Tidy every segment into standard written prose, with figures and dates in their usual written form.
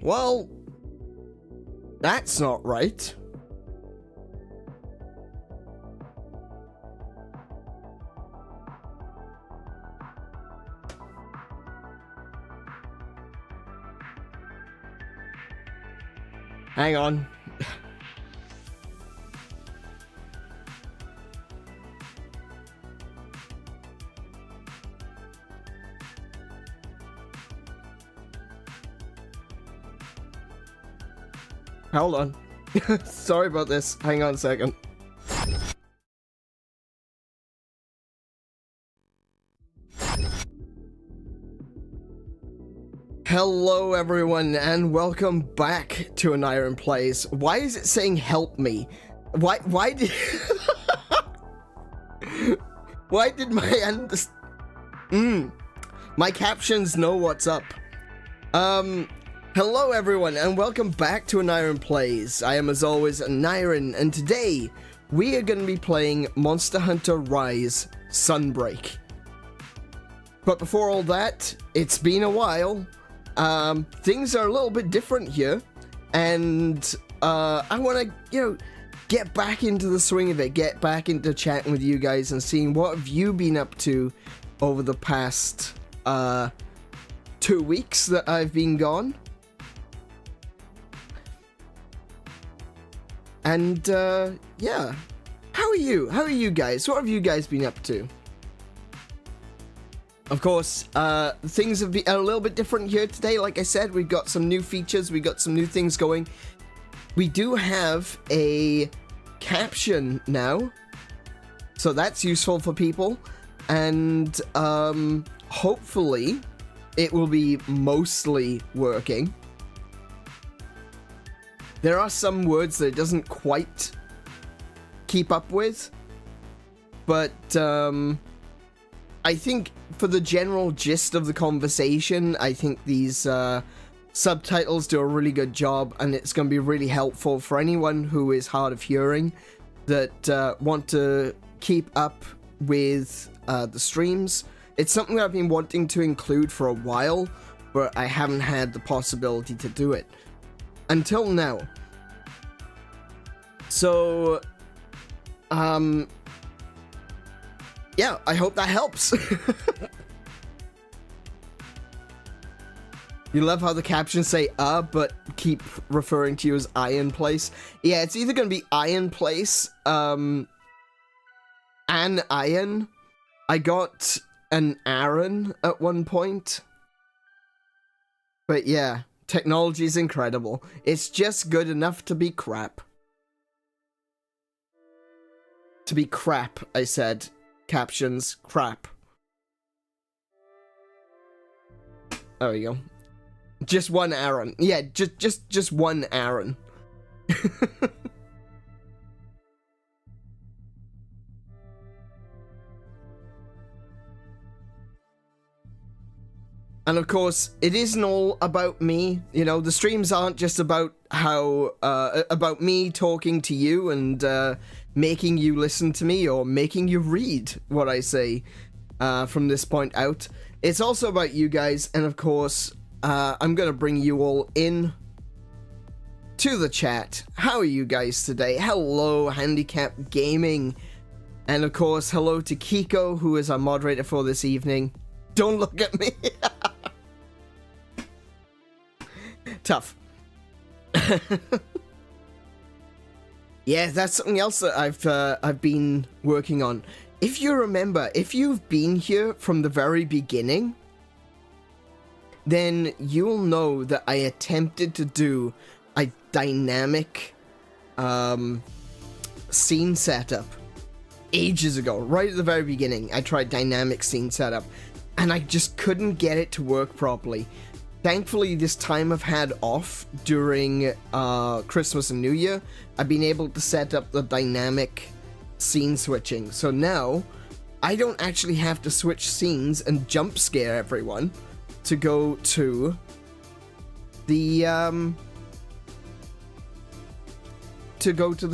Well, that's not right. Hang on. Hold on. Sorry about this. Hang on a second. Hello everyone and welcome back to An Iron Plays. Why is it saying help me? Why did why did my captions know what's up? Hello everyone and welcome back to An Iron Plays. I am as always Niren, and today we are going to be playing Monster Hunter Rise Sunbreak. But before all that, it's been a while. Things are a little bit different here, and I want to, get back into the swing of it, get back into chatting with you guys and seeing what have you been up to over the past 2 weeks that I've been gone. And yeah, how are you? How are you guys? What have you guys been up to? Of course, things have been a little bit different here today. Like I said, we've got some new features, we got some new things going. We do have a caption now, so that's useful for people, and hopefully it will be mostly working. There are some words that it doesn't quite keep up with, but I think for the general gist of the conversation, I think these subtitles do a really good job, and it's going to be really helpful for anyone who is hard of hearing that want to keep up with the streams. It's something that I've been wanting to include for a while, but I haven't had the possibility to do it until now. So, yeah, I hope that helps. You love how the captions say but keep referring to you as Iron Place. Yeah, it's either going to be Iron Place, an Iron. I got an Aaron at one point. But yeah, technology is incredible. It's just good enough to be crap. To be crap, I said. Captions, crap. There we go. Just one Aaron. Yeah, just one Aaron. And of course, it isn't all about me. You know, the streams aren't just about how about me talking to you and making you listen to me or making you read what I say from this point out. It's also about you guys, and of course, I'm gonna bring you all in to the chat. How are you guys today? Hello, Handicap Gaming, and of course, hello to Kiko, who is our moderator for this evening. Don't look at me. Tough. Yeah, that's something else that I've been working on. If you remember, if you've been here from the very beginning, then you'll know that I attempted to do a dynamic scene setup ages ago. Right at the very beginning, I tried dynamic scene setup, and I just couldn't get it to work properly. Thankfully, this time I've had off during Christmas and New Year, I've been able to set up the dynamic scene switching. So now, I don't actually have to switch scenes and jump scare everyone to go to the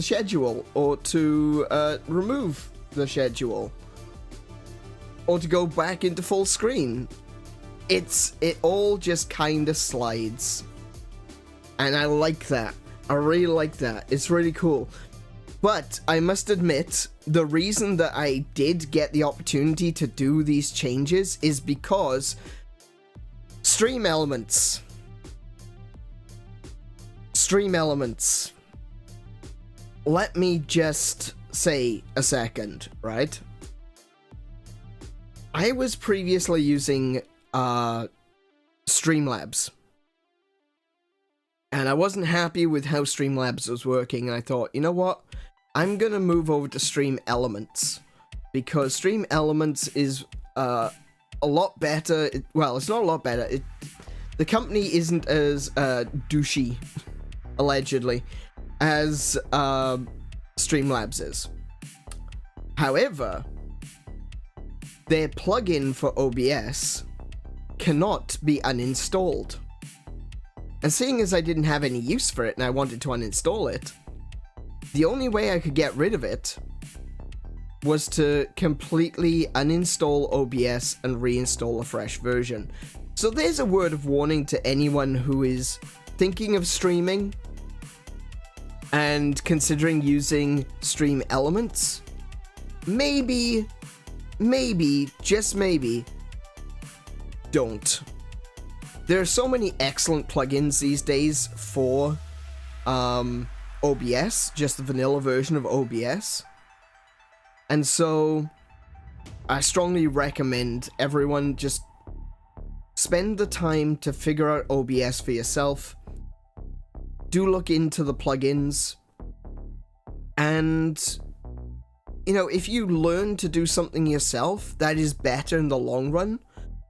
schedule, or to remove the schedule, or to go back into full screen. It all just kind of slides. And I like that. I really like that. It's really cool. But I must admit, the reason that I did get the opportunity to do these changes is because stream elements. Stream elements. Let me just say a second, right? I was previously using Streamlabs. And I wasn't happy with how Streamlabs was working, and I thought, you know what? I'm gonna move over to Stream Elements, because Stream Elements is a lot better. Well, it's not a lot better. The company isn't as douchey, allegedly, as Streamlabs is. However, their plugin for OBS cannot be uninstalled. And seeing as I didn't have any use for it and I wanted to uninstall it, the only way I could get rid of it was to completely uninstall OBS and reinstall a fresh version. So there's a word of warning to anyone who is thinking of streaming and considering using Stream Elements. Maybe, just maybe, don't. There are so many excellent plugins these days for OBS, just the vanilla version of OBS. And so I strongly recommend everyone just spend the time to figure out OBS for yourself. Do look into the plugins. And, you know, if you learn to do something yourself, that is better in the long run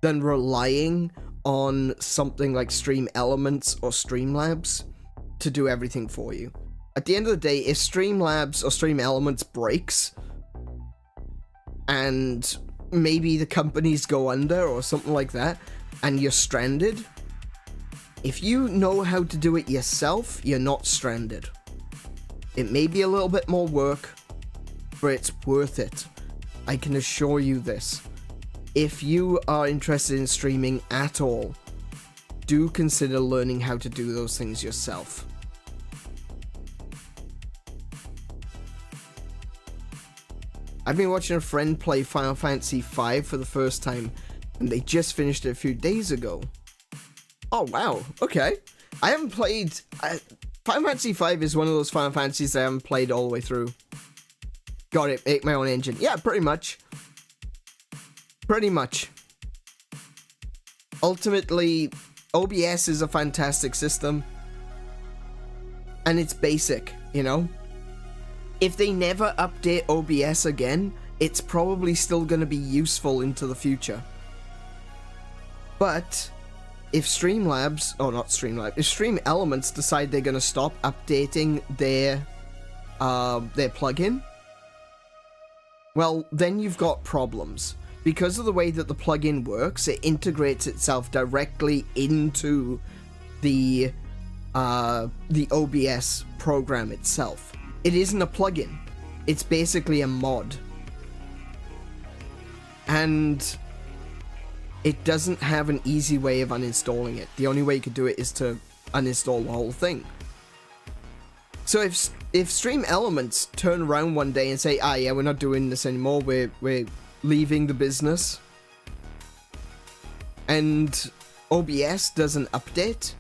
than relying on something like Stream Elements or Streamlabs to do everything for you. At the end of the day, if Streamlabs or Stream Elements breaks and maybe the companies go under or something like that and you're stranded, if you know how to do it yourself, you're not stranded. It may be a little bit more work, but it's worth it. I can assure you this. If you are interested in streaming at all, do consider learning how to do those things yourself. I've been watching a friend play Final Fantasy V for the first time, and they just finished it a few days ago. Oh wow, okay. I haven't played... Final Fantasy V is one of those Final Fantasies I haven't played all the way through. Got it, make my own engine. Yeah, pretty much. Pretty much. Ultimately, OBS is a fantastic system. And it's basic, you know? If they never update OBS again, it's probably still going to be useful into the future. But if Streamlabs, or not Streamlabs, if Stream Elements decide they're going to stop updating their plugin, well, then you've got problems. Because of the way that the plugin works, it integrates itself directly into the OBS program itself. It isn't a plugin. It's basically a mod. And it doesn't have an easy way of uninstalling it. The only way you could do it is to uninstall the whole thing. So if Stream Elements turn around one day and say, ah yeah, we're not doing this anymore, we're leaving the business, and OBS doesn't update,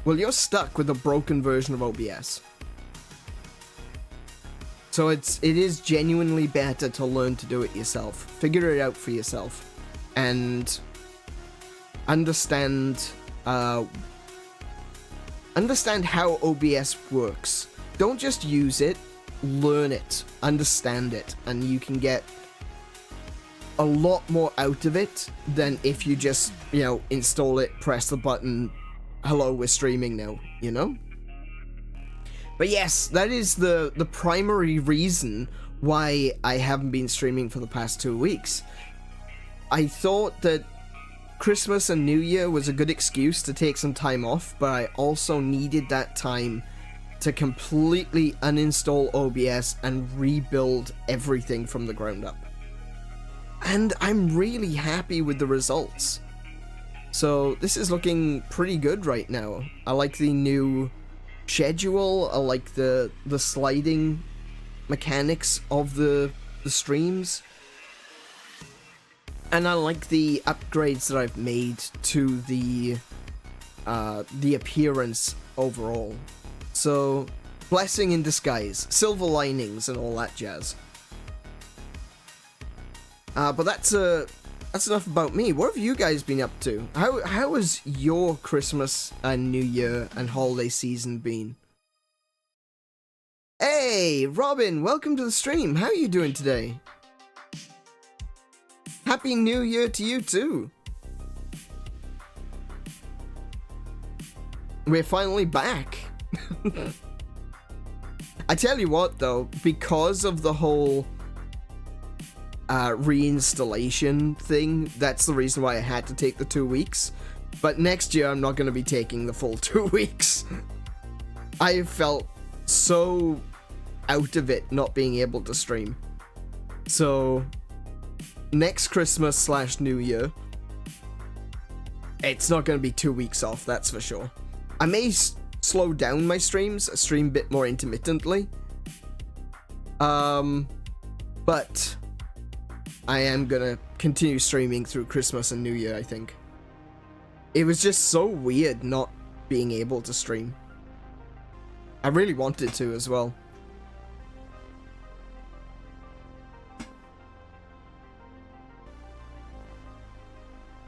well, you're stuck with a broken version of OBS. So it is genuinely better to learn to do it yourself. Figure it out for yourself. And understand how OBS works. Don't just use it, learn it, understand it, and you can get a lot more out of it than if you just, you know, install it, press the button, hello, we're streaming now, you know? But yes, that is the primary reason why I haven't been streaming for the past 2 weeks. I thought that Christmas and New Year was a good excuse to take some time off, but I also needed that time to completely uninstall OBS and rebuild everything from the ground up. And I'm really happy with the results. So this is looking pretty good right now. I like the new schedule. I like the sliding mechanics of the streams. And I like the upgrades that I've made to the appearance overall. So, blessing in disguise, silver linings, and all that jazz. But that's enough about me. What have you guys been up to? How has your Christmas and New Year and holiday season been? Hey, Robin, welcome to the stream. How are you doing today? Happy New Year to you too. We're finally back. I tell you what though, because of the whole reinstallation thing, that's the reason why I had to take the 2 weeks. But next year I'm not going to be taking the full 2 weeks. I felt so out of it not being able to stream. So next Christmas / New Year, it's not going to be 2 weeks off, that's for sure. I may slow down my streams, stream a bit more intermittently. But I am going to continue streaming through Christmas and New Year, I think. It was just so weird not being able to stream. I really wanted to as well.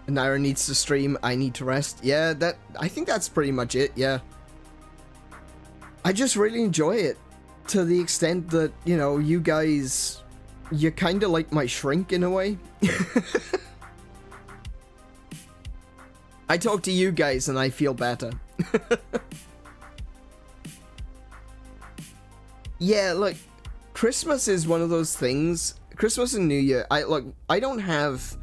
Naira needs to stream, I need to rest. Yeah, I think that's pretty much it, yeah. I just really enjoy it to the extent that, you know, you guys, you're kind of like my shrink in a way. I talk to you guys and I feel better. Yeah, look, Christmas is one of those things. Christmas and New Year, I don't have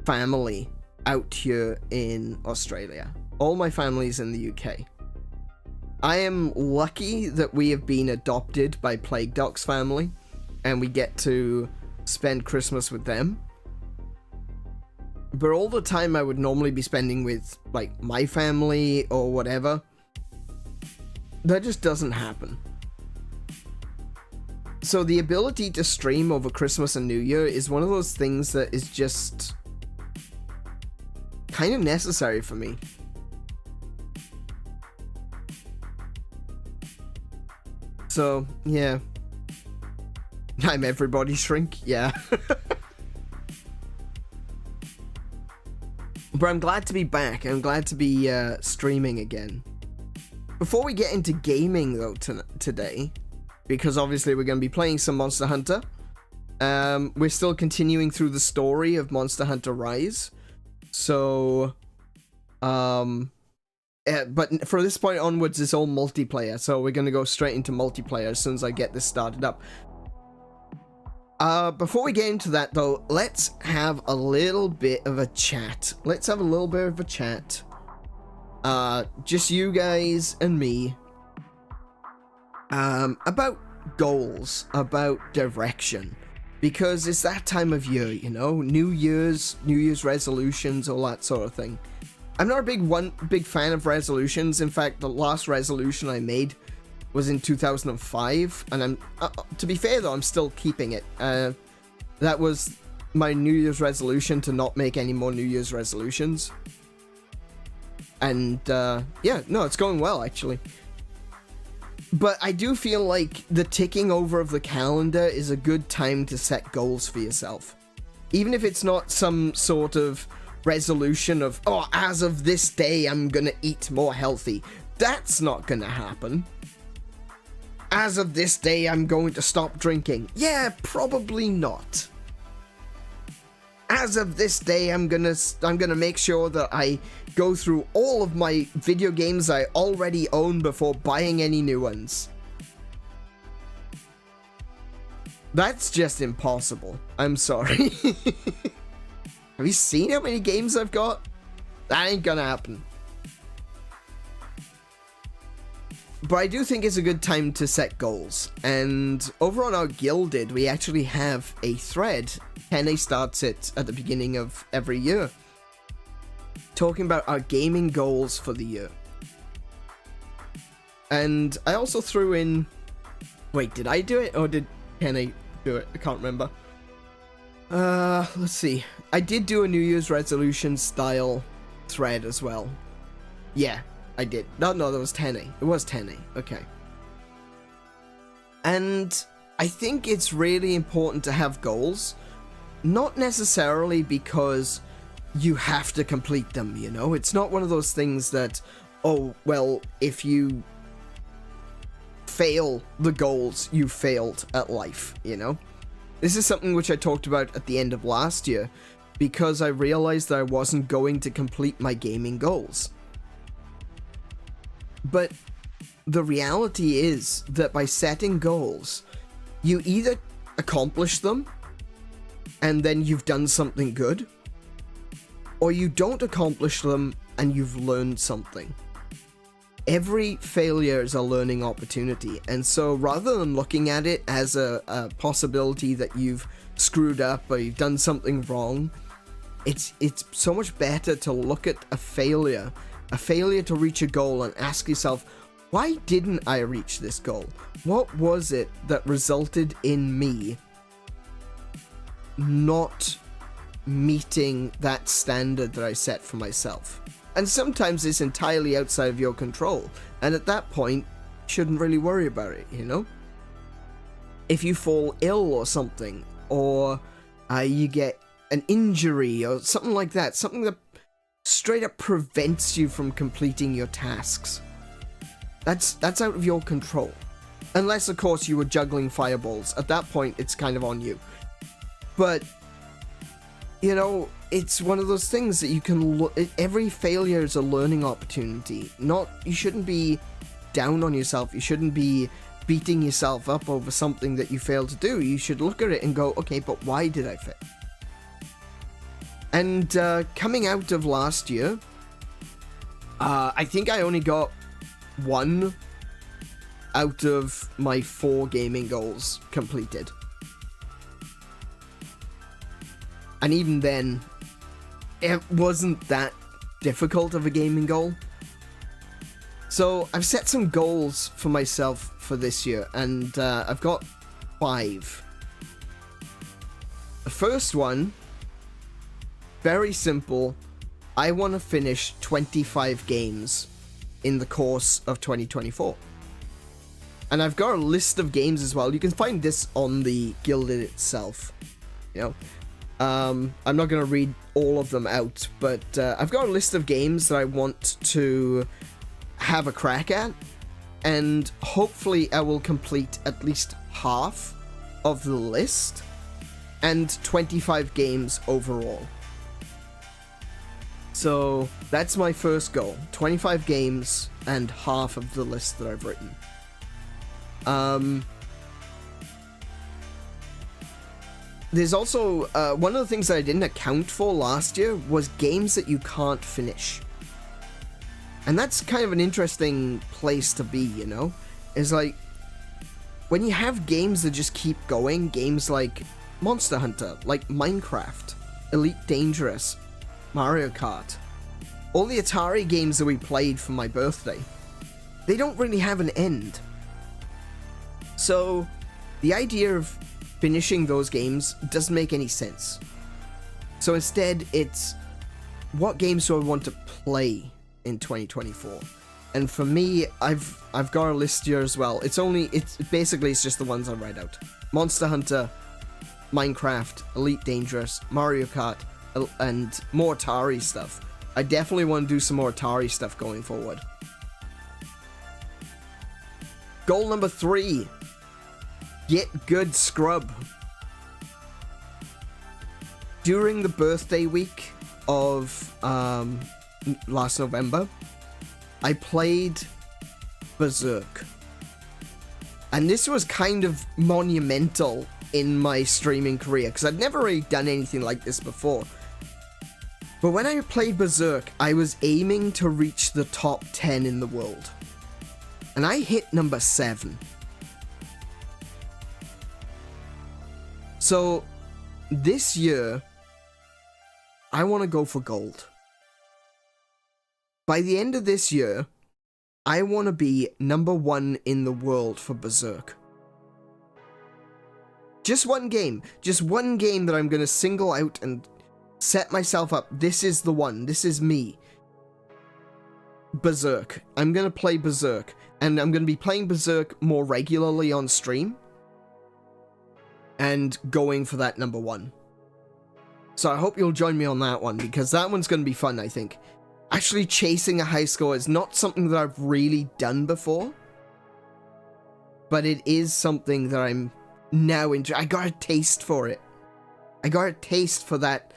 family out here in Australia. All my family's in the UK. I am lucky that we have been adopted by Plague Doc's family, and we get to spend Christmas with them. But all the time I would normally be spending with, like, my family or whatever, that just doesn't happen. So the ability to stream over Christmas and New Year is one of those things that is just kind of necessary for me. So, yeah. I'm everybody's shrink, yeah. But I'm glad to be back. I'm glad to be streaming again. Before we get into gaming, though, today, because obviously we're going to be playing some Monster Hunter. We're still continuing through the story of Monster Hunter Rise. So, but for this point onwards, it's all multiplayer. So we're going to go straight into multiplayer as soon as I get this started up. Before we get into that, though, let's have a little bit of a chat. Let's have a little bit of a chat. Just you guys and me. About goals, about direction. Because it's that time of year, you know? New Year's resolutions, all that sort of thing. I'm not a big fan of resolutions. In fact, the last resolution I made was in 2005, and I'm to be fair though, I'm still keeping it. That was my New Year's resolution, to not make any more New Year's resolutions. And yeah, no, it's going well actually. But I do feel like the ticking over of the calendar is a good time to set goals for yourself. Even if it's not some sort of resolution of, oh, as of this day, I'm gonna eat more healthy. That's not gonna happen. As of this day, I'm going to stop drinking. Yeah, probably not. As of this day, I'm gonna make sure that I go through all of my video games I already own before buying any new ones. That's just impossible. I'm sorry. Have you seen how many games I've got? That ain't gonna happen. But I do think it's a good time to set goals. And over on our Guilded, we actually have a thread. Kenny starts it at the beginning of every year. talking about our gaming goals for the year. And I also threw in... Wait, did I do it or did Kenny do it? I can't remember. Let's see. I did do a New Year's resolution style thread as well. Yeah, I did. No, that was 10A. It was 10A. Okay. And I think it's really important to have goals. Not necessarily because you have to complete them, you know? It's not one of those things that, oh, well, if you fail the goals, you failed at life, you know? This is something which I talked about at the end of last year, because I realized that I wasn't going to complete my gaming goals. But the reality is that by setting goals, you either accomplish them, and then you've done something good, or you don't accomplish them, and you've learned something. Every failure is a learning opportunity, and so rather than looking at it as a possibility that you've screwed up or you've done something wrong, it's so much better to look at a failure to reach a goal and ask yourself, why didn't I reach this goal? What was it that resulted in me not meeting that standard that I set for myself? And sometimes it's entirely outside of your control, and at that point, you shouldn't really worry about it, you know? If you fall ill or something, or you get an injury or something like that, something that straight up prevents you from completing your tasks, that's out of your control. Unless, of course, you were juggling fireballs. At that point, it's kind of on you. But, you know, it's one of those things that you can every failure is a learning opportunity. You shouldn't be down on yourself. You shouldn't be beating yourself up over something that you failed to do. You should look at it and go, okay, but why did I fail? And coming out of last year, I think I only got 1 out of my 4 gaming goals completed. And even then, it wasn't that difficult of a gaming goal. So I've set some goals for myself for this year, and I've got 5. The first one, very simple. I want to finish 25 games in the course of 2024. And I've got a list of games as well. You can find this on the Guilded itself. You know, I'm not going to read all of them out, but I've got a list of games that I want to have a crack at, and hopefully I will complete at least half of the list, and 25 games overall. So that's my first goal, 25 games and half of the list that I've written. There's also, one of the things that I didn't account for last year was games that you can't finish. And that's kind of an interesting place to be, you know? It's like, when you have games that just keep going, games like Monster Hunter, like Minecraft, Elite Dangerous, Mario Kart, all the Atari games that we played for my birthday, they don't really have an end. So, the idea of finishing those games doesn't make any sense. So instead, it's, what games do I want to play in 2024? And for me, I've got a list here as well. It's just the ones I write out. Monster Hunter, Minecraft, Elite Dangerous, Mario Kart, and more Atari stuff. I definitely want to do some more Atari stuff going forward. Goal number 3. Get good scrub. During the birthday week of last November, I played Berserk. And this was kind of monumental in my streaming career, because I'd never really done anything like this before. But when I played Berserk, I was aiming to reach the top 10 in the world. And I hit number 7. So, this year, I want to go for gold. by the end of this year, I want to be #1 in the world for Berserk. Just one game that I'm going to single out and set myself up. This is the one. This is me. Berserk. I'm going to play Berserk. And I'm going to be playing Berserk more regularly on stream. And going for that #1. So I hope you'll join me on that one, because that one's going to be fun, I think. Actually chasing a high score is not something that I've really done before. But it is something that I'm now enjoying. I got a taste for it. I got a taste for that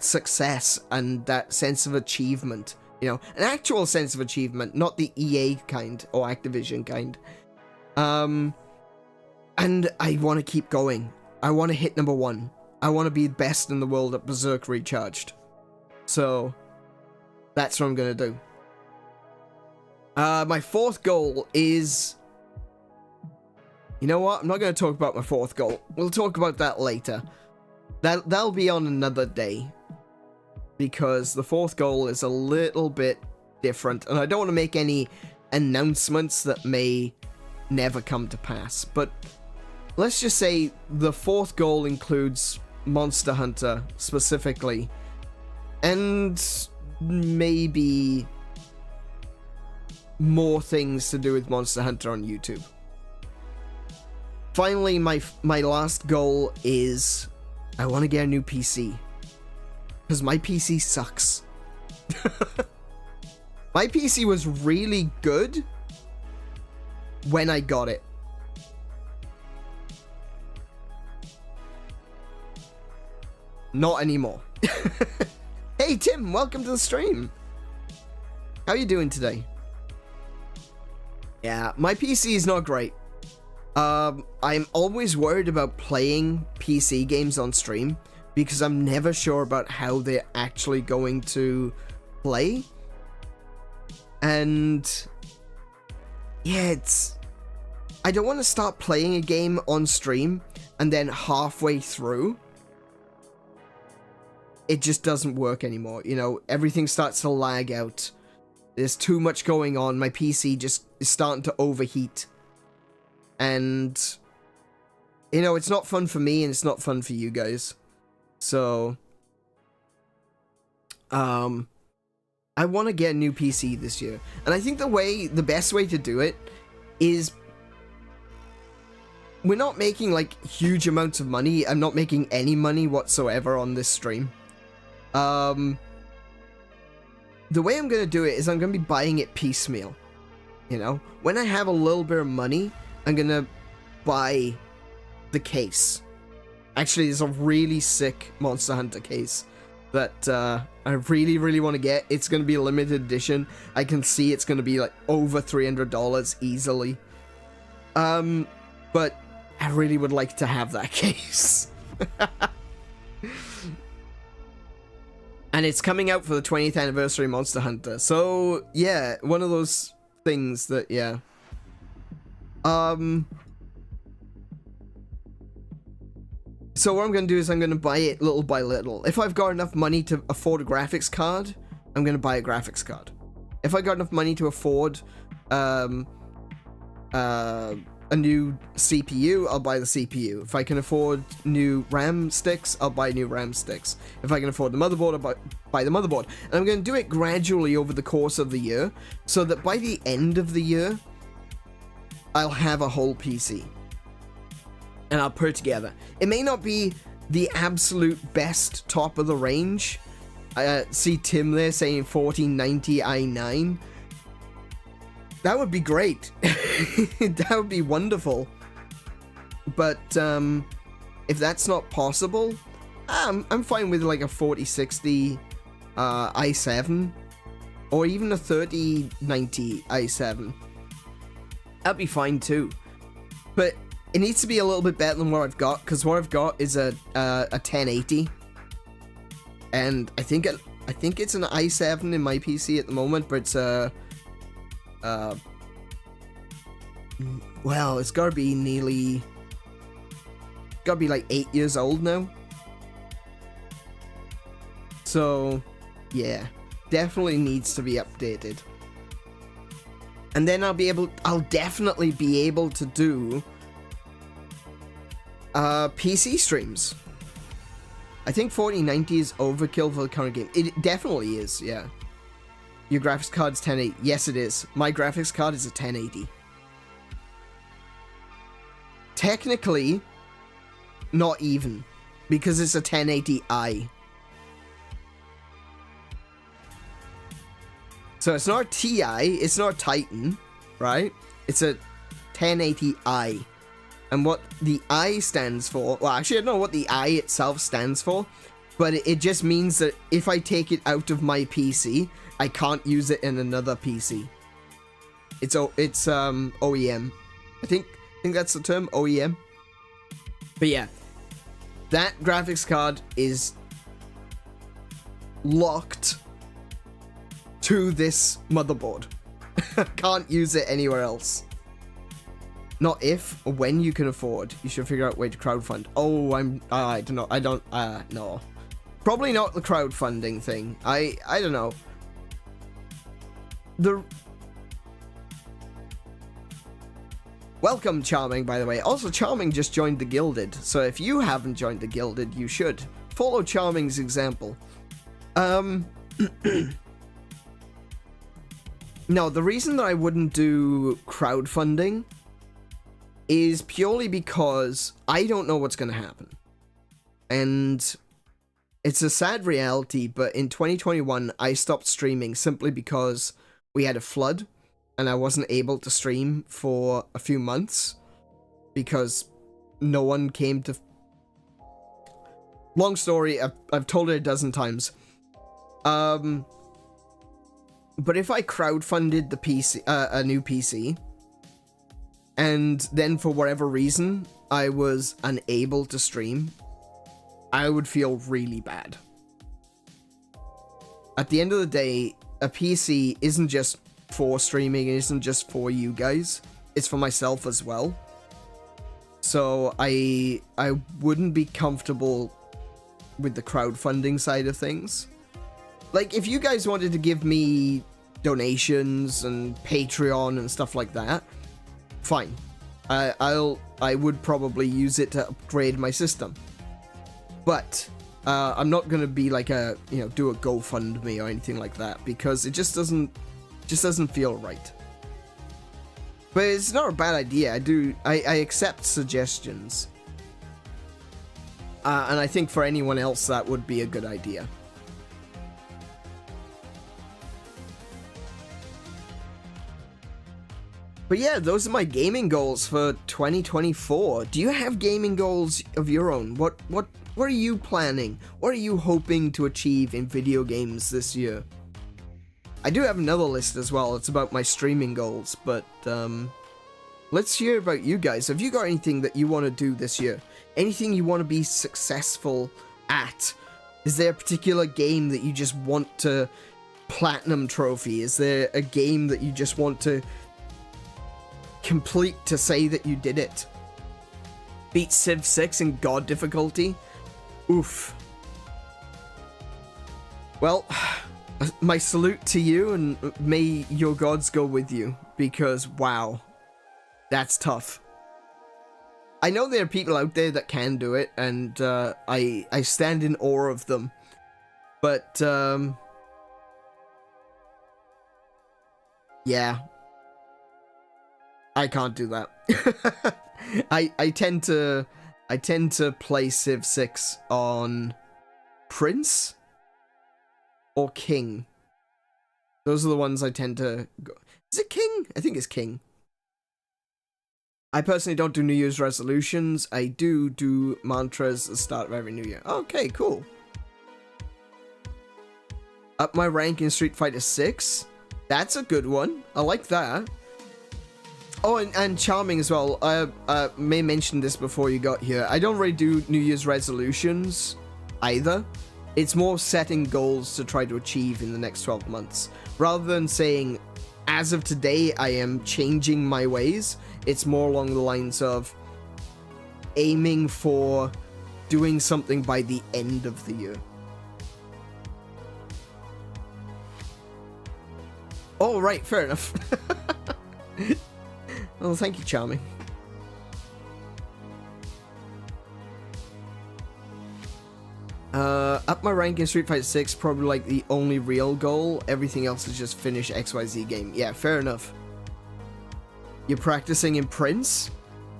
success and that sense of achievement. You know, an actual sense of achievement, not the EA kind or Activision kind. And I want to keep going. I want to hit #1. I want to be best in the world at Berserk Recharged. So, that's what I'm going to do. My fourth goal is... You know what? I'm not going to talk about my fourth goal. We'll talk about that later. That'll be on another day. Because the fourth goal is a little bit different. And I don't want to make any announcements that may never come to pass. But let's just say the fourth goal includes Monster Hunter specifically. And maybe more things to do with Monster Hunter on YouTube. Finally, my last goal is I want to get a new PC. Because my PC sucks. My PC was really good when I got it. Not anymore. Hey Tim, welcome to the stream. How are you doing today? Yeah, my PC is not great. I'm always worried about playing PC games on stream because I'm never sure about how they're actually going to play. And yeah, I don't want to start playing a game on stream and then halfway through it just doesn't work anymore. You know, everything starts to lag out. There's too much going on. My PC just is starting to overheat. And, you know, it's not fun for me and it's not fun for you guys. So, I want to get a new PC this year. And I think the best way to do it is, we're not making, like, huge amounts of money. I'm not making any money whatsoever on this stream. The way I'm going to do it is I'm going to be buying it piecemeal. You know? When I have a little bit of money, I'm going to buy the case. Actually, there's a really sick Monster Hunter case that I really, really want to get. It's going to be a limited edition. I can see it's going to be like over $300 easily. But I really would like to have that case. And it's coming out for the 20th anniversary Monster Hunter. So, yeah, one of those things that, yeah. So what I'm going to do is I'm going to buy it little by little. If I've got enough money to afford a graphics card, I'm going to buy a graphics card. If I got enough money to afford a new CPU, I'll buy the CPU. If I can afford new RAM sticks, I'll buy new RAM sticks. If I can afford the motherboard, I'll buy the motherboard. And I'm going to do it gradually over the course of the year, so that by the end of the year, I'll have a whole PC. And I'll put it together. It may not be the absolute best top of the range. I see Tim there saying 1490 i9. That would be great. That would be wonderful. But if that's not possible, I'm fine with like a 4060 i7 or even a 3090 i7. That'd be fine too. But it needs to be a little bit better than what I've got, because what I've got is a 1080, and I think it's an i7 in my PC at the moment, but it's well, it's gotta be like 8 years old now. So, yeah. definitely needs to be updated. And then I'll definitely be able to do PC streams. I think 4090 is overkill for the current game. It definitely is, yeah. Your graphics card's 1080. Yes, it is. My graphics card is a 1080. Technically, not even, because it's a 1080i. So it's not a Ti, it's not a Titan, right? It's a 1080i. And what the I stands for, well, actually I don't know what the I itself stands for, but it just means that if I take it out of my PC, I can't use it in another PC. It's OEM. I think that's the term, OEM. But yeah, that graphics card is locked to this motherboard. Can't use it anywhere else. Not if or when you can afford. You should figure out a way to crowdfund. Oh, I don't know. No. Probably not the crowdfunding thing. I don't know. Welcome, Charming, by the way. Also, Charming just joined the Gilded, so if you haven't joined the Gilded, you should. Follow Charming's example. No, the reason that I wouldn't do crowdfunding is purely because I don't know what's going to happen. And it's a sad reality, but in 2021, I stopped streaming simply because we had a flood, and I wasn't able to stream for a few months because no one came to... Long story, I've told it a dozen times. But if I crowdfunded the PC, a new PC, and then for whatever reason I was unable to stream, I would feel really bad. At the end of the day, a PC isn't just for streaming, it isn't just for you guys, it's for myself as well. So I wouldn't be comfortable with the crowdfunding side of things. Like, if you guys wanted to give me donations and Patreon and stuff like that, fine. I would probably use it to upgrade my system. But I'm not gonna be like do a GoFundMe or anything like that, because it just doesn't feel right. But it's not a bad idea. I accept suggestions. And I think for anyone else that would be a good idea. But yeah, those are my gaming goals for 2024. Do you have gaming goals of your own? What are you planning? What are you hoping to achieve in video games this year? I do have another list as well. It's about my streaming goals, but let's hear about you guys. Have you got anything that you want to do this year? Anything you want to be successful at? Is there a particular game that you just want to platinum trophy? Is there a game that you just want to complete to say that you did it? Beat Civ 6 in God difficulty? Oof. Well, my salute to you, and may your gods go with you, because wow, that's tough. I know there are people out there that can do it, and I stand in awe of them, but yeah, I can't do that. I tend to play Civ 6 on Prince or King. Those are the ones I tend to go. Is it King? I think it's King. I personally don't do New Year's resolutions. I do mantras at the start of every new year. Okay, cool. Up my rank in Street Fighter 6. That's a good one. I like that. Oh, and Charming as well. I may mention this before you got here. I don't really do New Year's resolutions either. It's more setting goals to try to achieve in the next 12 months. Rather than saying, as of today, I am changing my ways, it's more along the lines of aiming for doing something by the end of the year. Oh, right, fair enough. Well, thank you, Charming. Up my rank in Street Fighter 6, probably like the only real goal. Everything else is just finish XYZ game. Yeah, fair enough. You're practicing in Prince?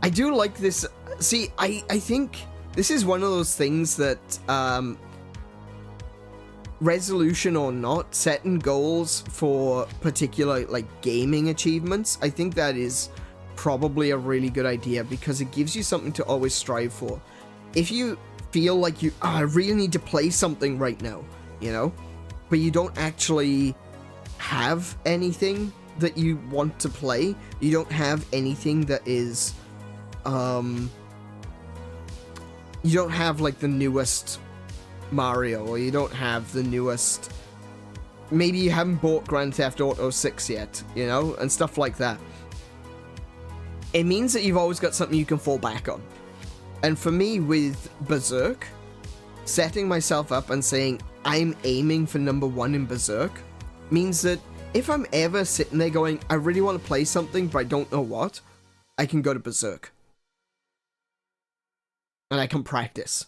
I do like this. See, I think this is one of those things that, resolution or not, setting goals for particular, like, gaming achievements, I think that is probably a really good idea because it gives you something to always strive for. If you feel like I really need to play something right now, you know, but you don't actually have anything that you want to play, you don't have anything that is, you don't have, like, the newest Mario, or you don't have the newest, maybe you haven't bought Grand Theft Auto 6 yet, you know, and stuff like that. It means that you've always got something you can fall back on. And for me, with Berserk, setting myself up and saying, I'm aiming for #1 in Berserk, means that if I'm ever sitting there going, I really want to play something, but I don't know what, I can go to Berserk. And I can practice.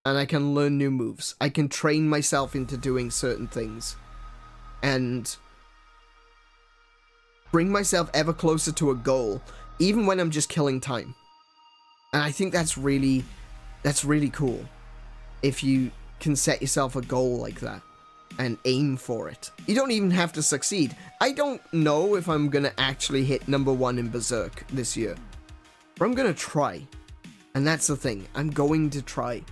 And I can learn new moves. I can train myself into doing certain things. And bring myself ever closer to a goal, even when I'm just killing time. And I think that's really cool. If you can set yourself a goal like that and aim for it. You don't even have to succeed. I don't know if I'm gonna actually hit #1 in Berserk this year. But I'm gonna try. And that's the thing. I'm going to try.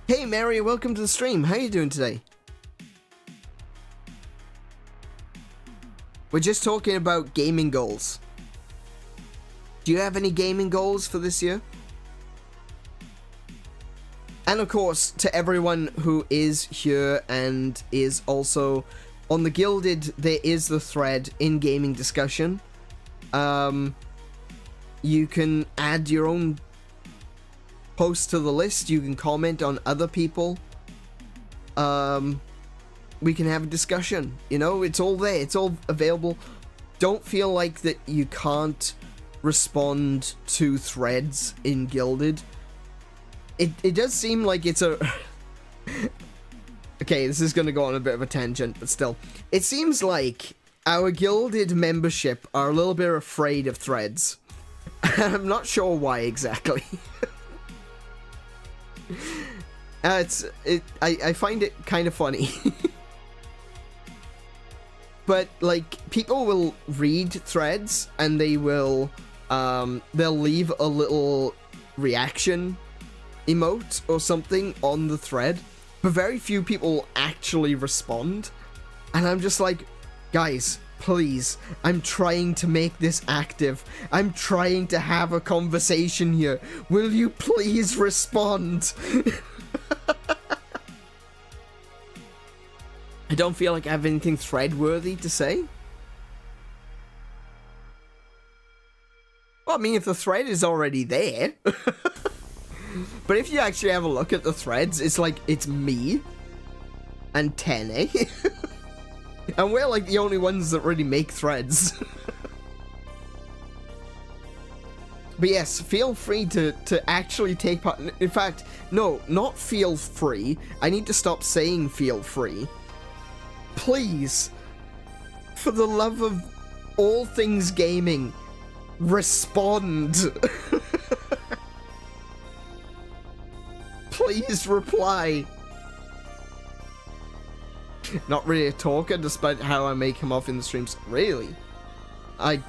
Hey Mary, welcome to the stream. How are you doing today? We're just talking about gaming goals. Do you have any gaming goals for this year? And of course, to everyone who is here and is also on the Gilded, there is the thread in gaming discussion. You can add your own posts to the list. You can comment on other people. We can have a discussion, you know, it's all there, it's all available. Don't feel like that you can't respond to threads in Gilded. It does seem like it's a... Okay, this is gonna go on a bit of a tangent, but still. It seems like our Gilded membership are a little bit afraid of threads. I'm not sure why exactly. I find it kind of funny. But, like, people will read threads and they will, they'll leave a little reaction emote or something on the thread, but very few people actually respond. And I'm just like, guys, please, I'm trying to make this active. I'm trying to have a conversation here. Will you please respond? I don't feel like I have anything thread-worthy to say. Well, I mean, if the thread is already there. But if you actually have a look at the threads, it's like, it's me and Tene. And we're like the only ones that really make threads. But yes, feel free to actually take part. In fact, no, not feel free. I need to stop saying feel free. Please, for the love of all things gaming, respond. Please reply. Not really a talker, despite how I may come off in the streams. Really? I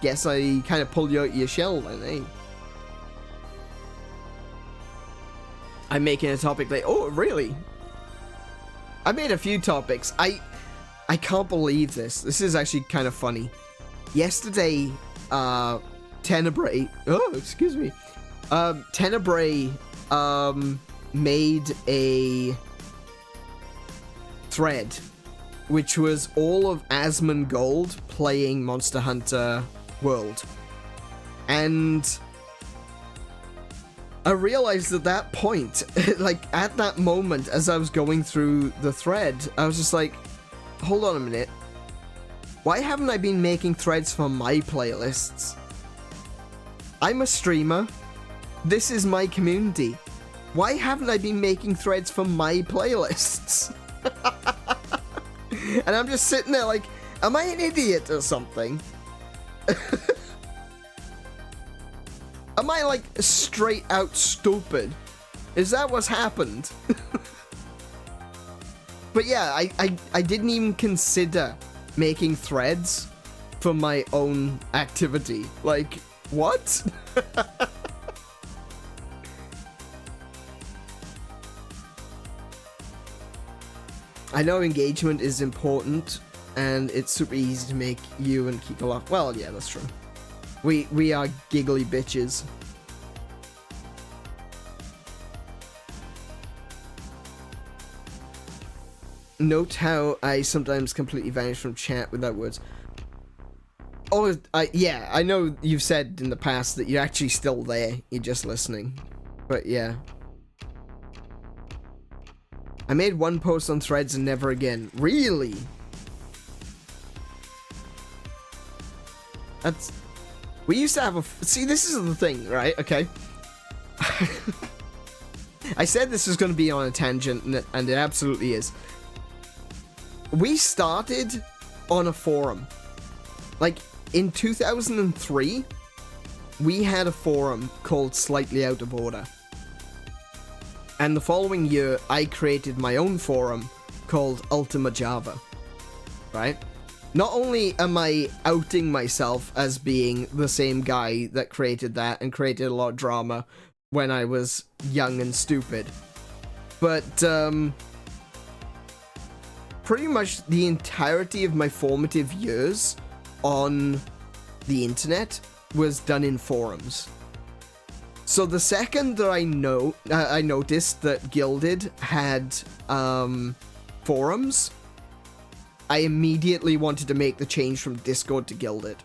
guess I kind of pulled you out of your shell then, eh? I'm making a topic like, oh, really? I made a few topics. I can't believe this. This is actually kind of funny. Yesterday, Tenebrae... Oh, excuse me. Tenebrae, made a thread, which was all of Asmongold playing Monster Hunter World. And I realized at that point, like at that moment as I was going through the thread, I was just like, hold on a minute. Why haven't I been making threads for my playlists? I'm a streamer. This is my community. Why haven't I been making threads for my playlists? And I'm just sitting there like, am I an idiot or something? Am I like straight out stupid? Is that what's happened? But yeah, I didn't even consider making threads for my own activity. Like, what? I know engagement is important, and it's super easy to make you and Kiko laugh. Well, yeah, that's true. We are giggly bitches. Note how I sometimes completely vanish from chat without words. Oh, yeah, I know you've said in the past that you're actually still there. You're just listening. But yeah. I made one post on Threads and never again. Really? That's... We used to have a... See, this is the thing, right? Okay. I said this was going to be on a tangent, and it absolutely is. We started on a forum. Like, in 2003, we had a forum called Slightly Out of Order. And the following year, I created my own forum called Ultima Java. Right? Not only am I outing myself as being the same guy that created that and created a lot of drama when I was young and stupid, but pretty much the entirety of my formative years on the internet was done in forums. So the second that I noticed that Gilded had forums, I immediately wanted to make the change from Discord to Gilded.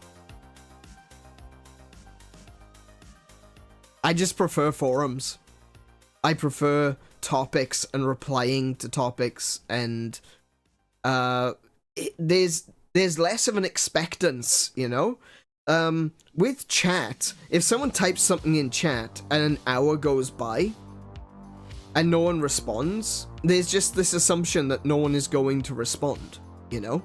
I just prefer forums. I prefer topics and replying to topics, and there's less of an expectance, you know? With chat, if someone types something in chat and an hour goes by and no one responds, there's just this assumption that no one is going to respond, you know?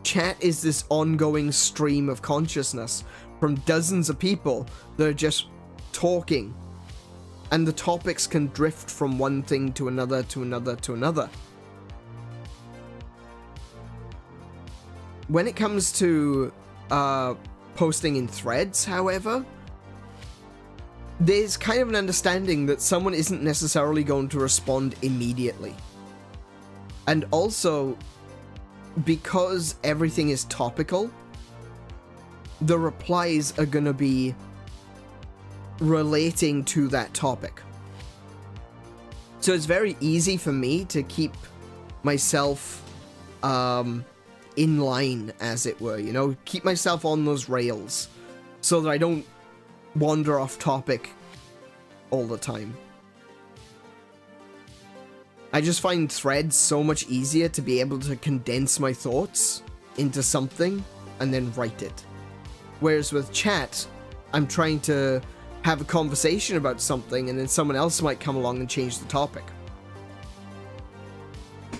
Chat is this ongoing stream of consciousness from dozens of people that are just talking, and the topics can drift from one thing to another, to another, to another. When it comes to posting in threads, however, there's kind of an understanding that someone isn't necessarily going to respond immediately. And also, because everything is topical, the replies are going to be relating to that topic. So it's very easy for me to keep myself in line, as it were, you know, keep myself on those rails so that I don't wander off topic all the time. I just find threads so much easier to be able to condense my thoughts into something and then write it. Whereas with chat, I'm trying to have a conversation about something and then someone else might come along and change the topic.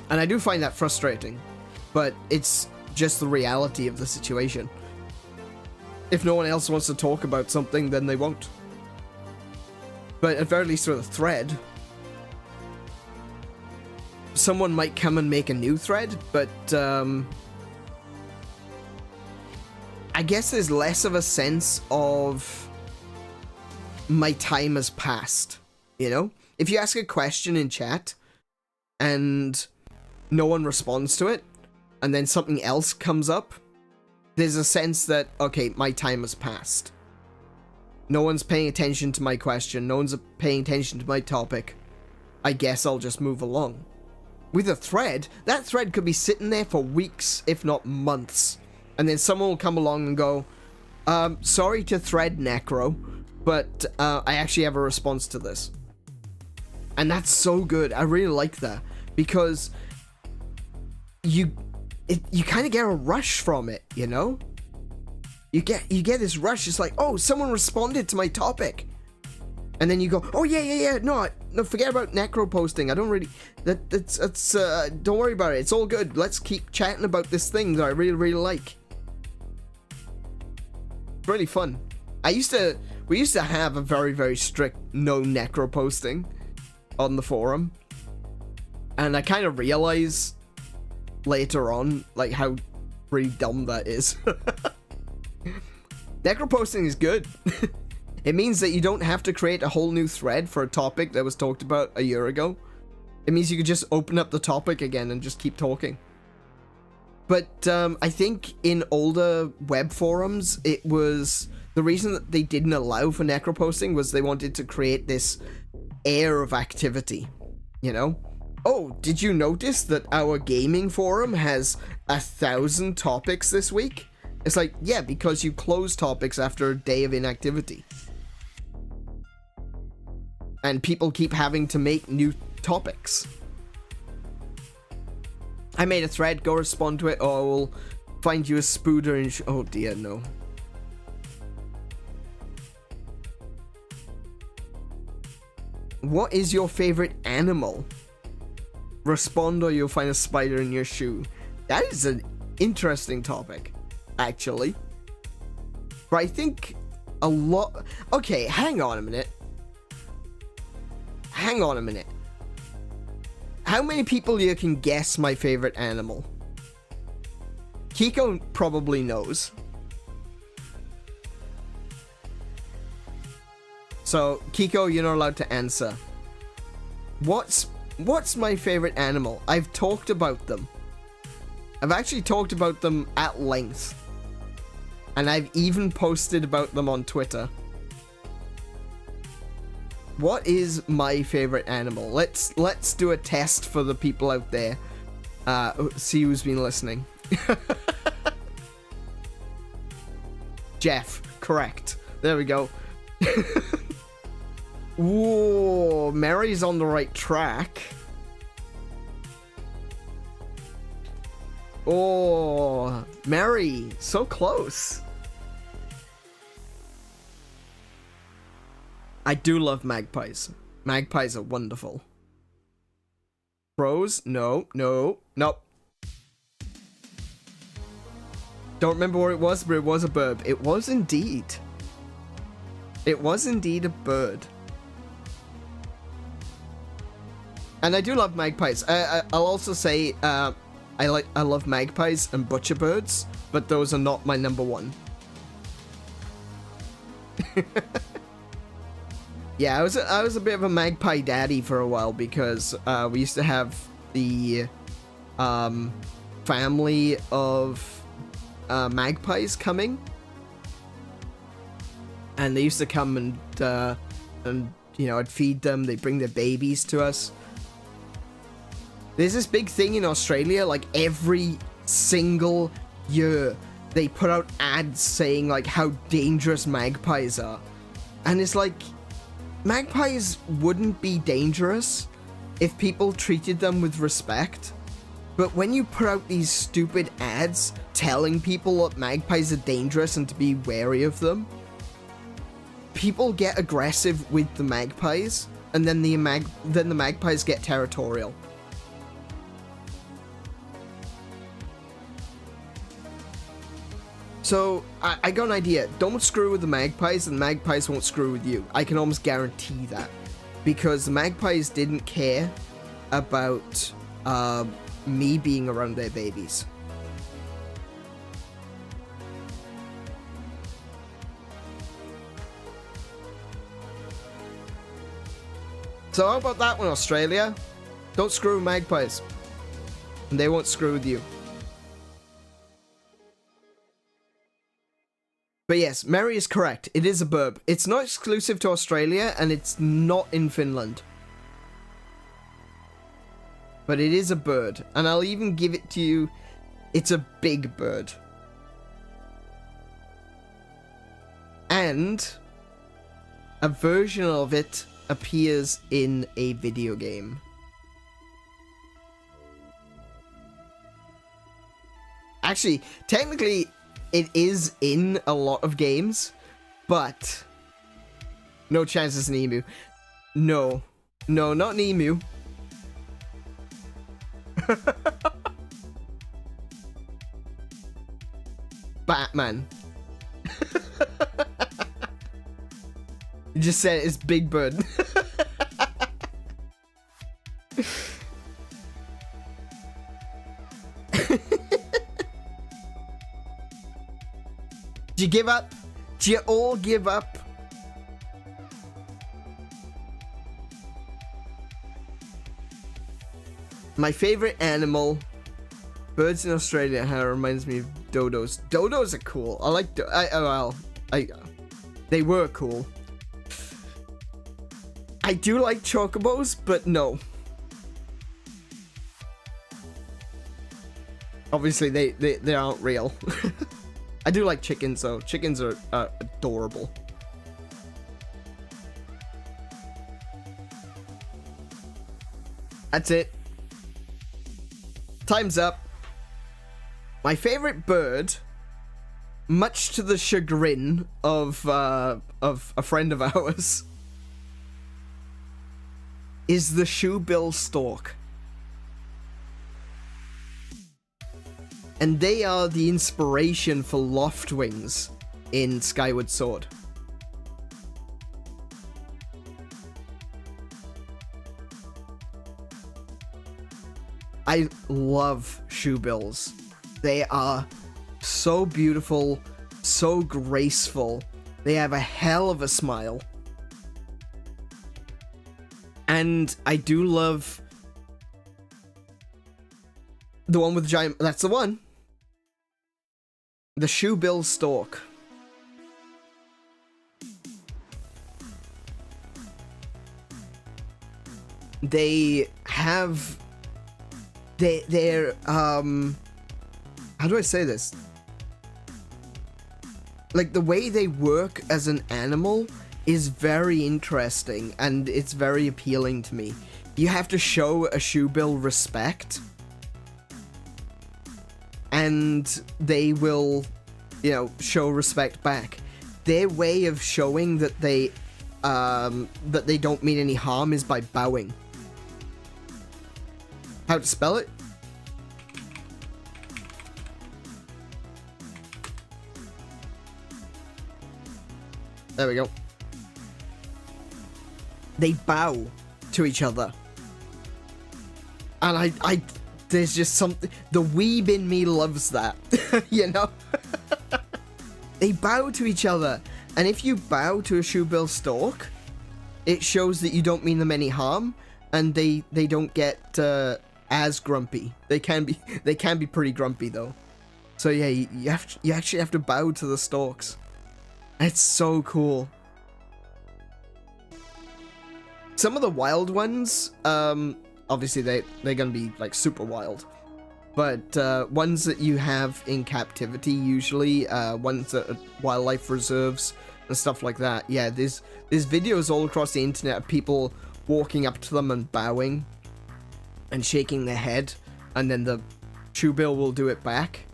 And I do find that frustrating, but it's just the reality of the situation. If no one else wants to talk about something, then they won't. But at very least with a thread, someone might come and make a new thread, but I guess there's less of a sense of my time has passed, you know? If you ask a question in chat and no one responds to it, and then something else comes up, there's a sense that, okay, my time has passed. No one's paying attention to my question, no one's paying attention to my topic. I guess I'll just move along. With a thread, that thread could be sitting there for weeks, if not months. And then someone will come along and go, sorry to thread Necro, but I actually have a response to this. And that's so good. I really like that, because you kind of get a rush from it, you know? You get this rush. It's like, oh, someone responded to my topic. And then you go, oh yeah, no, forget about necro posting. I don't really, that's don't worry about it. It's all good. Let's keep chatting about this thing that I really, really like. It's really fun. We used to have a very, very strict no necro posting on the forum. And I kind of realized later on, like, how really dumb that is. Necro posting is good. It means that you don't have to create a whole new thread for a topic that was talked about a year ago. It means you could just open up the topic again and just keep talking. But I think in older web forums, it was... The reason that they didn't allow for necro posting was they wanted to create this air of activity, you know? Oh, did you notice that our gaming forum has 1,000 topics this week? It's like, yeah, because you close topics after a day of inactivity. And people keep having to make new topics. I made a thread, go respond to it, or I will find you a spooder and oh dear, no. What is your favorite animal? Respond or you'll find a spider in your shoe. That is an interesting topic, actually. But I think a lot... Okay, hang on a minute. Hang on a minute. How many people here can guess my favorite animal? Kiko probably knows. So, Kiko, you're not allowed to answer. What's my favorite animal? I've talked about them. I've actually talked about them at length. And I've even posted about them on Twitter. What is my favorite animal? Let's do a test for the people out there. See who's been listening. Jeff, correct. There we go. Whoa, Mary's on the right track. Oh, Mary, so close. I do love magpies. Magpies are wonderful. Crows? No. Nope. Don't remember what it was, but it was a bird. It was indeed. It was indeed a bird. And I do love magpies. I'll also say I love magpies and butcher birds, but those are not my number one. Yeah, I was a bit of a magpie daddy for a while because we used to have the family of magpies coming, and they used to come and you know, I'd feed them. They'd bring their babies to us. There's this big thing in Australia, like every single year they put out ads saying like how dangerous magpies are, and it's like, magpies wouldn't be dangerous if people treated them with respect. But when you put out these stupid ads telling people that magpies are dangerous and to be wary of them, people get aggressive with the magpies, and then the magpies get territorial. So, I got an idea. Don't screw with the magpies, and the magpies won't screw with you. I can almost guarantee that. Because the magpies didn't care about me being around their babies. So how about that one, Australia? Don't screw with magpies. And they won't screw with you. But yes, Mary is correct. It is a burb. It's not exclusive to Australia, and it's not in Finland. But it is a bird, and I'll even give it to you. It's a big bird. And a version of it appears in a video game. Actually, technically, it is in a lot of games, but no chance it's an emu. No. No, not an emu. Batman. You just said it's Big Bird. Do you give up? Do you all give up? My favorite animal. Birds in Australia, how it reminds me of dodos. Dodos are cool. I like they were cool. I do like chocobos, but no. Obviously, they aren't real. I do like chickens, though. Chickens are adorable. That's it. Time's up. My favorite bird, much to the chagrin of a friend of ours, is the shoebill stalk. And they are the inspiration for Loftwings in Skyward Sword. I love shoebills. They are so beautiful, so graceful. They have a hell of a smile. And I do love the one with the giant... That's the one. The shoebill stalk. They have... They're how do I say this? Like, the way they work as an animal is very interesting, and it's very appealing to me. You have to show a shoebill respect, and they will, you know, show respect back. Their way of showing that they don't mean any harm is by bowing. How to spell it? There we go. They bow to each other. And there's just something, the weeb in me loves that, you know? They bow to each other. And if you bow to a shoebill stalk, it shows that you don't mean them any harm, and they don't get as grumpy. They can be pretty grumpy though. So yeah, you actually have to bow to the stalks. It's so cool. Some of the wild ones, obviously they're gonna be like super wild, but ones that you have in captivity, usually ones that are wildlife reserves and stuff like that. Yeah, there's videos all across the internet of people walking up to them and bowing and shaking their head, and then the shoebill will do it back.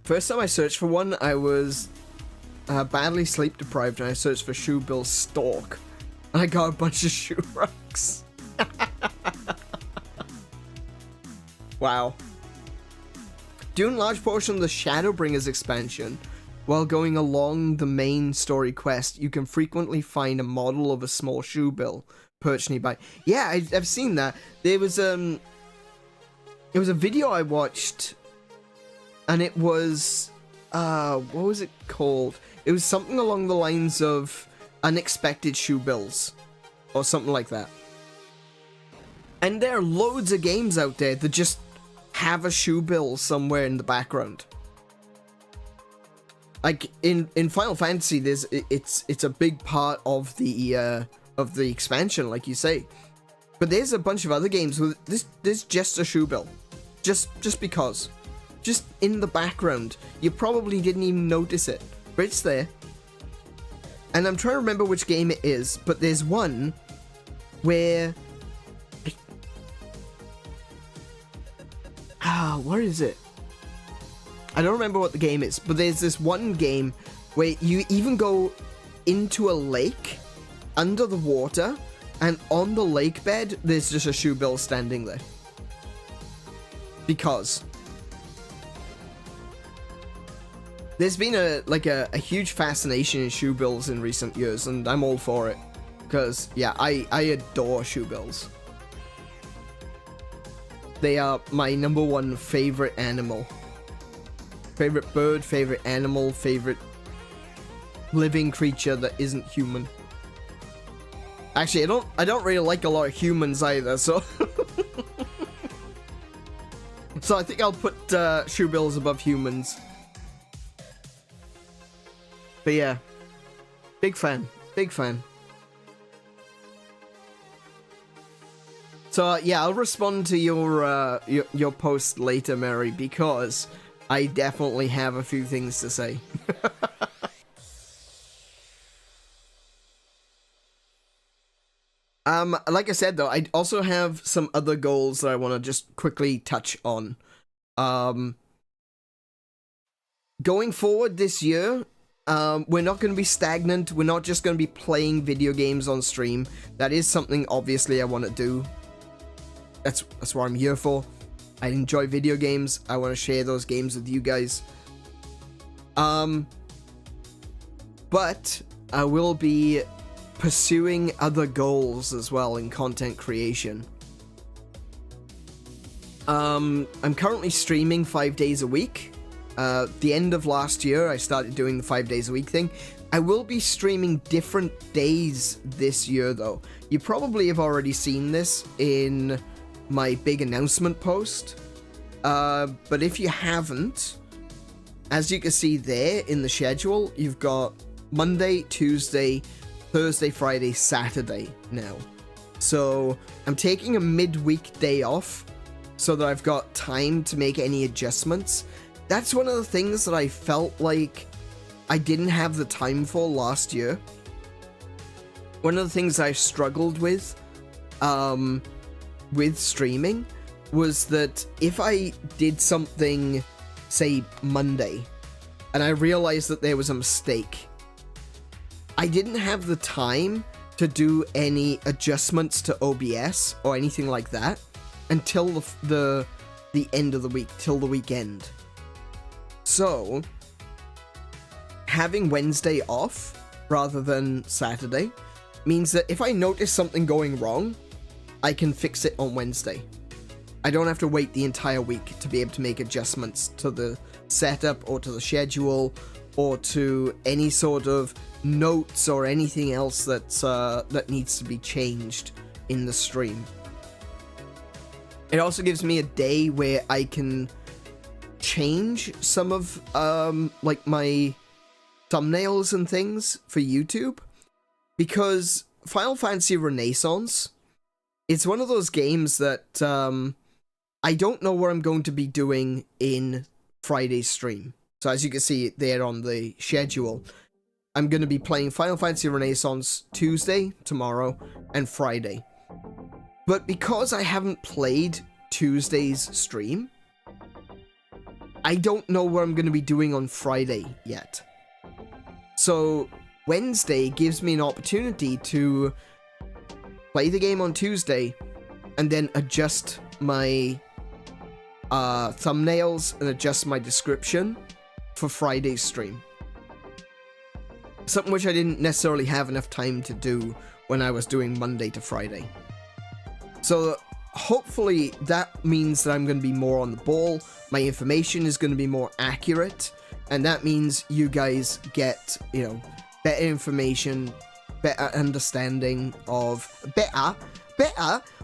First time I searched for one, I was badly sleep deprived, and I searched for shoebill stalk, and I got a bunch of shoe rocks. Wow. Doing large portion of the Shadowbringers expansion, while going along the main story quest, you can frequently find a model of a small shoebill perched nearby. Yeah, I've seen that. There was it was a video I watched, and it was what was it called? It was something along the lines of Unexpected Shoebills, or something like that. And there are loads of games out there that just have a shoebill somewhere in the background. Like in Final Fantasy, it's a big part of the expansion, like you say. But there's a bunch of other games with there's just a shoebill, just because just in the background. You probably didn't even notice it, but it's there. And I'm trying to remember which game it is, but there's one where... what is it? I don't remember what the game is, but there's this one game where you even go into a lake under the water, and on the lake bed there's just a shoebill standing there. Because there's been a huge fascination in shoebills in recent years, and I'm all for it. Because yeah, I adore shoebills. They are my #1 favorite animal. Favorite bird, favorite animal, favorite living creature that isn't human. Actually, I don't really like a lot of humans either, so so I think I'll put shoebills above humans. But yeah, big fan, big fan. So yeah, I'll respond to your post later, Mary, because I definitely have a few things to say. Like I said though, I also have some other goals that I want to just quickly touch on. Going forward this year, we're not going to be stagnant. We're not just going to be playing video games on stream. That is something obviously I want to do. That's what I'm here for. I enjoy video games. I want to share those games with you guys. But I will be pursuing other goals as well in content creation. I'm currently streaming 5 days a week. The end of last year, I started doing the 5 days a week thing. I will be streaming different days this year, though. You probably have already seen this in my big announcement post. But if you haven't, as you can see there in the schedule, you've got Monday, Tuesday, Thursday, Friday, Saturday now. So I'm taking a midweek day off so that I've got time to make any adjustments. That's one of the things that I felt like I didn't have the time for last year. One of the things I struggled with streaming was that if I did something, say Monday, and I realized that there was a mistake, I didn't have the time to do any adjustments to OBS or anything like that until the end of the week, till the weekend. So, having Wednesday off rather than Saturday means that if I notice something going wrong, I can fix it on Wednesday. I don't have to wait the entire week to be able to make adjustments to the setup or to the schedule or to any sort of notes or anything else that needs to be changed in the stream. It also gives me a day where I can change some of like my thumbnails and things for YouTube, because Final Fantasy Renaissance, it's one of those games that I don't know what I'm going to be doing in Friday's stream. So as you can see there on the schedule, I'm going to be playing Final Fantasy Renaissance Tuesday, tomorrow, and Friday. But because I haven't played Tuesday's stream, I don't know what I'm going to be doing on Friday yet. So Wednesday gives me an opportunity to play the game on Tuesday and then adjust my thumbnails and adjust my description for Friday's stream. Something which I didn't necessarily have enough time to do when I was doing Monday to Friday. So hopefully that means that I'm going to be more on the ball, my information is going to be more accurate, and that means you guys get, you know, better information, better understanding of... Better?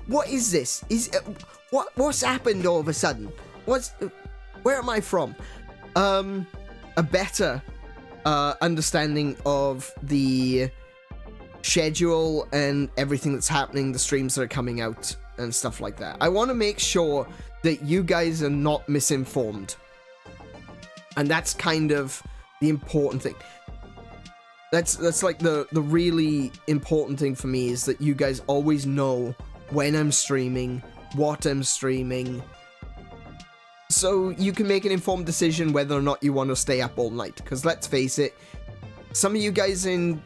What is this? What's happened all of a sudden? Where am I from? A better understanding of the schedule and everything that's happening, the streams that are coming out and stuff like that. I want to make sure that you guys are not misinformed And that's kind of the important thing. That's like the really important thing for me, is that you guys always know when I'm streaming, what I'm streaming, so you can make an informed decision whether or not you want to stay up all night. Because let's face it, some of you guys in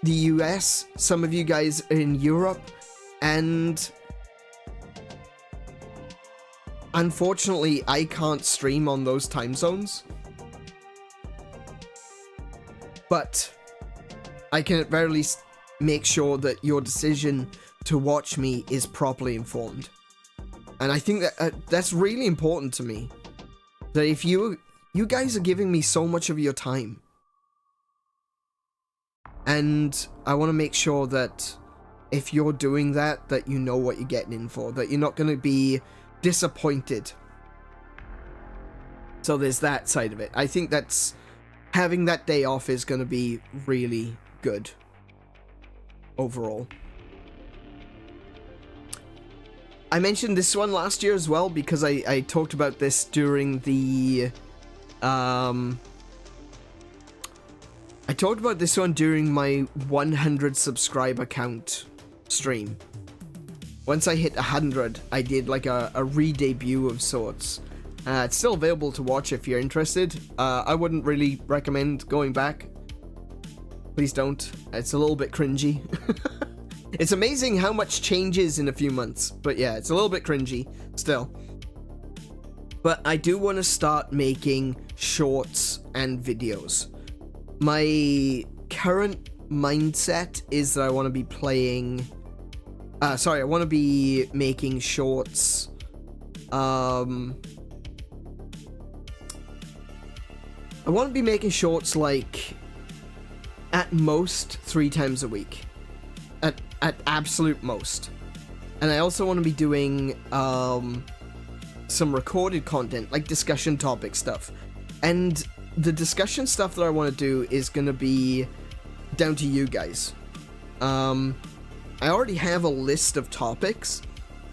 the US, some of you guys are in Europe, and unfortunately I can't stream on those time zones. But I can at very least make sure that your decision to watch me is properly informed. And I think that that's really important to me. That if you guys are giving me so much of your time, and I want to make sure that if you're doing that, that you know what you're getting in for, that you're not going to be disappointed. So there's that side of it. I think that's having that day off is going to be really good overall. I mentioned this one last year as well because I talked about this during the I talked about this one during my 100 subscriber count stream. Once I hit 100, I did like a re-debut of sorts. It's still available to watch if you're interested. I wouldn't really recommend going back. Please don't. It's a little bit cringy. It's amazing how much changes in a few months. But yeah, it's a little bit cringy still. But I do want to start making shorts and videos. My current mindset is that I want to be playing... I want to be making shorts. I want to be making shorts like at most 3 times a week. At absolute most. And I also want to be doing some recorded content, like discussion topic stuff. And the discussion stuff that I want to do is going to be down to you guys. I already have a list of topics,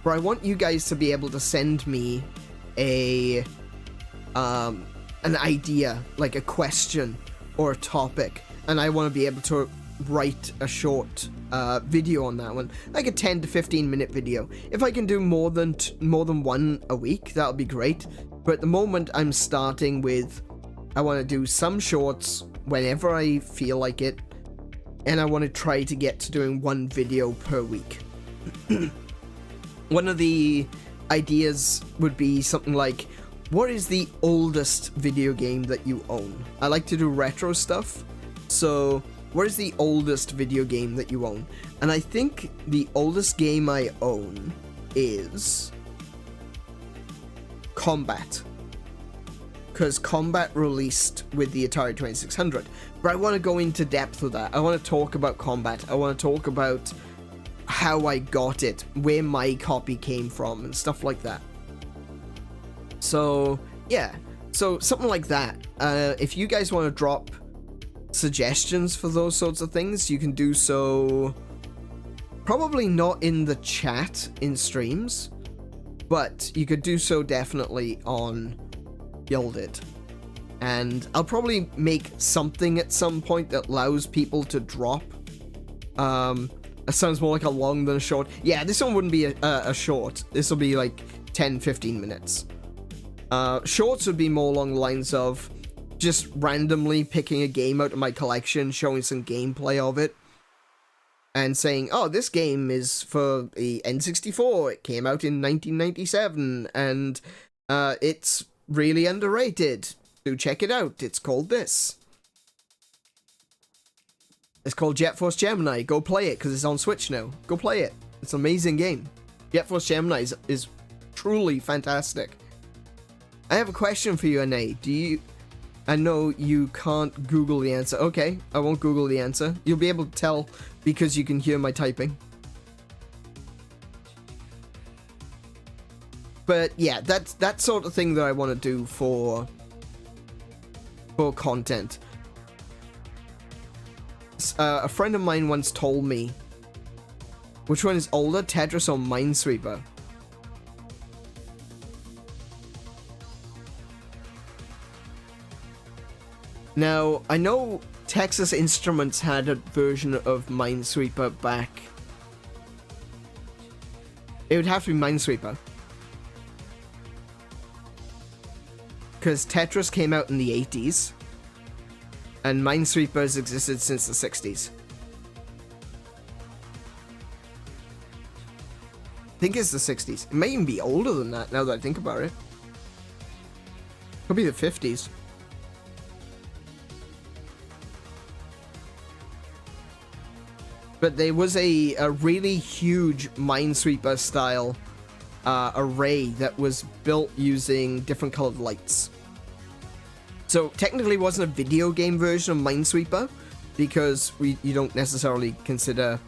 but I want you guys to be able to send me an idea, like a question or a topic, and I want to be able to write a short video on that one, like a 10 to 15 minute video. If I can do more than one a week, that'll be great. But at the moment, I'm starting with, I want to do some shorts whenever I feel like it, and I want to try to get to doing 1 video per week. One of the ideas would be something like, what is the oldest video game that you own? I like to do retro stuff, so what is the oldest video game that you own? And I think the oldest game I own is Combat. Because Combat released with the Atari 2600. But I want to go into depth with that. I want to talk about Combat. I want to talk about how I got it, where my copy came from, and stuff like that. So, yeah. So, something like that. If you guys want to drop suggestions for those sorts of things, you can do so probably not in the chat in streams, but you could do so definitely on Guilded. And I'll probably make something at some point that allows people to drop. It sounds more like a long than a short. Yeah, this one wouldn't be a short. This will be like 10-15 minutes. Shorts would be more along the lines of just randomly picking a game out of my collection, showing some gameplay of it, and saying, oh, this game is for the N64, it came out in 1997, and it's really underrated. Do check it out, it's called this. It's called Jet Force Gemini, go play it, because it's on Switch now. Go play it, it's an amazing game. Jet Force Gemini is truly fantastic. I have a question for you, Anae. I know you can't Google the answer. Okay, I won't Google the answer. You'll be able to tell because you can hear my typing. But yeah, that's that sort of thing that I want to do for content. A friend of mine once told me, which one is older, Tetris or Minesweeper? Now, I know Texas Instruments had a version of Minesweeper back. It would have to be Minesweeper. Because Tetris came out in the 80s. And Minesweeper has existed since the 60s. I think it's the 60s. It may even be older than that now that I think about it. Could be the 50s. But there was a really huge Minesweeper style array that was built using different colored lights. So technically it wasn't a video game version of Minesweeper because you don't necessarily consider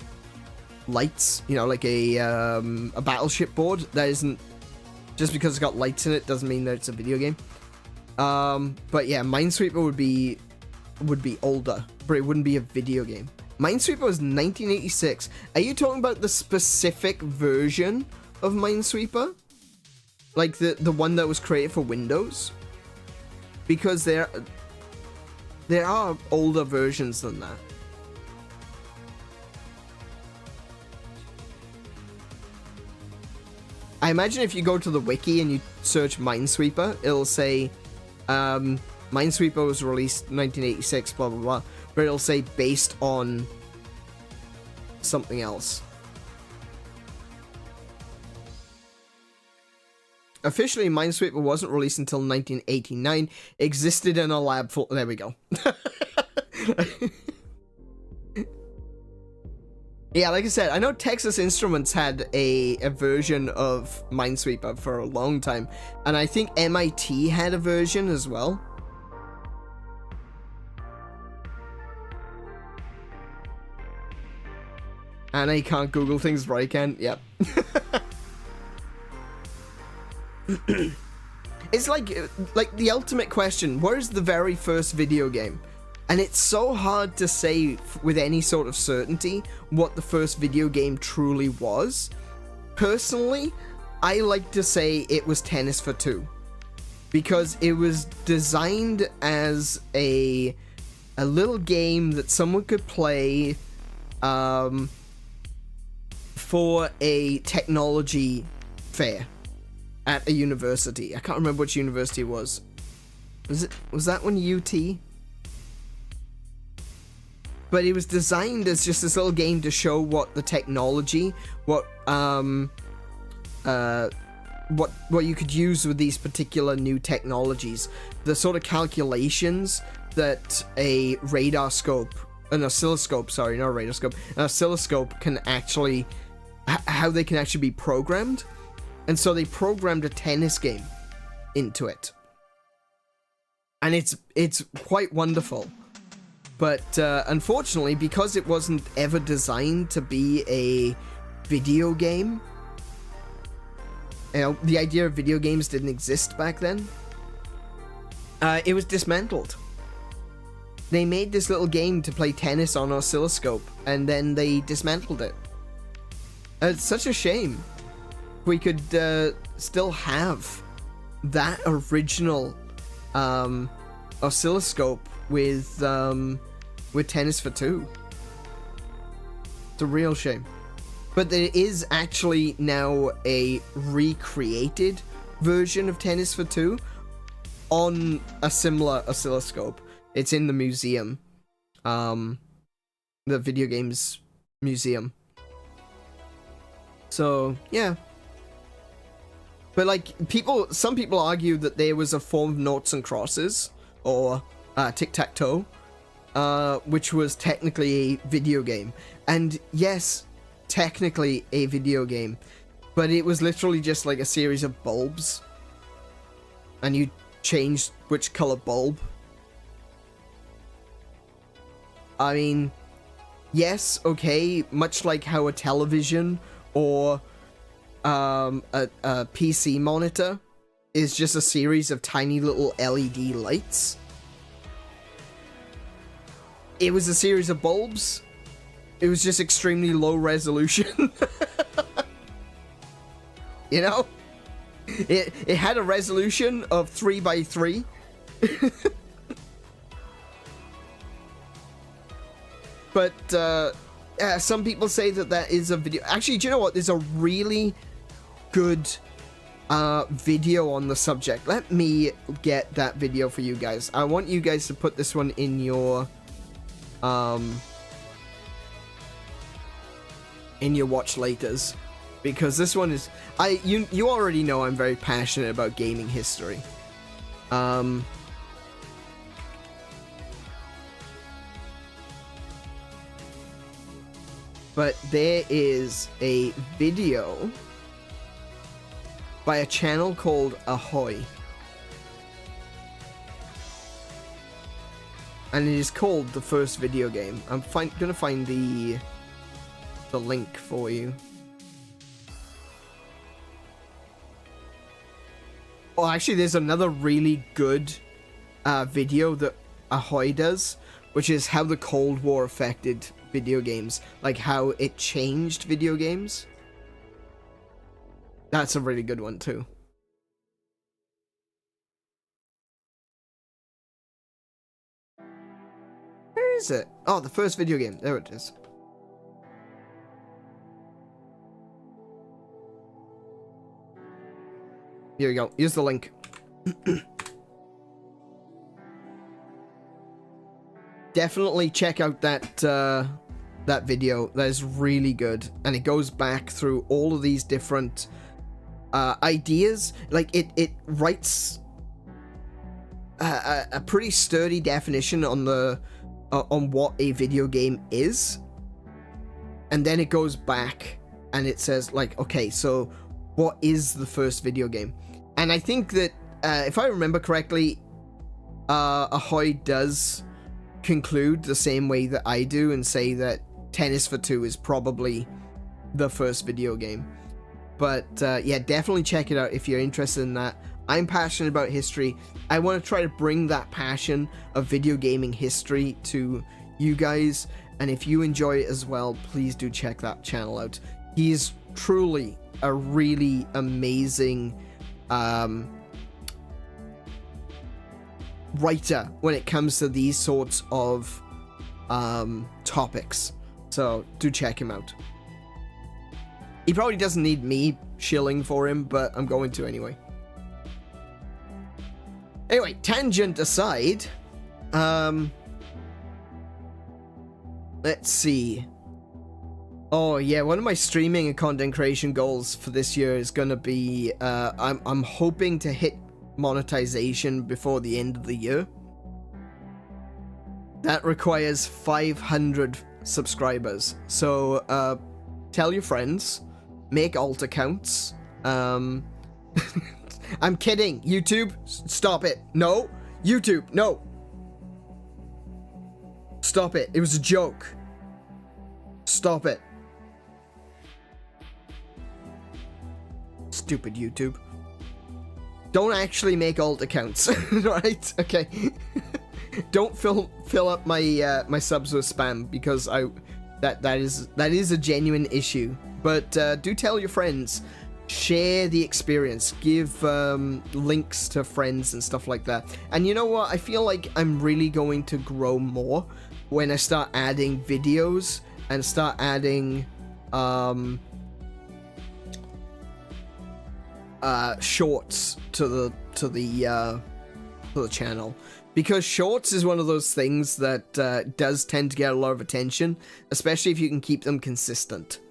lights, you know, like a battleship board. That isn't, just because it's got lights in it doesn't mean that it's a video game. But yeah, Minesweeper would be older, but it wouldn't be a video game. Minesweeper was 1986. Are you talking about the specific version of Minesweeper? Like the one that was created for Windows? Because there are older versions than that. I imagine if you go to the wiki and you search Minesweeper, it'll say Minesweeper was released in 1986, blah blah blah, but it'll say based on something else. Officially, Minesweeper wasn't released until 1989. Existed in a lab full... There we go. Yeah, like I said, I know Texas Instruments had a version of Minesweeper for a long time. And I think MIT had a version as well. And I can't Google things, but I can. Yep. It's like the ultimate question. Where's the very first video game? And it's so hard to say with any sort of certainty what the first video game truly was. Personally, I like to say it was Tennis for Two. Because it was designed as a little game that someone could play for a technology fair at a university. I can't remember which university it was. Was that one UT? But it was designed as just this little game to show what the technology, what you could use with these particular new technologies, the sort of calculations that a radar scope, an oscilloscope, sorry, not a radar scope, an oscilloscope can actually, how they can actually be programmed. And so they programmed a tennis game into it. And it's quite wonderful. But unfortunately, because it wasn't ever designed to be a video game, you know, the idea of video games didn't exist back then, it was dismantled. They made this little game to play tennis on oscilloscope, and then they dismantled it. It's such a shame. We could still have that original oscilloscope with Tennis for Two. It's a real shame. But there is actually now a recreated version of Tennis for Two on a similar oscilloscope. It's in the museum. The video games museum. So, yeah. But like, some people argue that there was a form of noughts and crosses, or tic-tac-toe, which was technically a video game. And yes, technically a video game, but it was literally just like a series of bulbs, and you changed which color bulb. I mean, yes, okay, much like how a television or a PC monitor is just a series of tiny little LED lights. It was a series of bulbs. It was just extremely low resolution. You know? It had a resolution of 3 by 3. But some people say that that is a video. Actually, do you know what? There's a really good video on the subject. Let me get that video for you guys. I want you guys to put this one in your watch laters, because this one is you already know I'm very passionate about gaming history. But there is a video by a channel called Ahoy, and it is called The First Video Game. I'm gonna find the link for you. Oh, actually, there's another really good video that Ahoy does, which is how the Cold War affected video games, like how it changed video games. That's a really good one too. Where is it? Oh, The First Video Game. There it is. Here we go. Here's the link. Definitely check out that that video. That is really good, and it goes back through all of these different ideas. Like it writes a pretty sturdy definition on the on what a video game is, and then it goes back and it says, like, okay, so what is the first video game? And I think that if I remember correctly, Ahoy does conclude the same way that I do and say that Tennis for Two is probably the first video game. But yeah, definitely check it out if you're interested in that. I'm passionate about history. I want to try to bring that passion of video gaming history to you guys, and if you enjoy it as well, please do check that channel out. He's truly a really amazing writer when it comes to these sorts of topics, so do check him out. He probably doesn't need me shilling for him, but I'm going to anyway. Anyway, tangent aside, let's see. Oh yeah, one of my streaming and content creation goals for this year is gonna be I'm hoping to hit monetization before the end of the year. That requires 500 subscribers. So tell your friends, make alt accounts. I'm kidding. YouTube, stop it. No, YouTube, no. Stop it. It was a joke. Stop it. Stupid YouTube. Don't actually make alt accounts, right? Okay. Don't fill up my my subs with spam, because that is a genuine issue. But do tell your friends, share the experience, give links to friends and stuff like that. And you know what? I feel like I'm really going to grow more when I start adding videos and start adding shorts to the channel, because shorts is one of those things that does tend to get a lot of attention, especially if you can keep them consistent.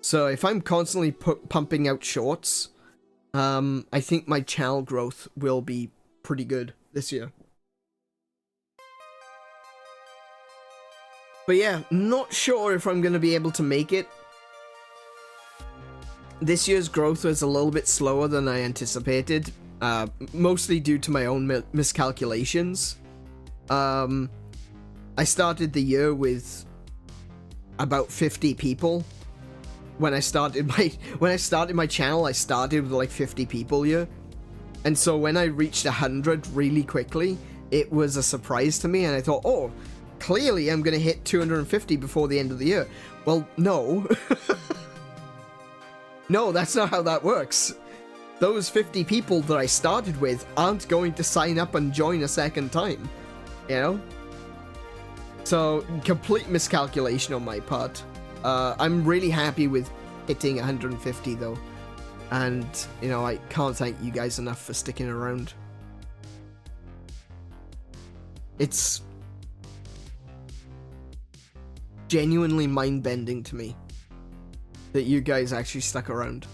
So if I'm constantly pumping out shorts, I think my channel growth will be pretty good this year. But yeah, not sure if I'm going to be able to make it. This year's growth was a little bit slower than I anticipated, mostly due to my own miscalculations. I started the year with about 50 people. When I started my channel, I started with like 50 people here. And so when I reached 100 really quickly, it was a surprise to me, and I thought, oh, clearly I'm going to hit 250 before the end of the year. Well, no. No, that's not how that works. Those 50 people that I started with aren't going to sign up and join a second time, you know? So, complete miscalculation on my part. I'm really happy with hitting 150 though. And, you know, I can't thank you guys enough for sticking around. It's genuinely mind-bending to me that you guys actually stuck around.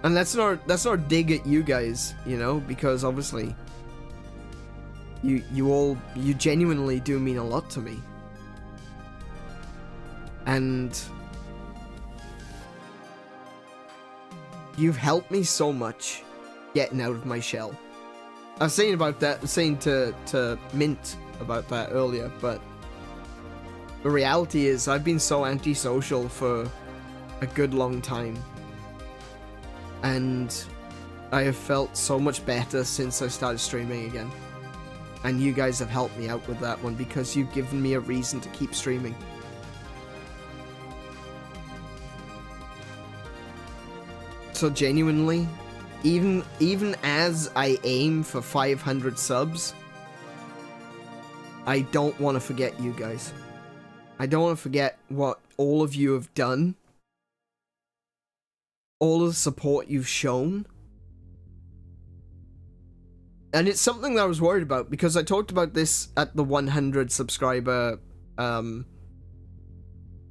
And that's not a dig at you guys, you know, because obviously you genuinely do mean a lot to me. And you've helped me so much getting out of my shell. I was saying to Mint about that earlier, but the reality is I've been so antisocial for a good long time. And I have felt so much better since I started streaming again. And you guys have helped me out with that one because you've given me a reason to keep streaming. So genuinely, even as I aim for 500 subs, I don't want to forget you guys. I don't want to forget what all of you have done. All of the support you've shown. And it's something that I was worried about because I talked about this at the 100 subscriber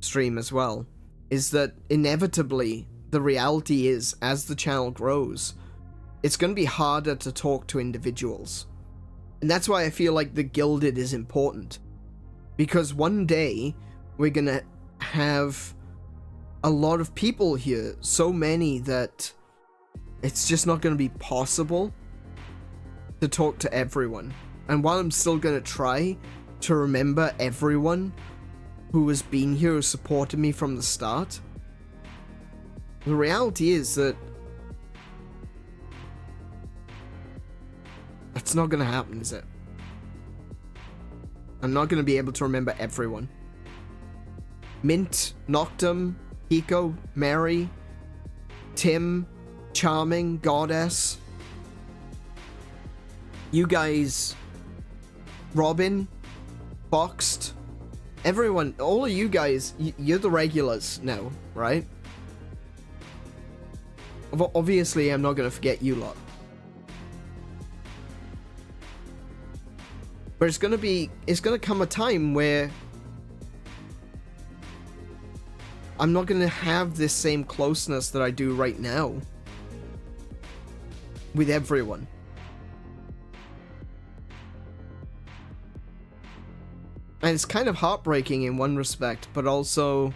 stream as well. Is that inevitably the reality is, as the channel grows, it's going to be harder to talk to individuals. And that's why I feel like the Gilded is important. Because one day, we're going to have a lot of people here. So many that it's just not going to be possible to talk to everyone. And while I'm still going to try to remember everyone who has been here, who supported me from the start, the reality is that that's not going to happen, is it? I'm not going to be able to remember everyone. Mint, Noctum, Hiko, Mary, Tim, Charming, Goddess, you guys, Robin, Boxed, everyone, all of you guys, you're the regulars now, right? Obviously, I'm not going to forget you lot. But it's going to come a time where I'm not going to have this same closeness that I do right now with everyone. And it's kind of heartbreaking in one respect, but also,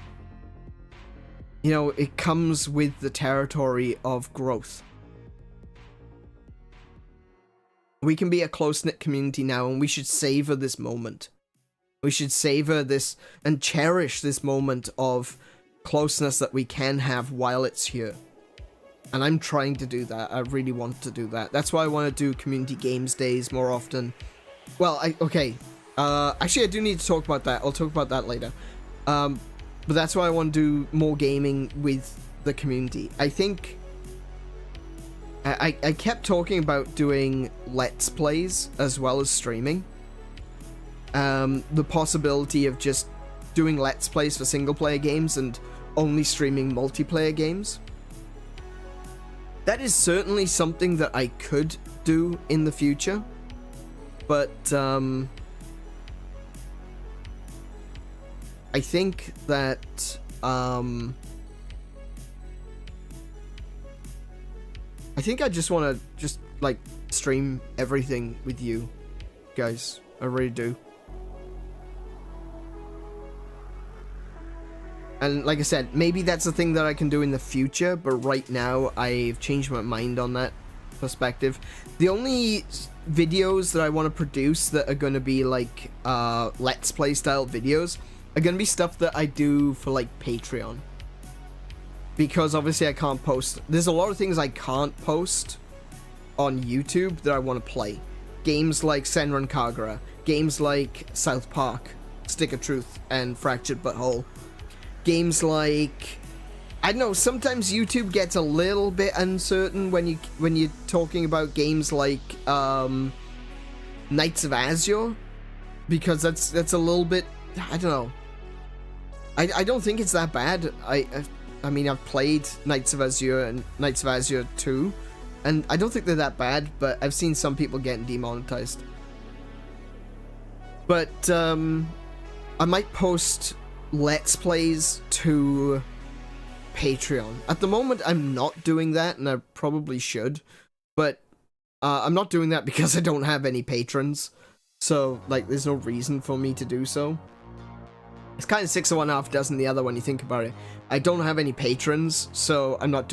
you know, it comes with the territory of growth. We can be a close-knit community now, and we should savor this moment. We should savor this and cherish this moment of closeness that we can have while it's here. And I'm trying to do that. I really want to do that. That's why I want to do community games days more often. Well, actually, I do need to talk about that. I'll talk about that later. But that's why I want to do more gaming with the community. I think I kept talking about doing Let's Plays as well as streaming. The possibility of just doing Let's Plays for single-player games and only streaming multiplayer games. That is certainly something that I could do in the future. But, I think that, I think I just want to like stream everything with you guys. I really do. And like I said, maybe that's a thing that I can do in the future, but right now I've changed my mind on that perspective. The only videos that I want to produce that are going to be like Let's Play style videos are going to be stuff that I do for like Patreon. Because obviously I can't post. There's a lot of things I can't post on YouTube that I want to play. Games like Senran Kagura, games like South Park, Stick of Truth, and Fractured Butthole. Games like, I don't know, sometimes YouTube gets a little bit uncertain when you're talking about games like Knights of Azure. because that's a little bit, I don't know. I don't think it's that bad. I mean, I've played Knights of Azure and Knights of Azure 2, and I don't think they're that bad, but I've seen some people getting demonetized. But I might post Let's Plays to Patreon. At the moment, I'm not doing that, and I probably should, but I'm not doing that because I don't have any patrons, so, like, there's no reason for me to do so. It's kind of 6 of one, half a dozen the other when you think about it. I don't have any patrons, so I'm not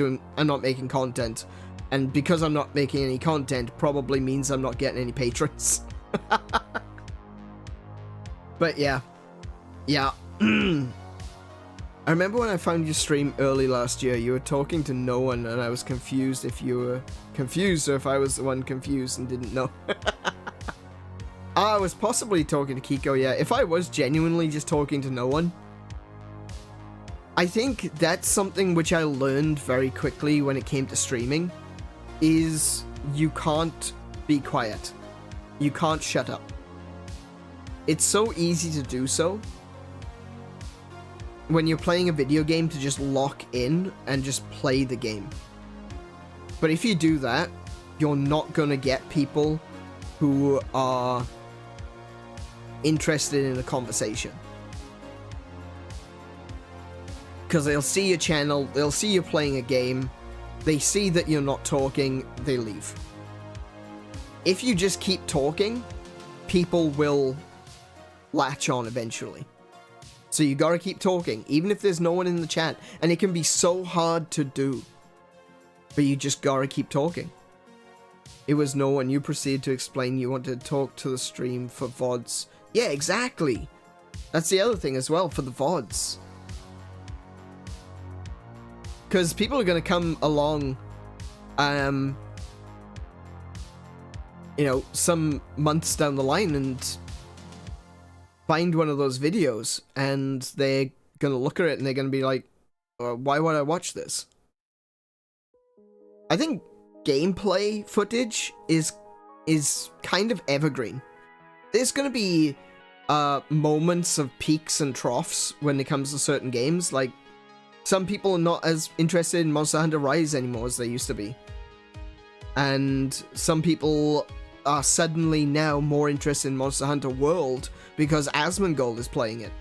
making content. And because I'm not making any content, probably means I'm not getting any patrons. But yeah. Yeah. I remember when I found your stream early last year, you were talking to no one, and I was confused if you were confused or if I was the one confused and didn't know. I was possibly talking to Kiko, yeah. If I was genuinely just talking to no one, I think that's something which I learned very quickly when it came to streaming, is you can't be quiet. You can't shut up. It's so easy to do so when you're playing a video game, to just lock in and just play the game. But if you do that, you're not gonna get people who are interested in a conversation. Because they'll see your channel, they'll see you playing a game, they see that you're not talking, they leave. If you just keep talking, people will latch on eventually. So you gotta keep talking, even if there's no one in the chat. And it can be so hard to do, but you just gotta keep talking. It was no one. You proceed to explain you want to talk to the stream for VODs. Yeah, exactly. That's the other thing as well, for the VODs. Because people are going to come along, you know, some months down the line and find one of those videos, and they're going to look at it and they're going to be like, why would I watch this? I think gameplay footage is kind of evergreen. There's going to be moments of peaks and troughs when it comes to certain games. Like, some people are not as interested in Monster Hunter Rise anymore as they used to be. And some people are suddenly now more interested in Monster Hunter World because Asmongold is playing it.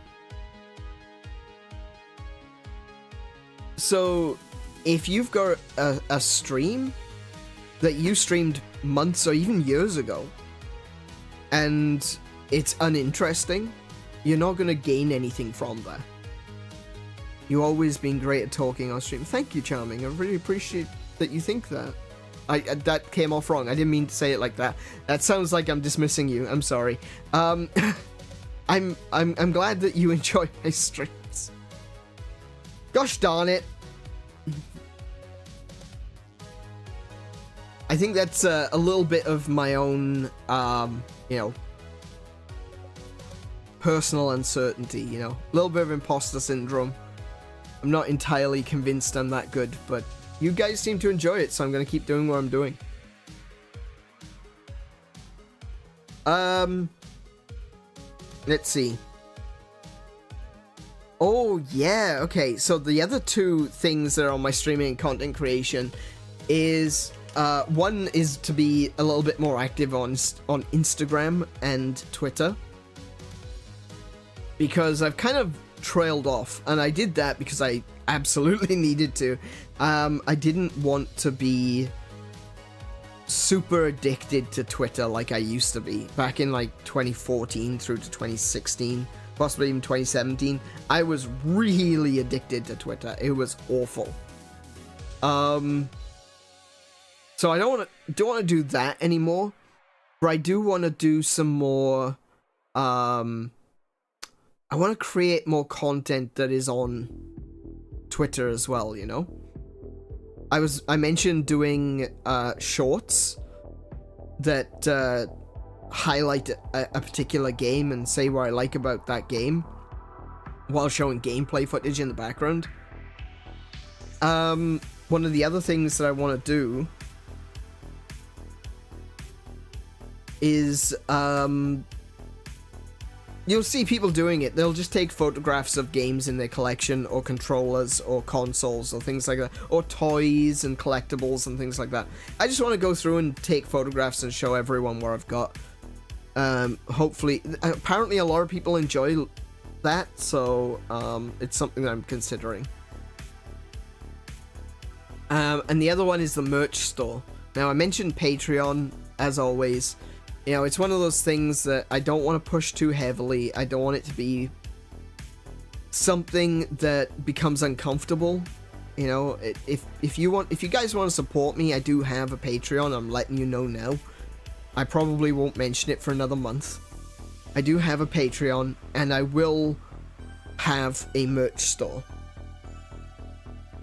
So, if you've got a stream that you streamed months or even years ago, and it's uninteresting, you're not going to gain anything from that. You've always been great at talking on stream. Thank you, Charming. I really appreciate that you think that. That came off wrong. I didn't mean to say it like that. That sounds like I'm dismissing you. I'm sorry. I'm glad that you enjoy my streams. Gosh darn it. I think that's a little bit of my own, you know, personal uncertainty, you know. A little bit of imposter syndrome. I'm not entirely convinced I'm that good, but you guys seem to enjoy it, so I'm going to keep doing what I'm doing. Let's see. Oh, yeah, okay. So the other two things that are on my streaming and content creation is, one is to be a little bit more active on Instagram and Twitter. Because I've kind of trailed off, and I did that because I absolutely needed to. I didn't want to be super addicted to Twitter like I used to be back in like 2014 through to 2016, possibly even 2017. I was really addicted to Twitter. It was awful. So I don't want to do that anymore, but I do want to do some more. I want to create more content that is on Twitter as well, you know? I mentioned doing shorts that highlight a particular game and say what I like about that game while showing gameplay footage in the background. One of the other things that I want to do is you'll see people doing it. They'll just take photographs of games in their collection, or controllers, or consoles, or things like that, or toys and collectibles and things like that. I just want to go through and take photographs and show everyone what I've got. Hopefully, apparently a lot of people enjoy that, so it's something that I'm considering. And the other one is the merch store. Now, I mentioned Patreon, as always. You know, it's one of those things that I don't want to push too heavily. I don't want it to be something that becomes uncomfortable. You know, if you guys want to support me, I do have a Patreon. I'm letting you know now. I probably won't mention it for another month. I do have a Patreon, and I will have a merch store.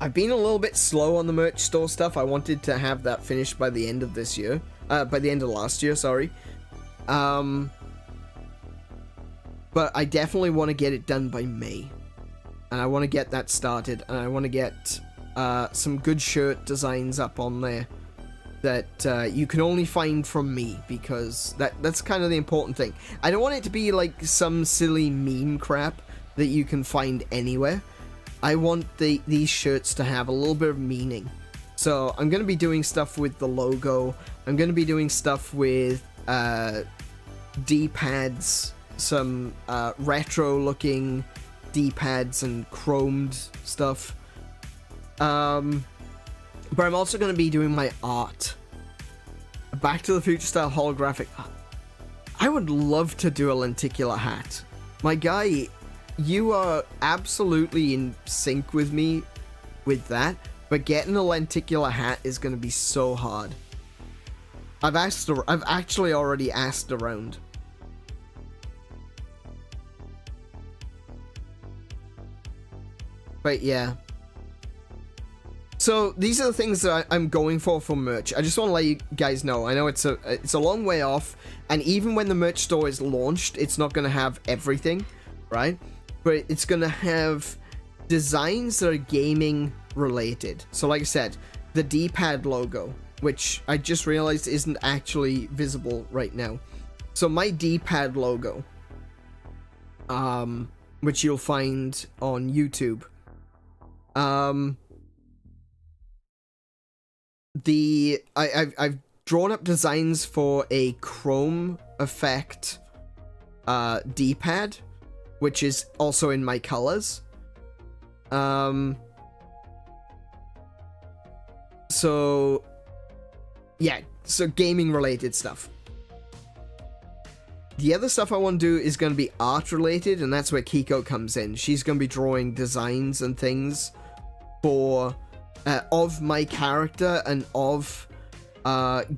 I've been a little bit slow on the merch store stuff. I wanted to have that finished by the end of this year. By the end of last year, sorry. But I definitely want to get it done by May. And I want to get that started. And I want to get some good shirt designs up on there that you can only find from me, because that's kind of the important thing. I don't want it to be like some silly meme crap that you can find anywhere. I want these shirts to have a little bit of meaning. So I'm going to be doing stuff with the logo. I'm going to be doing stuff with D-pads, some retro-looking D-pads and chromed stuff. But I'm also going to be doing my art. Back to the Future style holographic. I would love to do a lenticular hat. My guy, you are absolutely in sync with me with that, but getting a lenticular hat is going to be so hard. I've actually already asked around. But yeah. So these are the things that I'm going for merch. I just want to let you guys know. I know it's a long way off, and even when the merch store is launched, it's not going to have everything, right? But it's going to have designs that are gaming related. So like I said, the D-pad logo, which I just realized isn't actually visible right now. So my D-pad logo, which you'll find on YouTube, I've drawn up designs for a chrome effect D-pad, which is also in my colors. So yeah, so gaming related stuff. The other stuff I want to do is going to be art related, and that's where Kiko comes in. She's going to be drawing designs and things for of my character and of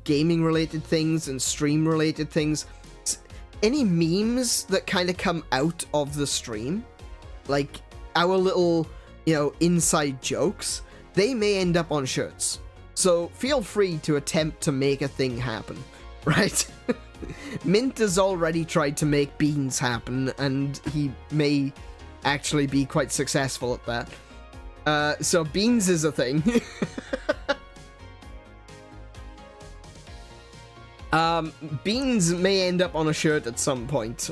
gaming related things and stream related things. Any memes that kind of come out of the stream, like our little, you know, inside jokes, they may end up on shirts. So feel free to attempt to make a thing happen, right? Mint has already tried to make beans happen, and he may actually be quite successful at that. So beans is a thing. Beans may end up on a shirt at some point.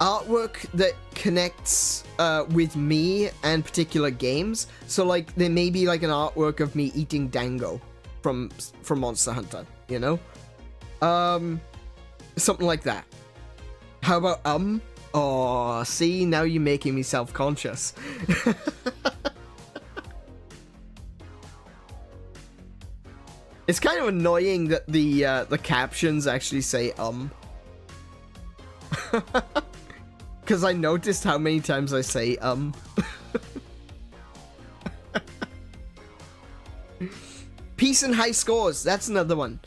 Artwork that connects with me and particular games. So like there may be like an artwork of me eating Dango from Monster Hunter, you know? Something like that. How about Oh, see, now you're making me self-conscious. It's kind of annoying that the captions actually say because I noticed how many times I say Peace and high scores, that's another one.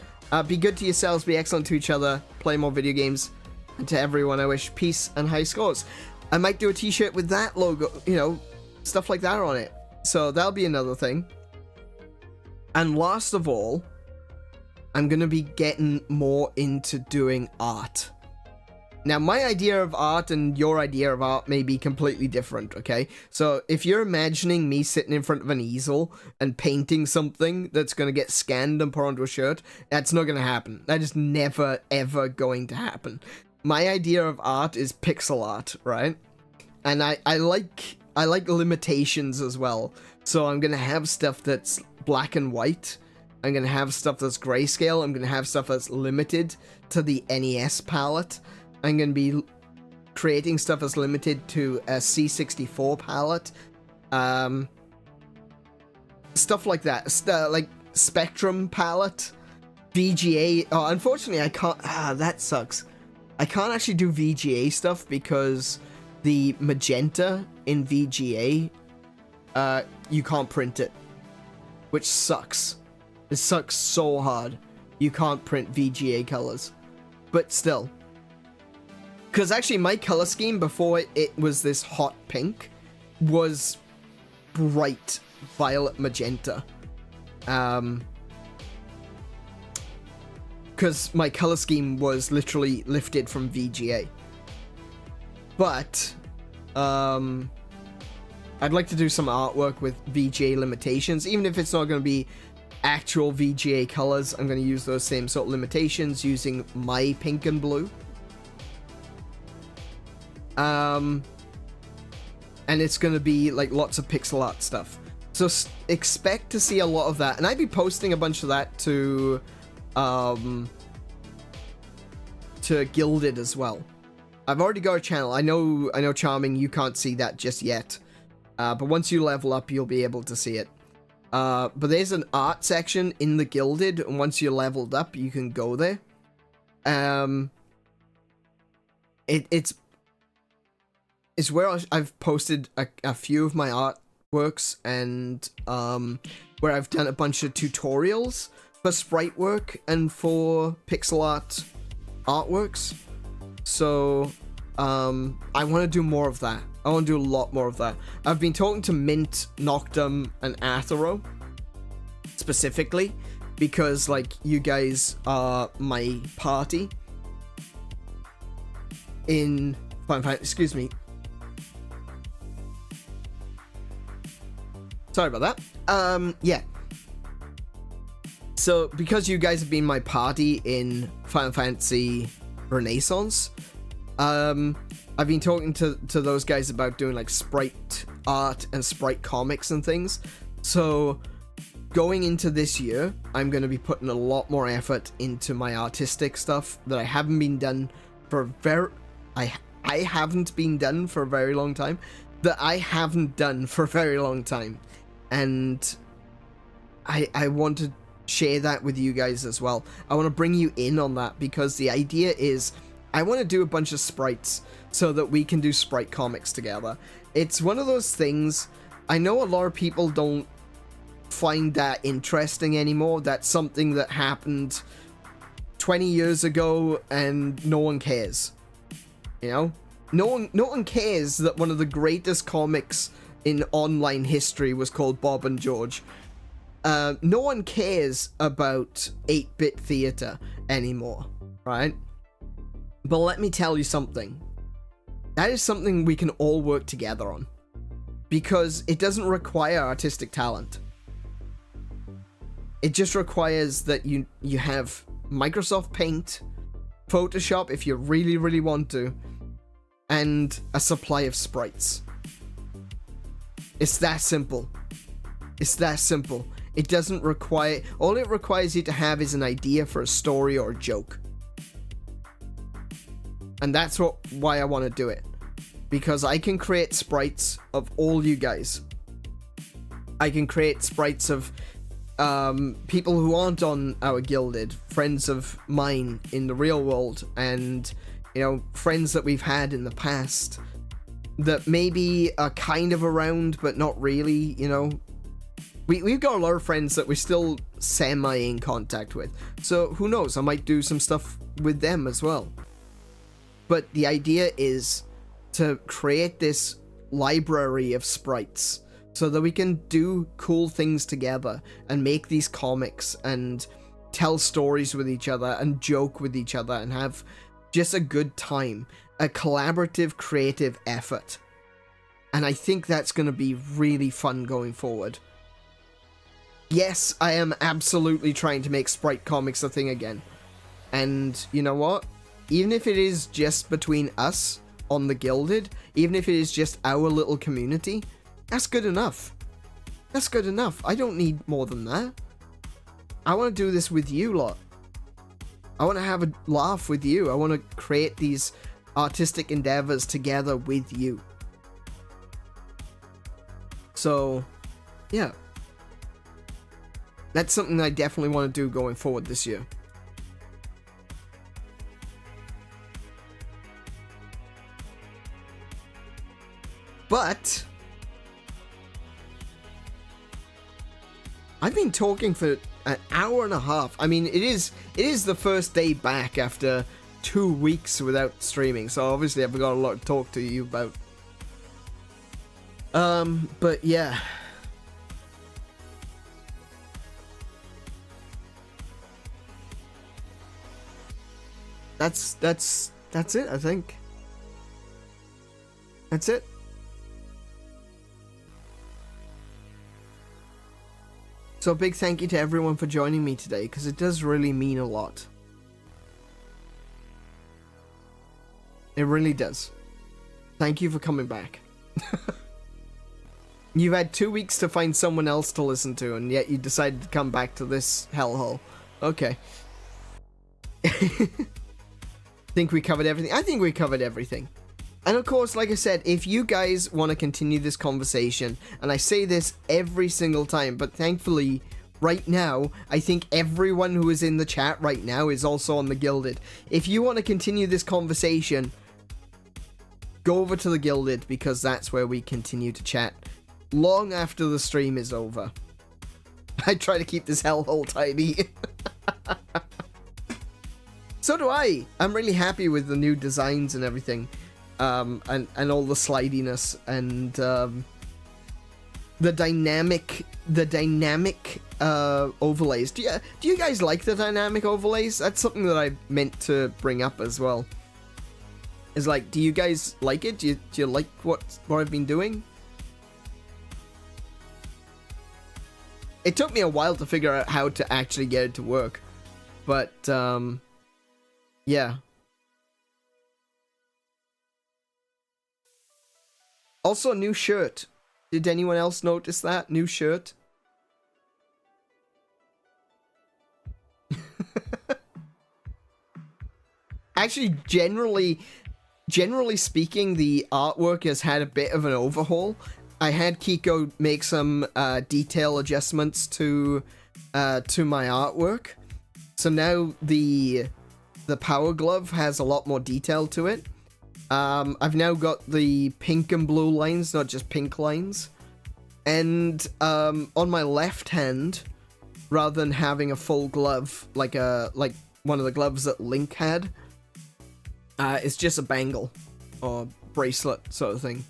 Be good to yourselves, be excellent to each other, play more video games, and to everyone I wish peace and high scores. I might do a t-shirt with that logo, you know, stuff like that on it. So that'll be another thing. And last of all, I'm gonna be getting more into doing art. Now, my idea of art and your idea of art may be completely different, okay? So, if you're imagining me sitting in front of an easel and painting something that's going to get scanned and put onto a shirt, that's not going to happen. That is never, ever going to happen. My idea of art is pixel art, right? And I like limitations as well. So, I'm going to have stuff that's black and white. I'm going to have stuff that's grayscale. I'm going to have stuff that's limited to the NES palette. I'm going to be creating stuff that's limited to a C64 palette. Stuff like that. Like Spectrum palette. VGA. Oh, unfortunately, I can't. That sucks. I can't actually do VGA stuff because the magenta in VGA, you can't print it. Which sucks. It sucks so hard. You can't print VGA colors. But still. Because actually my color scheme before it was this hot pink was bright violet magenta. Because my color scheme was literally lifted from VGA. But, I'd like to do some artwork with VGA limitations, even if it's not going to be actual VGA colors. I'm going to use those same sort of limitations using my pink and blue. And it's going to be like lots of pixel art stuff. So expect to see a lot of that. And I'd be posting a bunch of that to Gilded as well. I've already got a channel. I know Charming, you can't see that just yet. But once you level up, you'll be able to see it. But there's an art section in the Gilded, and once you're leveled up, you can go there. It's where I've posted a few of my artworks, and where I've done a bunch of tutorials for sprite work and for pixel art artworks. So I want to do more of that. I want to do a lot more of that. I've been talking to Mint, Noctum, and Athero specifically because, like, you guys are my party in Final Fantasy. Excuse me. Sorry about that. Yeah. So, because you guys have been my party in Final Fantasy Renaissance, I've been talking to those guys about doing like sprite art and sprite comics and things. So going into this year, I'm going to be putting a lot more effort into my artistic stuff that I haven't been done for I haven't been done for a very long time. That I haven't done for a very long time. And I want to share that with you guys as well. I want to bring you in on that because the idea is I want to do a bunch of sprites so that we can do sprite comics together. It's one of those things, I know a lot of people don't find that interesting anymore. That's something that happened 20 years ago and no one cares. You know? No one cares that one of the greatest comics in online history was called Bob and George. No one cares about 8-bit theater anymore, right? But let me tell you something. That is something we can all work together on. Because it doesn't require artistic talent. It just requires that you have Microsoft Paint, Photoshop if you really, really want to, and a supply of sprites. It's that simple. It's that simple. It doesn't require... All it requires you to have is an idea for a story or a joke. And that's why I want to do it. Because I can create sprites of all you guys. I can create sprites of people who aren't on our Gilded, friends of mine in the real world, and, you know, friends that we've had in the past that maybe are kind of around, but not really, you know. We've got a lot of friends that we're still semi in contact with. So who knows, I might do some stuff with them as well. But the idea is to create this library of sprites so that we can do cool things together and make these comics and tell stories with each other and joke with each other and have just a good time, a collaborative, creative effort. And I think that's going to be really fun going forward. Yes, I am absolutely trying to make Sprite Comics a thing again. And you know what? Even if it is just between us on the Gilded, even if it is just our little community, that's good enough. That's good enough. I don't need more than that. I want to do this with you lot. I want to have a laugh with you. I want to create these artistic endeavors together with you. So, yeah. That's something I definitely want to do going forward this year. But I've been talking for an hour and a half. I mean, it is the first day back after 2 weeks without streaming, so obviously I've got a lot to talk to you about. But yeah. That's it, I think. That's it. So a big thank you to everyone for joining me today, because it does really mean a lot. It really does. Thank you for coming back. You've had 2 weeks to find someone else to listen to, and yet you decided to come back to this hellhole. Okay. Think we covered everything? I think we covered everything. And of course, like I said, if you guys want to continue this conversation, and I say this every single time, but thankfully, right now, I think everyone who is in the chat right now is also on the Gilded. If you want to continue this conversation, go over to the Gilded, because that's where we continue to chat long after the stream is over. I try to keep this hellhole tidy. So do I. I'm really happy with the new designs and everything. And all the slidiness and the dynamic overlays. Do you guys like the dynamic overlays? That's something that I meant to bring up as well. Is like, do you guys like it? Do you like what I've been doing? It took me a while to figure out how to actually get it to work, but yeah. Also, new shirt. Did anyone else notice that? New shirt? Actually, generally speaking, the artwork has had a bit of an overhaul. I had Kiko make some detail adjustments to my artwork. So now the power glove has a lot more detail to it. I've now got the pink and blue lines, not just pink lines. And on my left hand, rather than having a full glove like one of the gloves that Link had, it's just a bangle or bracelet sort of thing.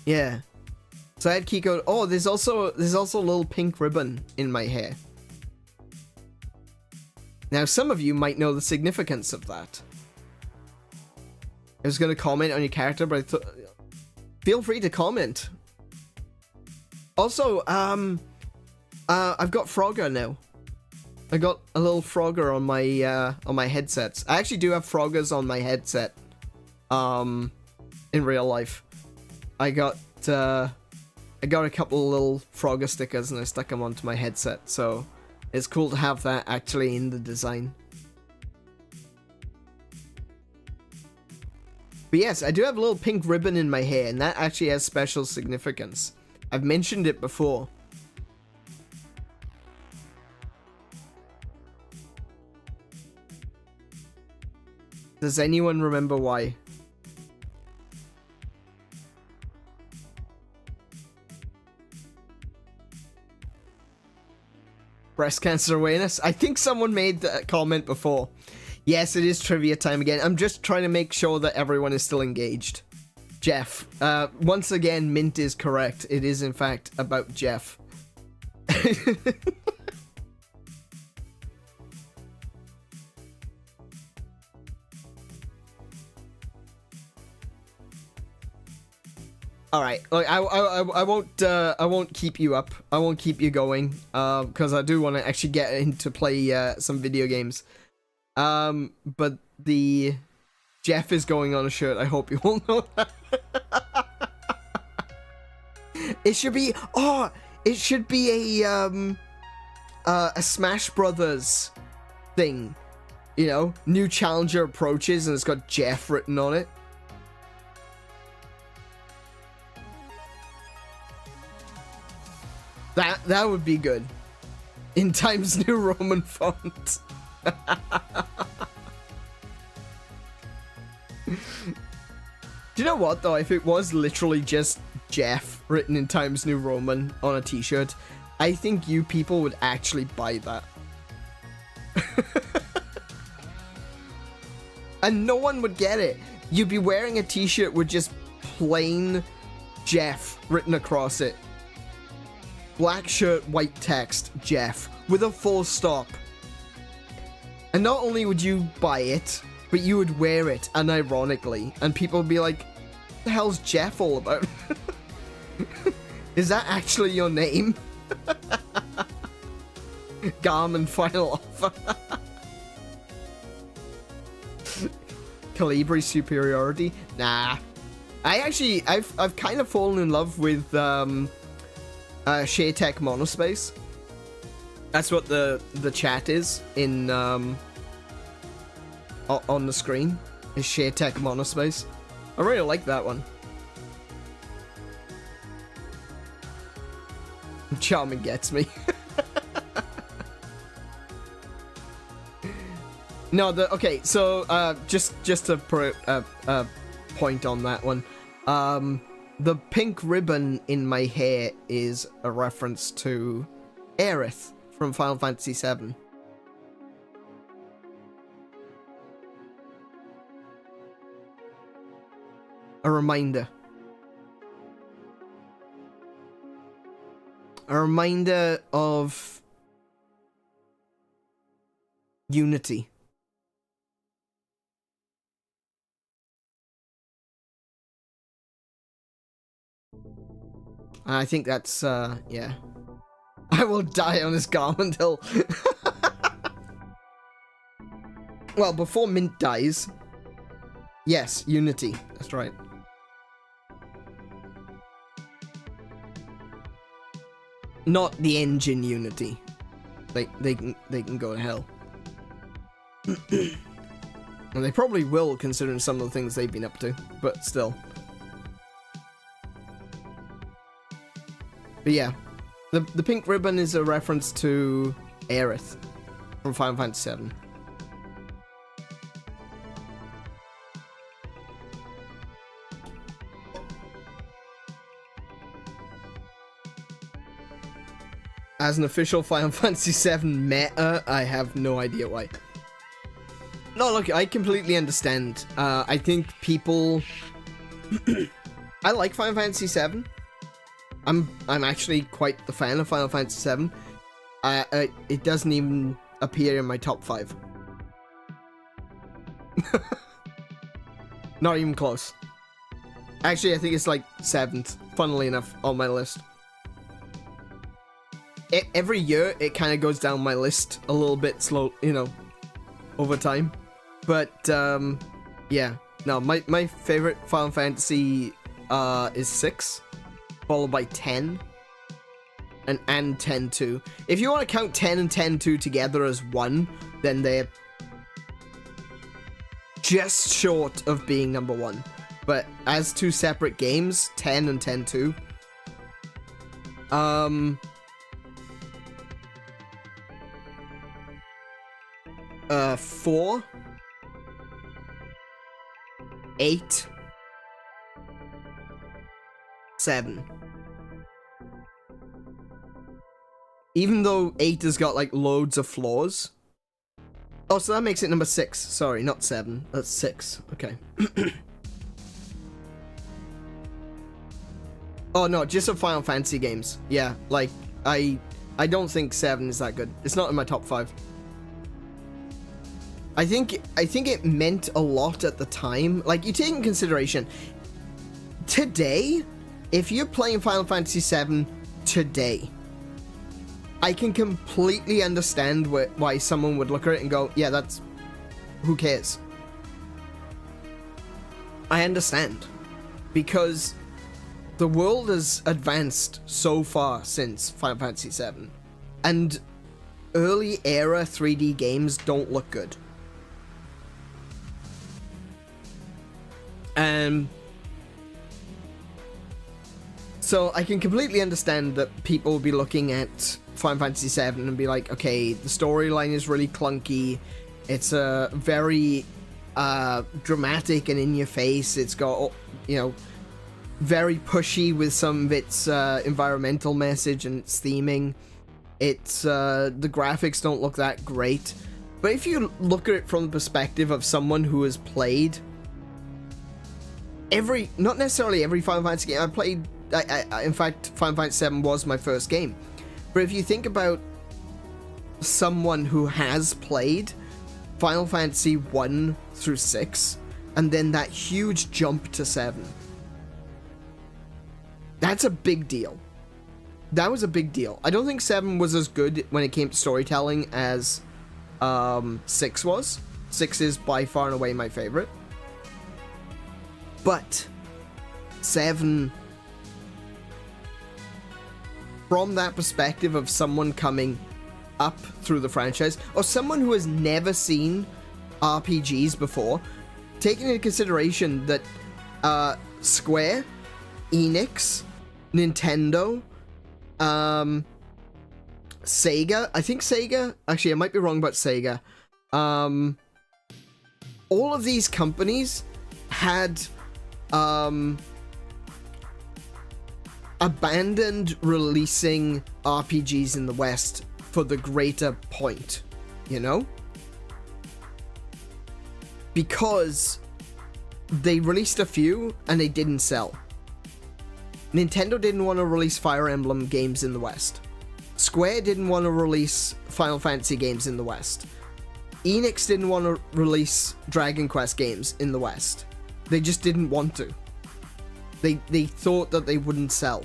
Yeah. So I had Kiko. Oh, there's also a little pink ribbon in my hair. Now, some of you might know the significance of that. I was going to comment on your character, but I thought, feel free to comment. Also, I've got Frogger now. I got a little Frogger on my headsets. I actually do have Froggers on my headset. In real life, I got a couple of little Frogger stickers and I stuck them onto my headset. So it's cool to have that actually in the design. But yes, I do have a little pink ribbon in my hair, and that actually has special significance. I've mentioned it before. Does anyone remember why? Breast cancer awareness? I think someone made that comment before. Yes, it is trivia time again. I'm just trying to make sure that everyone is still engaged. Jeff. Once again, Mint is correct. It is, in fact, about Jeff. All right, like I won't keep you up. I won't keep you going, because I do want to actually get into play some video games. But the Jeff is going on a shirt. I hope you all know that. It should be it should be a Smash Brothers thing, you know, new challenger approaches, and it's got Jeff written on it. That would be good. In Times New Roman font. Do you know what though? If it was literally just Jeff written in Times New Roman on a t-shirt, I think you people would actually buy that. And no one would get it. You'd be wearing a t-shirt with just plain Jeff written across it. Black shirt, white text, Jeff, with a full stop. And not only would you buy it, but you would wear it unironically, and people would be like, what the hell's Jeff all about? Is that actually your name? Garmin final offer. Calibri superiority? Nah. I've kind of fallen in love with Shaytech Monospace. That's what the chat is in on the screen. Is Shaytech Monospace. I really like that one. Charming gets me. No, okay, so just to put a point on that one. The pink ribbon in my hair is a reference to Aerith from Final Fantasy VII. A reminder. A reminder of unity. I think that's, yeah. I will die on this Garment Hill. Well, before Mint dies. Yes, Unity. That's right. Not the engine Unity. They can go to hell. And they probably will, considering some of the things they've been up to. But still. But yeah, the pink ribbon is a reference to Aerith from Final Fantasy VII. As an official Final Fantasy VII meta, I have no idea why. No, look, I completely understand. I think people... I like Final Fantasy VII. I'm actually quite the fan of Final Fantasy VII. It doesn't even appear in my top 5. Not even close. Actually, I think it's like 7th, funnily enough, on my list. Every year, it kind of goes down my list a little bit slow, you know, over time. But, yeah. No, my favorite Final Fantasy is 6. Followed by 10 and 10-2. If you want to count 10 and 10-2 together as one, then they're just short of being number 1. But as 2 separate games, 10 and 10-2. 4, 8, 7. Even though 8 has got like loads of flaws. Oh, so that makes it number 6. Sorry, not 7. That's 6. Okay. Oh no, just of Final Fantasy games. Yeah, like I don't think 7 is that good. It's not in my top 5. I think it meant a lot at the time. Like, you take in consideration today, if you're playing Final Fantasy VII today, I can completely understand why someone would look at it and go, yeah, that's... who cares? I understand. Because the world has advanced so far since Final Fantasy VII. And early era 3D games don't look good. So I can completely understand that people will be looking at Final Fantasy VII and be like, okay, the storyline is really clunky. It's a very dramatic and in your face. It's got, you know, very pushy with some of its environmental message and its theming. It's the graphics don't look that great. But if you look at it from the perspective of someone who has played not necessarily every Final Fantasy game I played, in fact, Final Fantasy VII was my first game. But if you think about someone who has played Final Fantasy 1 through 6, and then that huge jump to 7, that's a big deal. That was a big deal. I don't think 7 was as good when it came to storytelling as 6 was. 6 is by far and away my favorite. But 7, from that perspective of someone coming up through the franchise, or someone who has never seen RPGs before, taking into consideration that Square, Enix, Nintendo, Sega, I think Sega, actually I might be wrong about Sega, all of these companies had abandoned releasing RPGs in the West for the greater point, you know? Because they released a few and they didn't sell. Nintendo didn't want to release Fire Emblem games in the West. Square didn't want to release Final Fantasy games in the West. Enix didn't want to release Dragon Quest games in the West. They just didn't want to. They thought that they wouldn't sell.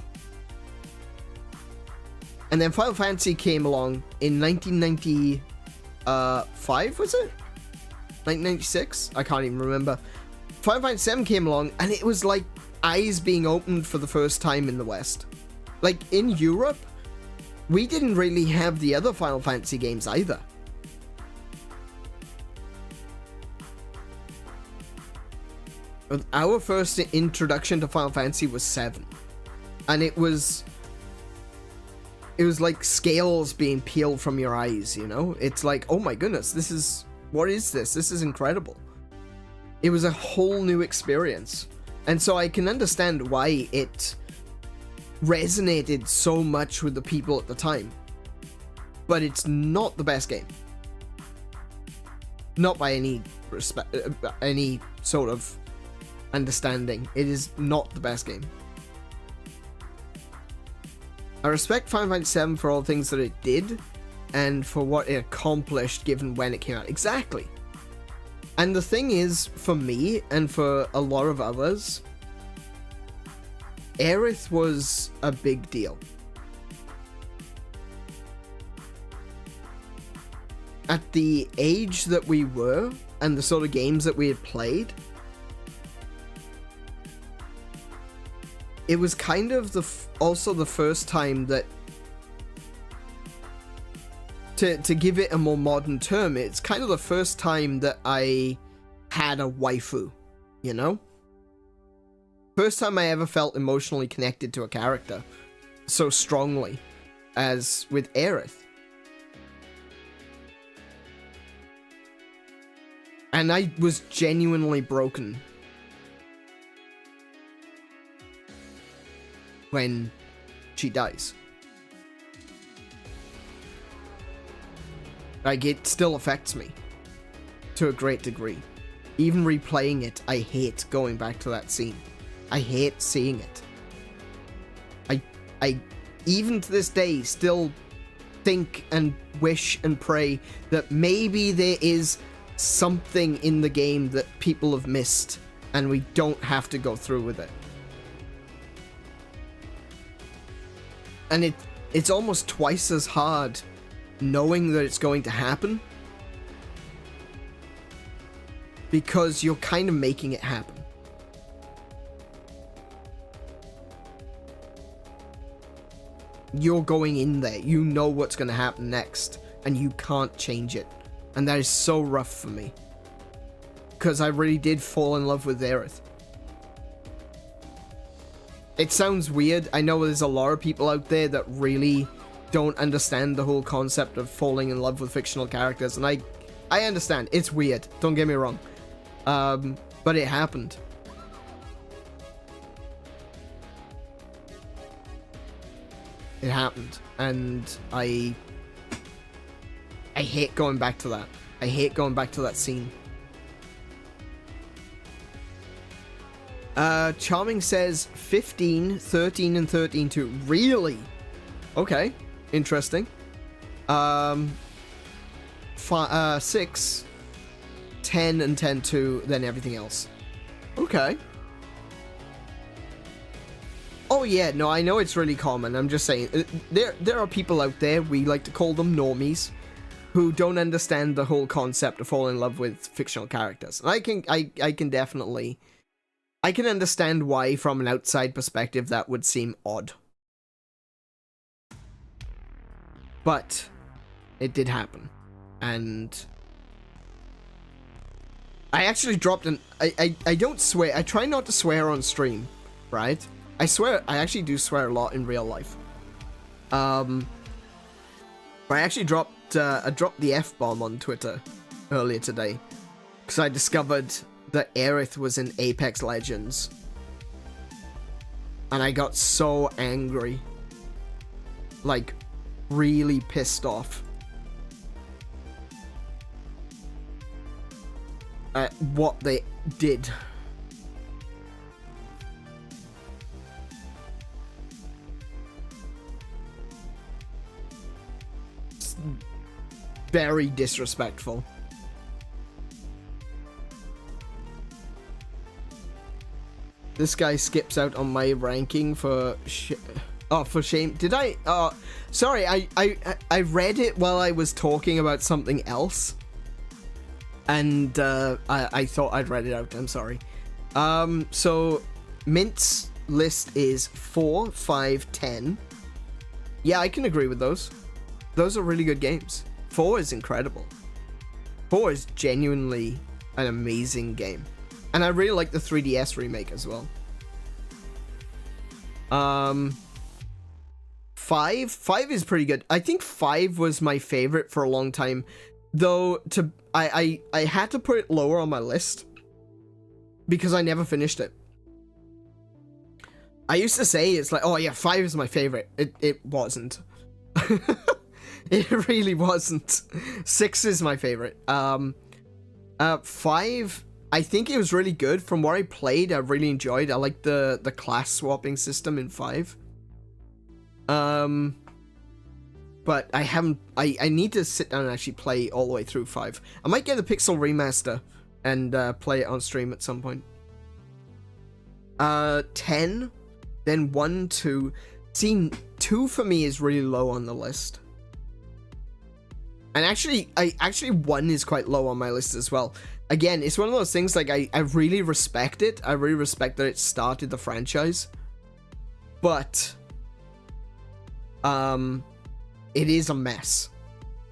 And then Final Fantasy came along in 1995, was it? 1996? I can't even remember. Final Fantasy VII came along, and it was like eyes being opened for the first time in the West. Like, in Europe, we didn't really have the other Final Fantasy games either. Our first introduction to Final Fantasy was 7. And it was like scales being peeled from your eyes, you know? It's like, oh my goodness, what is this? This is incredible. It was a whole new experience. And so I can understand why it resonated so much with the people at the time. But it's not the best game. Not by any sort of understanding. It is not the best game. I respect Final Fantasy VII for all the things that it did and for what it accomplished given when it came out. Exactly. And the thing is, for me and for a lot of others, Aerith was a big deal. At the age that we were and the sort of games that we had played, it was kind of also the first time that, to give it a more modern term, it's kind of the first time that I had a waifu, you know? First time I ever felt emotionally connected to a character so strongly as with Aerith. And I was genuinely broken when she dies. Like, it still affects me to a great degree. Even replaying it, I hate going back to that scene. I hate seeing it. I even to this day still think and wish and pray that maybe there is something in the game that people have missed and we don't have to go through with it. And it's almost twice as hard knowing that it's going to happen, because you're kind of making it happen. You're going in there, you know what's going to happen next, and you can't change it. And that is so rough for me, because I really did fall in love with Aerith. It sounds weird. I know there's a lot of people out there that really don't understand the whole concept of falling in love with fictional characters, and I understand. It's weird, don't get me wrong. But it happened. It happened, and I hate going back to that. I hate going back to that scene. Charming says 15, 13, and 13 too. Really? Okay, interesting. 6, 10, and 10 2, then everything else. Okay. Oh yeah, no, I know it's really common. I'm just saying, there are people out there, we like to call them normies, who don't understand the whole concept of falling in love with fictional characters. And I can definitely, I can understand why from an outside perspective that would seem odd. But it did happen. And I actually dropped an, I don't swear, I try not to swear on stream, right? I swear, I actually do swear a lot in real life. But I actually dropped the F-bomb on Twitter earlier today, because I discovered that Aerith was in Apex Legends. And I got so angry. Like, really pissed off at what they did. It's very disrespectful. This guy skips out on my ranking for for shame. Did I? Sorry, I read it while I was talking about something else. And I thought I'd read it out. I'm sorry. So Mint's list is 4, 5, 10. Yeah, I can agree with those. Those are really good games. 4 is incredible. 4 is genuinely an amazing game. And I really like the 3DS remake as well. 5 is pretty good. I think 5 was my favorite for a long time, though. I had to put it lower on my list because I never finished it. I used to say it's like, oh yeah, 5 is my favorite. It wasn't. It really wasn't. 6 is my favorite. 5, I think it was really good. From what I played, I really enjoyed. I like the class swapping system in 5. But I haven't. I need to sit down and actually play all the way through 5. I might get the Pixel remaster and play it on stream at some point. 10, then 1, 2. See, 2 for me is really low on the list. And actually, 1 is quite low on my list as well. Again, it's one of those things, like, I really respect it. I really respect that it started the franchise. But, it is a mess.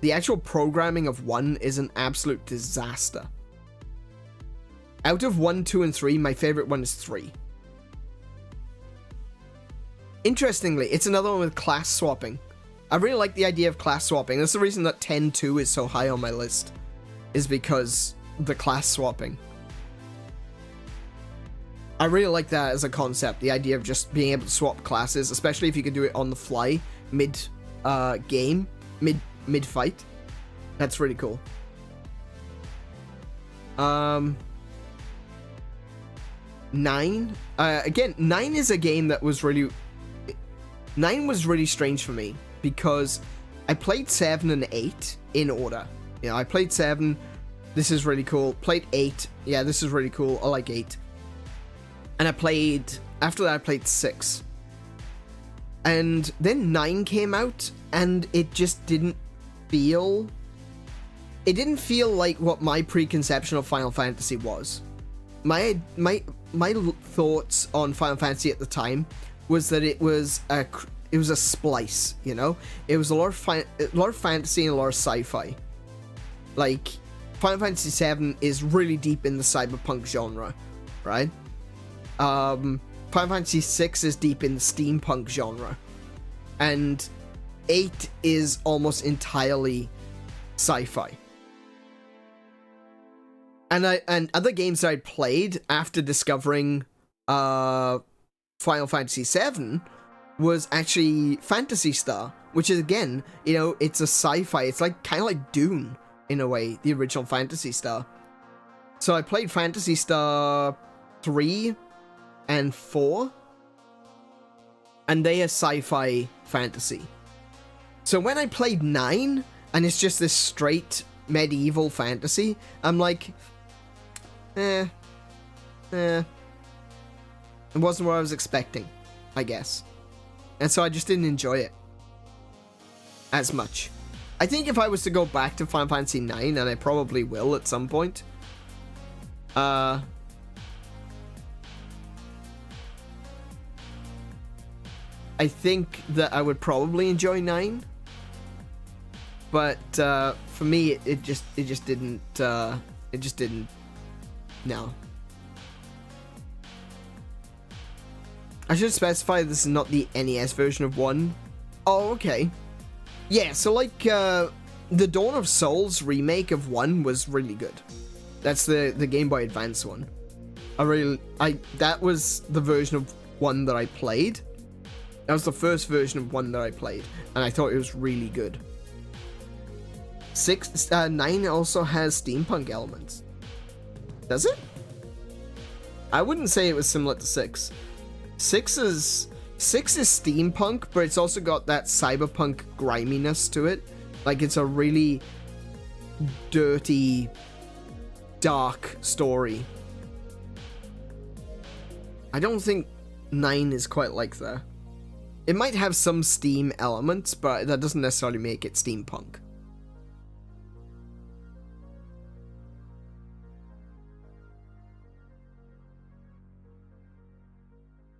The actual programming of 1 is an absolute disaster. Out of 1, 2, and 3, my favorite one is 3. Interestingly, it's another one with class swapping. I really like the idea of class swapping. That's the reason that 10-2 is so high on my list, is because the class swapping. I really like that as a concept, the idea of just being able to swap classes, especially if you can do it on the fly, mid-game, mid-fight. That's really cool. 9. Again, 9 is a game that was really... 9 was really strange for me, because I played 7 and 8 in order. You know, I played 7, this is really cool. Played 8, yeah, this is really cool. I like 8. And I played, after that I played 6. And then 9 came out, and it just didn't feel... It didn't feel like what my preconception of Final Fantasy was. My thoughts on Final Fantasy at the time was that it was a splice, you know? It was a lot of fantasy and a lot of sci-fi. Like, Final Fantasy VII is really deep in the cyberpunk genre, right? Final Fantasy VI is deep in the steampunk genre. And 8 is almost entirely sci-fi. And other games that I played after discovering Final Fantasy VII was actually Phantasy Star, which is, again, you know, it's a sci-fi. It's like kind of like Dune in a way, the original Phantasy Star. So I played Phantasy Star 3 and 4, and they are sci-fi fantasy. So when I played 9, and it's just this straight medieval fantasy, I'm like, it wasn't what I was expecting, I guess. And so I just didn't enjoy it as much. I think if I was to go back to Final Fantasy 9, and I probably will at some point, I think that I would probably enjoy 9. But for me, it just didn't. No. I should specify this is not the NES version of 1. Oh, okay. Yeah, so like the Dawn of Souls remake of 1 was really good. That's the Game Boy Advance one. That was the version of 1 that I played. That was the first version of 1 that I played, and I thought it was really good. 9 also has steampunk elements. Does it? I wouldn't say it was similar to 6. 6 is steampunk, but it's also got that cyberpunk griminess to it. Like, it's a really dirty, dark story. I don't think 9 is quite like that. It might have some steam elements, but that doesn't necessarily make it steampunk.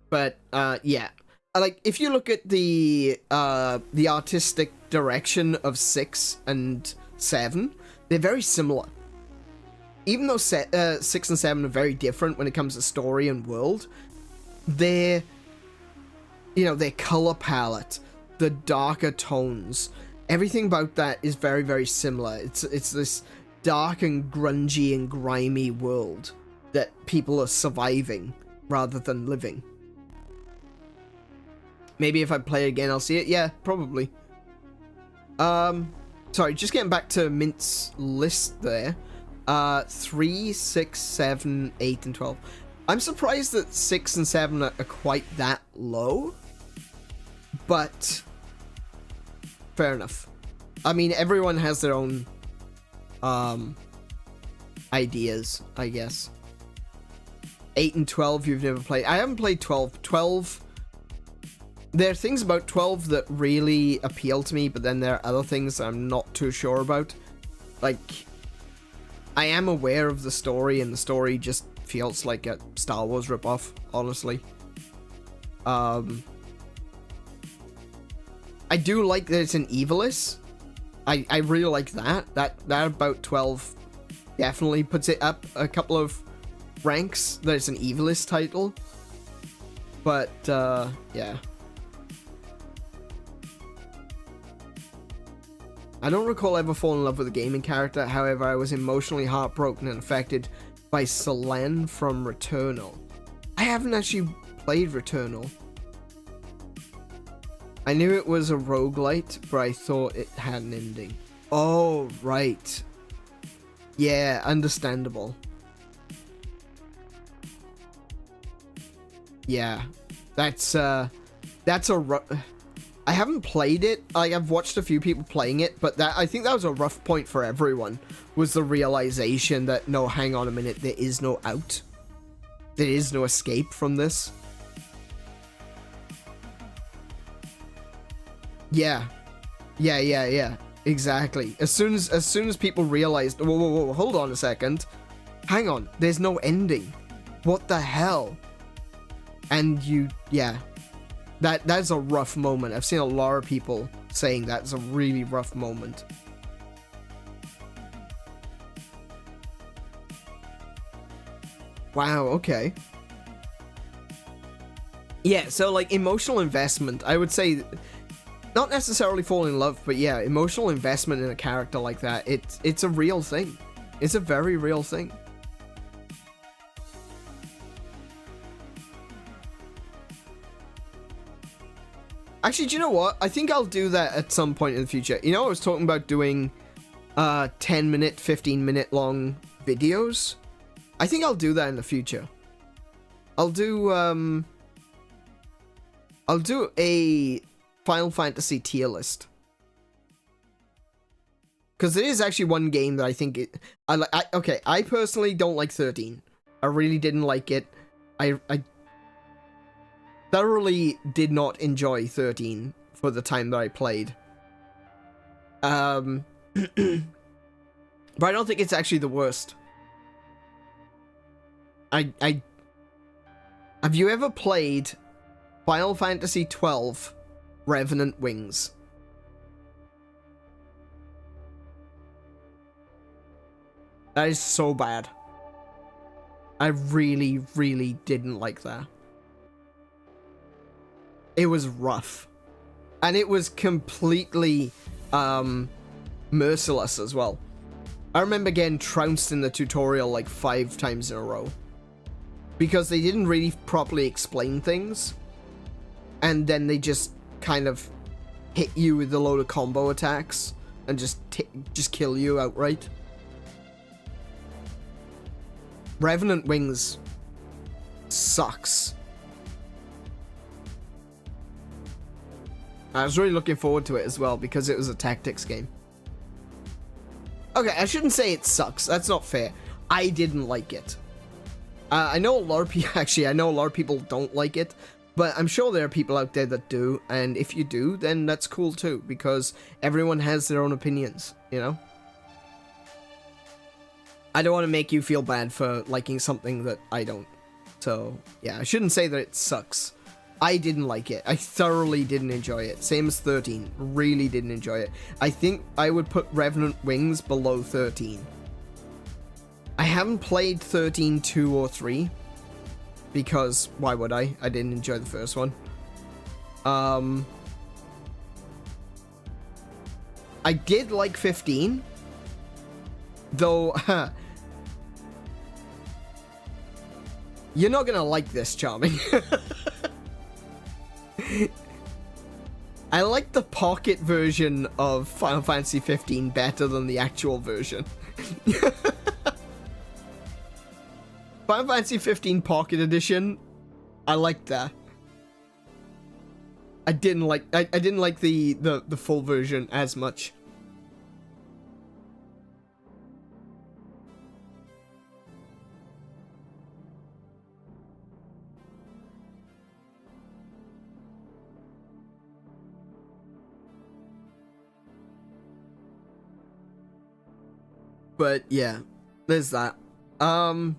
But yeah, like if you look at the artistic direction of 6 and 7, they're very similar. Even though 6 and 7 are very different when it comes to story and world, their color palette, the darker tones, everything about that is very, very similar. It's this dark and grungy and grimy world that people are surviving rather than living. Maybe if I play it again, I'll see it. Yeah, probably. Sorry, just getting back to Mint's list there. 3, 6, 7, 8, and 12. I'm surprised that 6 and 7 are quite that low. But fair enough. I mean, everyone has their own ideas, I guess. 8 and 12 you've never played. I haven't played 12. 12... There are things about 12 that really appeal to me, but then there are other things I'm not too sure about. Like, I am aware of the story, and the story just feels like a Star Wars ripoff, honestly. I do like that it's an Evilus. I really like that. That about 12 definitely puts it up a couple of ranks. That it's an Evilus title. But, yeah. I don't recall ever falling in love with a gaming character, however, I was emotionally heartbroken and affected by Selene from Returnal. I haven't actually played Returnal. I knew it was a roguelite, but I thought it had an ending. Oh, right. Yeah, understandable. Yeah, that's a I haven't played it. I've watched a few people playing it, but I think that was a rough point for everyone, was the realization that, no, hang on a minute, there is no out. There is no escape from this. Yeah. Yeah. Exactly. As soon as people realized, whoa, hold on a second. Hang on, there's no ending. What the hell? And yeah. That's a rough moment. I've seen a lot of people saying that's a really rough moment. Wow, okay. Yeah, so like emotional investment, I would say, not necessarily fall in love, but yeah, emotional investment in a character like that, it's a real thing. It's a very real thing. Actually, do you know what? I think I'll do that at some point in the future. You know, I was talking about doing 10-minute, 15-minute long videos. I think I'll do that in the future. I'll do a Final Fantasy tier list. Because there is actually one game that I think okay, I personally don't like 13. I really didn't like it. I thoroughly did not enjoy 13 for the time that I played. But I don't think it's actually the worst. Have you ever played Final Fantasy 12 Revenant Wings? That is so bad. I really, really didn't like that. It was rough. And it was completely merciless as well. I remember getting trounced in the tutorial like 5 times in a row. Because they didn't really properly explain things. And then they just kind of hit you with a load of combo attacks. And just kill you outright. Revenant Wings sucks. I was really looking forward to it as well because it was a tactics game. Okay, I shouldn't say it sucks. That's not fair. I didn't like it. I know a lot of people, actually, I know a lot of people don't like it, but I'm sure there are people out there that do, and if you do, then that's cool too, because everyone has their own opinions, you know? I don't want to make you feel bad for liking something that I don't. So, yeah, I shouldn't say that it sucks. I didn't like it. I thoroughly didn't enjoy it. Same as 13. Really didn't enjoy it. I think I would put Revenant Wings below 13. I haven't played 13, 2, or 3. Because, why would I? I didn't enjoy the first one. I did like 15. Though, you're not gonna like this, Charming. I like the pocket version of Final Fantasy 15 better than the actual version. Final Fantasy 15 Pocket Edition, I liked that. I didn't like the full version as much. But yeah, there's that. 10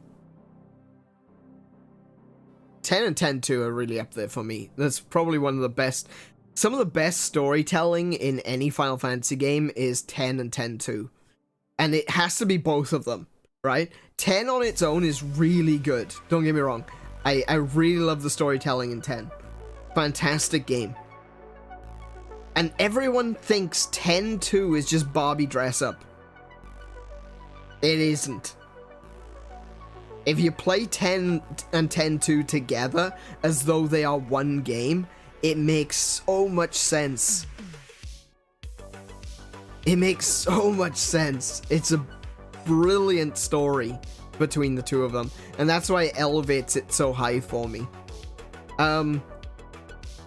and 10-2 are really up there for me. That's probably one of the best. Some of the best storytelling in any Final Fantasy game is 10 and 10-2. And it has to be both of them, right? 10 on its own is really good. Don't get me wrong. I really love the storytelling in 10. Fantastic game. And everyone thinks 10-2 is just Barbie dress up. It isn't. If you play 10 and 10-2 together as though they are one game, it makes so much sense. It makes so much sense. It's a brilliant story between the two of them, and that's why it elevates it so high for me. I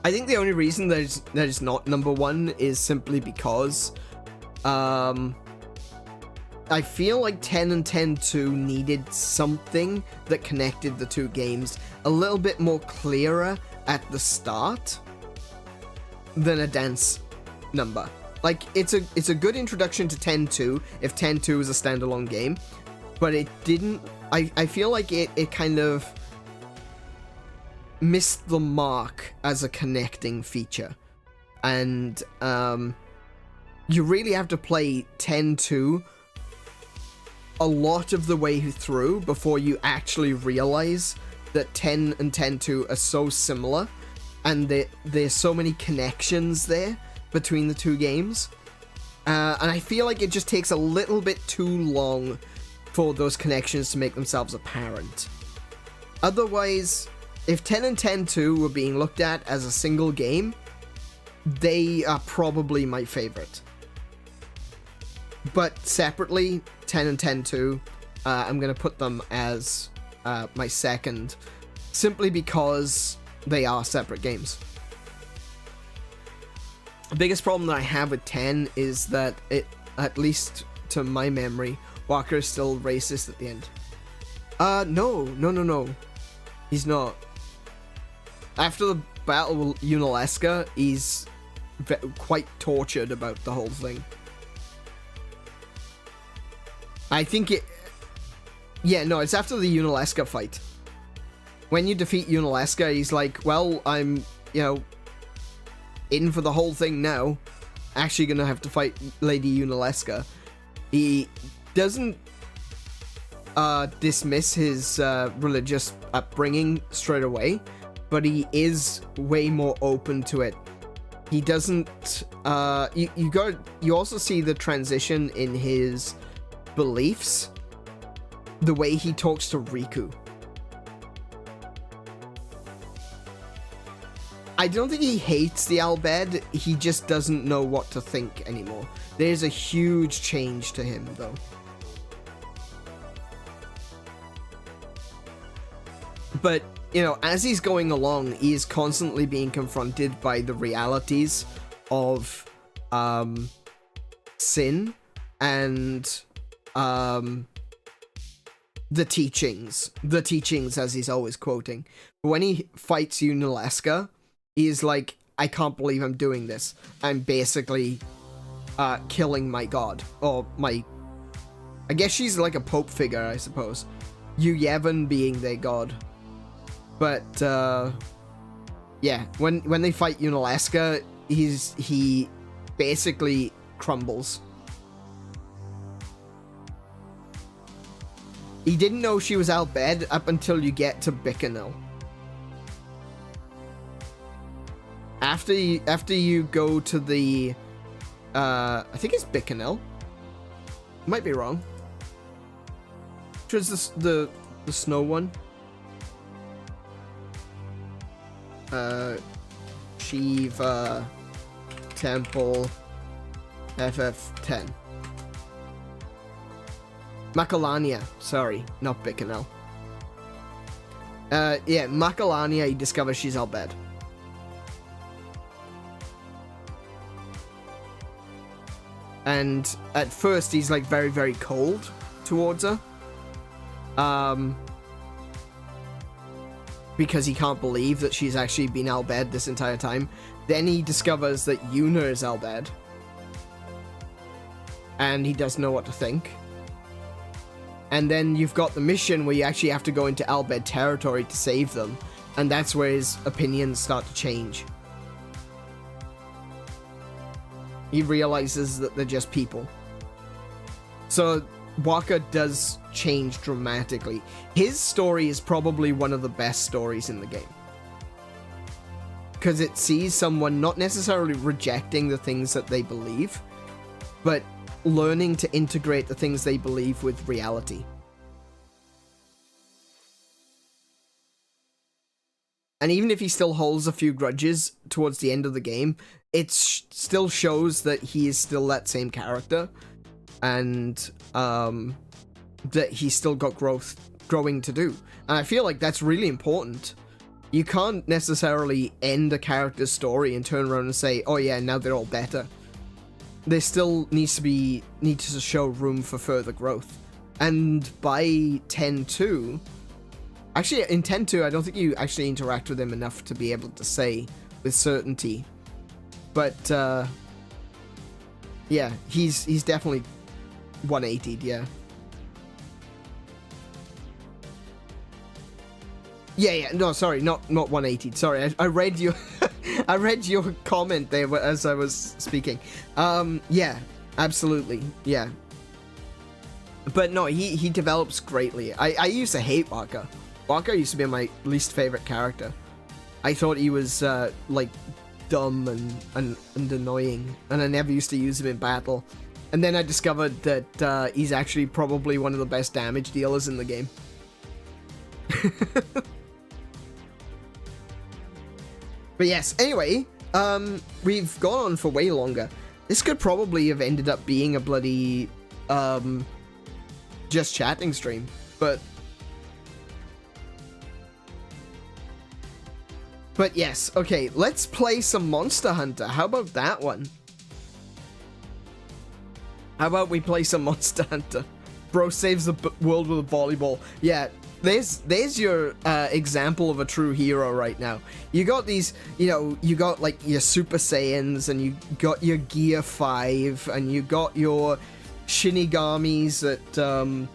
think the only reason that it's not number one is simply because I feel like 10 and 10-2 needed something that connected the two games a little bit more clearer at the start than a dance number. Like, it's a good introduction to 10-2 if 10-2 is a standalone game, but it didn't. I feel like it kind of missed the mark as a connecting feature, and you really have to play 10-2 a lot of the way through before you actually realize that 10 and 10-2 are so similar, and there's so many connections there between the two games, and I feel like it just takes a little bit too long for those connections to make themselves apparent. Otherwise, if 10 and 10-2 were being looked at as a single game, they are probably my favorite. But separately, 10 and 10-2, I'm going to put them as my second, simply because they are separate games. The biggest problem that I have with 10 is that it, at least to my memory, Walker is still racist at the end. No. He's not. After the battle with Unalesca, he's quite tortured about the whole thing. I think it... Yeah, no, it's after the Unalesca fight. When you defeat Unalesca, he's like, well, I'm, in for the whole thing now. Actually gonna have to fight Lady Unalesca. He doesn't dismiss his religious upbringing straight away, but he is way more open to it. He doesn't... You also see the transition in his beliefs, the way he talks to Riku. I don't think he hates the Al Bhed, he just doesn't know what to think anymore. There's a huge change to him, though. But, as he's going along, he is constantly being confronted by the realities of sin and the teachings as he's always quoting. When he fights Unalesca, he's like, I can't believe I'm doing this. I'm basically killing my god. Or my... I guess she's like a pope figure, I suppose. Yu Yevon being their god. But, yeah, when they fight Unalesca, he basically crumbles. He didn't know she was Al Bhed up until you get to Bikanil. After you go to the, I think it's Bikanil. Might be wrong. Which was the snow one? Shiva Temple FF10. Macalania, sorry, not Bikanil. Yeah, Macalania, he discovers she's Al Bhed. And at first he's like very, very cold towards her. Because he can't believe that she's actually been Al Bhed this entire time. Then he discovers that Yuna is Al Bhed. And he doesn't know what to think. And then you've got the mission where you actually have to go into Al Bhed territory to save them. And that's where his opinions start to change. He realizes that they're just people. So Waka does change dramatically. His story is probably one of the best stories in the game. Because it sees someone not necessarily rejecting the things that they believe, but learning to integrate the things they believe with reality. And even if he still holds a few grudges towards the end of the game, it still shows that he is still that same character, and that he's still got growing to do. And I feel like that's really important. You can't necessarily end a character's story and turn around and say, oh yeah, now they're all better. There still needs to show room for further growth. And by 10-2, actually in 10-2, I don't think you actually interact with him enough to be able to say with certainty. But Yeah, he's definitely 180'd, yeah. Yeah, no, sorry, not 180'd. Sorry, I read your I read your comment there as I was speaking. Yeah, absolutely, yeah. But no, he develops greatly. I used to hate Waka. Waka used to be my least favorite character. I thought he was like dumb and annoying, and I never used to use him in battle. And then I discovered that he's actually probably one of the best damage dealers in the game. But yes, anyway, we've gone on for way longer. This could probably have ended up being a bloody just chatting stream, but yes, okay, let's play some Monster Hunter. How about that one? How about we play some Monster Hunter? Bro saves the world with a volleyball. Yeah, there's your example of a true hero right now. You got these, you know, you got like your Super Saiyans, and you got your Gear 5, and you got your Shinigamis that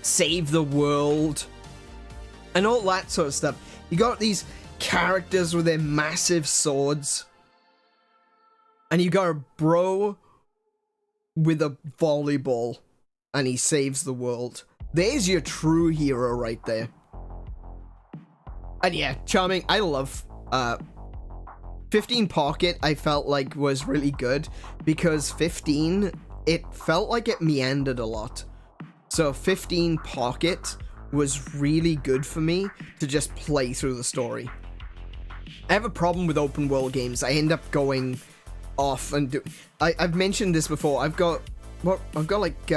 save the world, and all that sort of stuff. You got these characters with their massive swords, and you got a bro with a volleyball, and he saves the world. There's your true hero right there. And yeah, charming. I love 15 Pocket. I felt like was really good because 15, it felt like it meandered a lot. So 15 Pocket was really good for me to just play through the story. I have a problem with open world games. I end up going off and do. I've mentioned this before. I've got like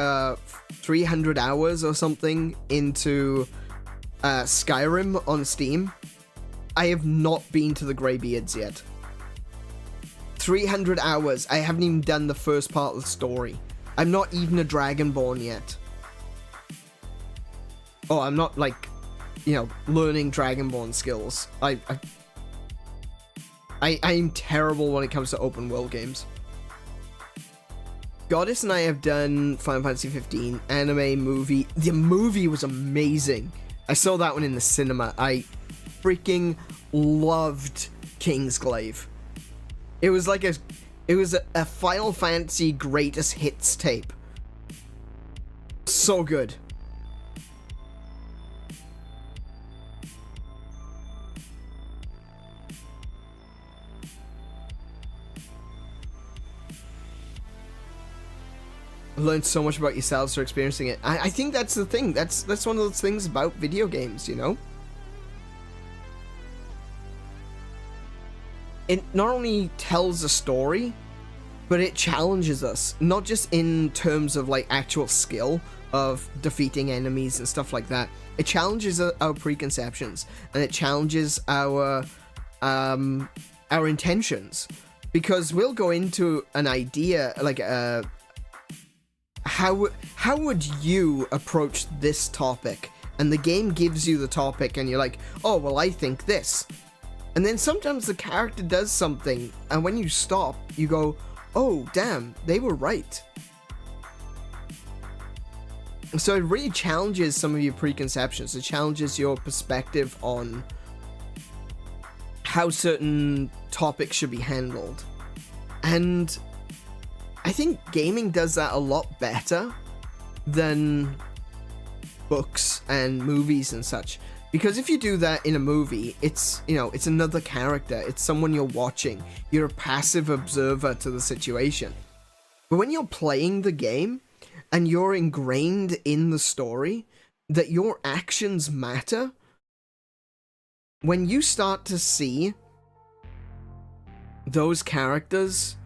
300 hours or something into Skyrim on Steam. I have not been to the Greybeards yet. 300 hours. I haven't even done the first part of the story. I'm not even a Dragonborn yet. Oh, I'm not like, you know, learning Dragonborn skills. I'm terrible when it comes to open world games. Goddess and I have done Final Fantasy 15 anime movie. The movie was amazing. I saw that one in the cinema. I freaking loved Kingsglaive. It was like a Final Fantasy greatest hits tape. So good. Learned so much about yourselves for experiencing it. I think that's the thing. That's one of those things about video games, you know? It not only tells a story, but it challenges us. Not just in terms of like actual skill of defeating enemies and stuff like that. It challenges our preconceptions, and it challenges our intentions. Because we'll go into an idea, like how would you approach this topic? And the game gives you the topic, and you're like, oh, well, I think this. And then sometimes the character does something, and when you stop, you go, oh, damn, they were right. So it really challenges some of your preconceptions. It challenges your perspective on how certain topics should be handled. And I think gaming does that a lot better than books and movies and such. Because if you do that in a movie, it's, you know, it's another character. It's someone you're watching. You're a passive observer to the situation. But when you're playing the game and you're ingrained in the story, that your actions matter, when you start to see those characters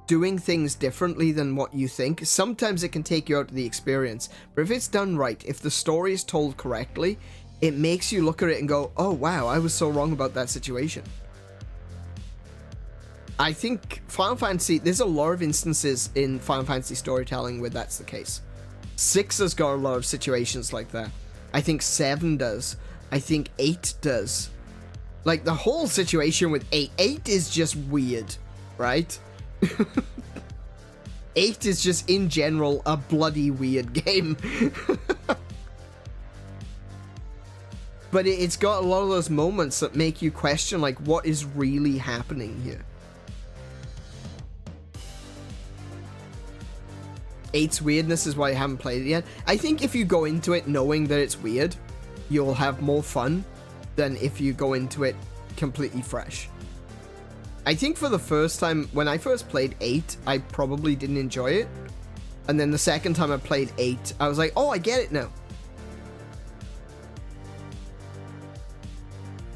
doing things differently than what you think, sometimes it can take you out of the experience. But if it's done right, if the story is told correctly, it makes you look at it and go, oh wow, I was so wrong about that situation. I think Final Fantasy, there's a lot of instances in Final Fantasy storytelling where that's the case. 6 has got a lot of situations like that. I think 7 does. I think 8 does. Like, the whole situation with 8. 8 is just weird, right? 8 is just, in general, a bloody weird game. But it's got a lot of those moments that make you question, like, what is really happening here? 8's weirdness is why I haven't played it yet. I think if you go into it knowing that it's weird, you'll have more fun than if you go into it completely fresh. I think for the first time, when I first played 8, I probably didn't enjoy it. And then the second time I played 8, I was like, oh, I get it now.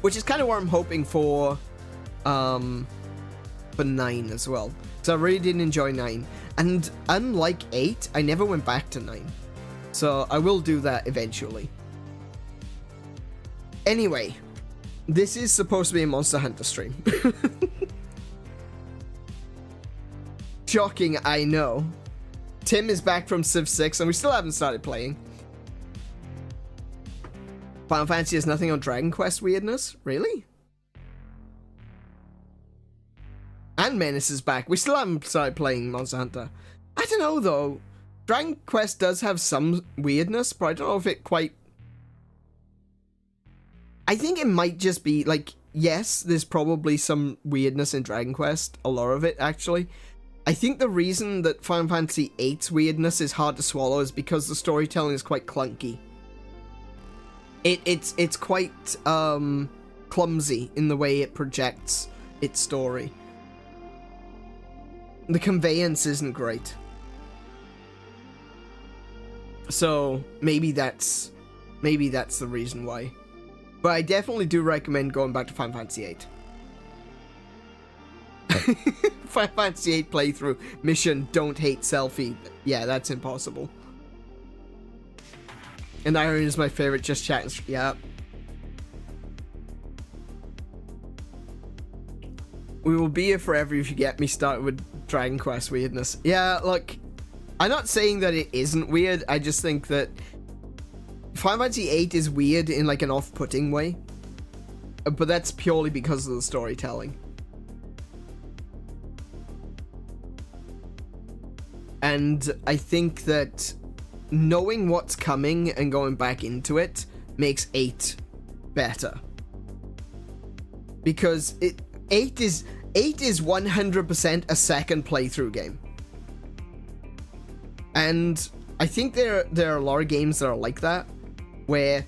Which is kind of what I'm hoping for 9 as well. So I really didn't enjoy 9. And unlike 8, I never went back to 9. So I will do that eventually. Anyway, this is supposed to be a Monster Hunter stream. Shocking, I know. Tim is back from Civ 6 and we still haven't started playing. Final Fantasy has nothing on Dragon Quest weirdness? Really? And Menace is back. We still haven't started playing Monster Hunter. I don't know though. Dragon Quest does have some weirdness, but I don't know if it quite... I think it might just be, like, yes, there's probably some weirdness in Dragon Quest. A lot of it, actually. I think the reason that Final Fantasy VIII's weirdness is hard to swallow is because the storytelling is quite clunky. It's quite clumsy in the way it projects its story. The conveyance isn't great. So maybe that's the reason why. But I definitely do recommend going back to Final Fantasy VIII. Final Fantasy VIII playthrough mission, don't hate selfie. Yeah, that's impossible. And Iron is my favorite, just chatting. Yeah. We will be here forever if you get me started with Dragon Quest weirdness. Yeah, look, I'm not saying that it isn't weird, I just think that Final Fantasy VIII is weird in like an off-putting way. But that's purely because of the storytelling. And I think that knowing what's coming and going back into it makes 8 better. Because 8 is 100% a second playthrough game. And I think there are a lot of games that are like that, where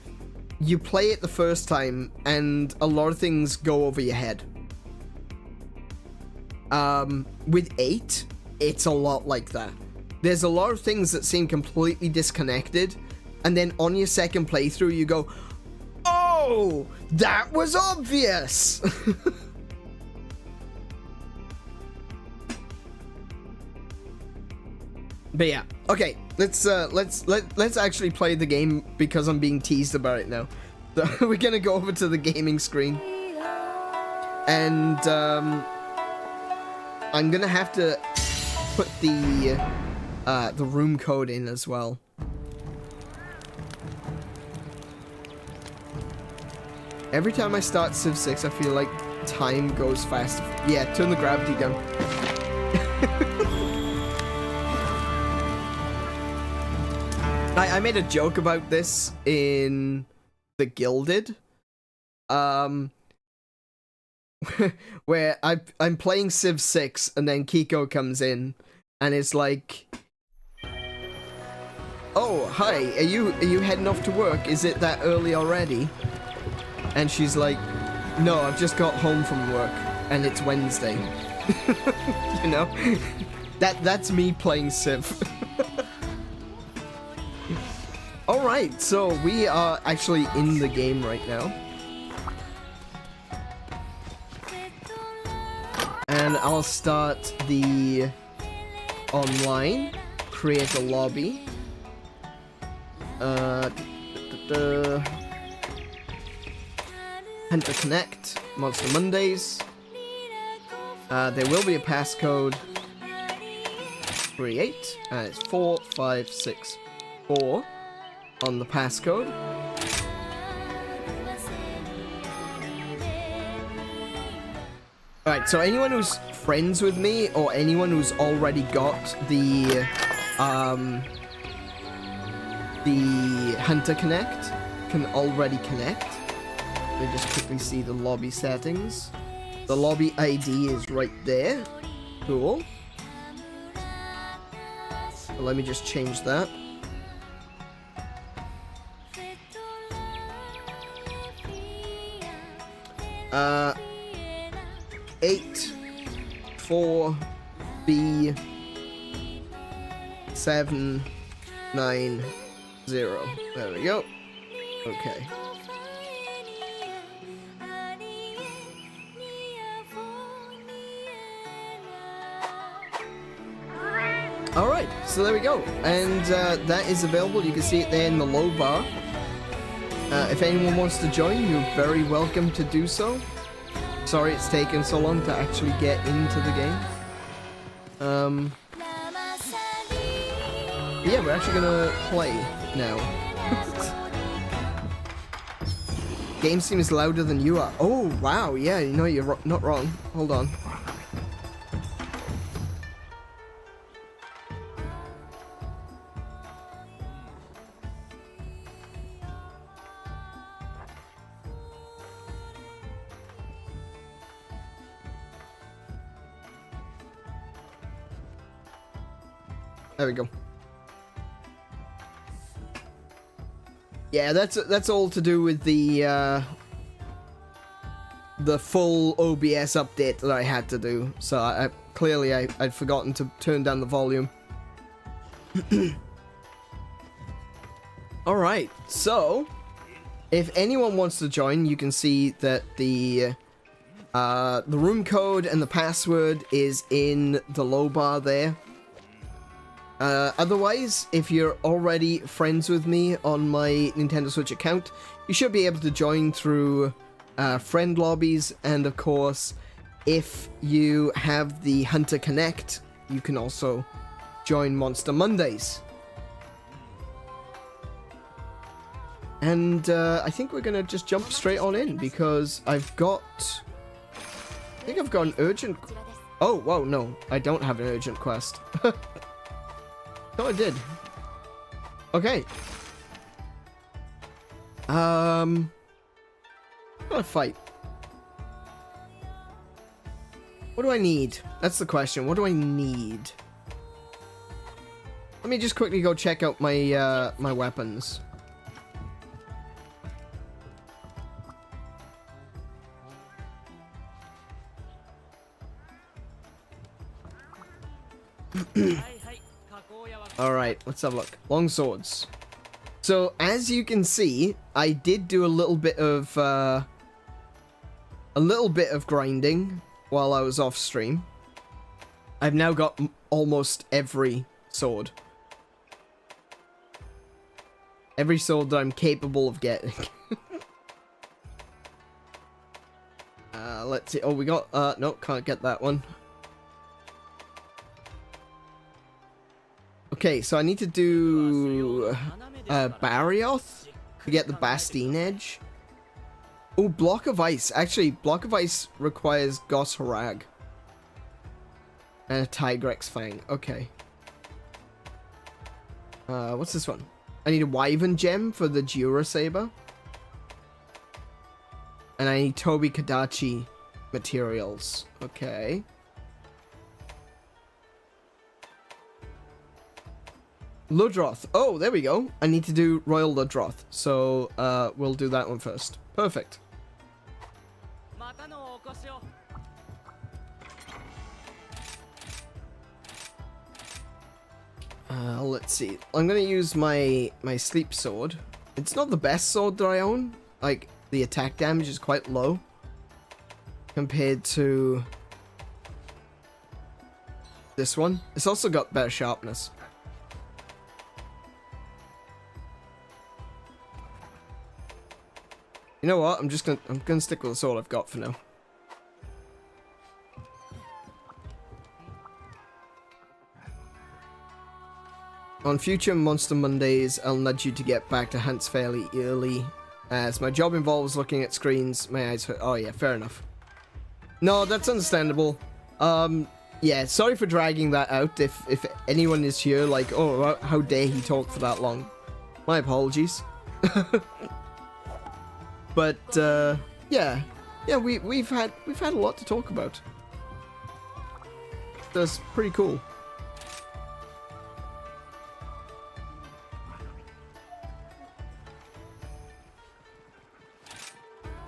you play it the first time and a lot of things go over your head. With 8, it's a lot like that. There's a lot of things that seem completely disconnected, and then on your second playthrough you go, oh, that was obvious. But yeah, okay, let's actually play the game because I'm being teased about it now. So we're gonna go over to the gaming screen, and I'm gonna have to put the room code in as well. Every time I start Civ 6, I feel like time goes fast. Yeah, turn the gravity down. I made a joke about this in the Gilded, where I'm playing Civ 6 and then Kiko comes in and it's like, oh, hi, are you heading off to work? Is it that early already? And she's like, no, I've just got home from work and it's Wednesday. You know? That's me playing Civ. Alright, so we are actually in the game right now. And I'll start the online, create a lobby. Hunter Connect, Monster Mondays. There will be a passcode. Create, and it's 4564 on the passcode. Alright, so anyone who's friends with me, or anyone who's already got the Hunter Connect, can already connect. Let me just quickly see the lobby settings. The lobby ID is right there. Cool. So let me just change that. Uh, 8-4-B 7-9-0. There we go. Okay. Alright, so there we go. And that is available. You can see it there in the low bar. If anyone wants to join, you're very welcome to do so. Sorry it's taken so long to actually get into the game. Yeah, we're actually gonna play now. Game seems louder than you are. Oh, wow, yeah, you know, you're not wrong. Hold on. There we go. Yeah, that's all to do with the full OBS update that I had to do. So I'd forgotten to turn down the volume. All right. So, if anyone wants to join, you can see that the room code and the password is in the low bar there. Otherwise, if you're already friends with me on my Nintendo Switch account, you should be able to join through friend lobbies, and of course, if you have the Hunter Connect, you can also join Monster Mondays. And I think we're gonna just jump straight on in, because I think I've got an urgent... Oh, whoa, no, I don't have an urgent quest. No, I did. Okay. I'm gonna fight. What do I need? That's the question. What do I need? Let me just quickly go check out my my weapons. Alright, let's have a look. Long swords. So, as you can see, I did do a little bit of grinding while I was off stream. I've now got almost every sword. Every sword that I'm capable of getting. Let's see. Oh, we got... no, can't get that one. Okay, so I need to do Barioth to get the Bastine Edge. Oh, Block of Ice. Actually, Block of Ice requires Gos Harag. And a Tigrex Fang. Okay. What's this one? I need a Wyvern Gem for the Jura Saber. And I need Tobi Kadachi materials. Okay. Ludroth. Oh, there we go. I need to do Royal Ludroth. So, we'll do that one first. Perfect. Let's see. I'm gonna use my sleep sword. It's not the best sword that I own. Like, the attack damage is quite low compared to this one. It's also got better sharpness. You know what? I'm gonna stick with the sword I've got for now. On future Monster Mondays, I'll nudge you to get back to hunts fairly early, as my job involves looking at screens. My eyes hurt. Oh yeah, fair enough. No, that's understandable. Yeah, sorry for dragging that out. If anyone is here like, oh, how dare he talk for that long? My apologies. But yeah, we've had a lot to talk about. That's pretty cool.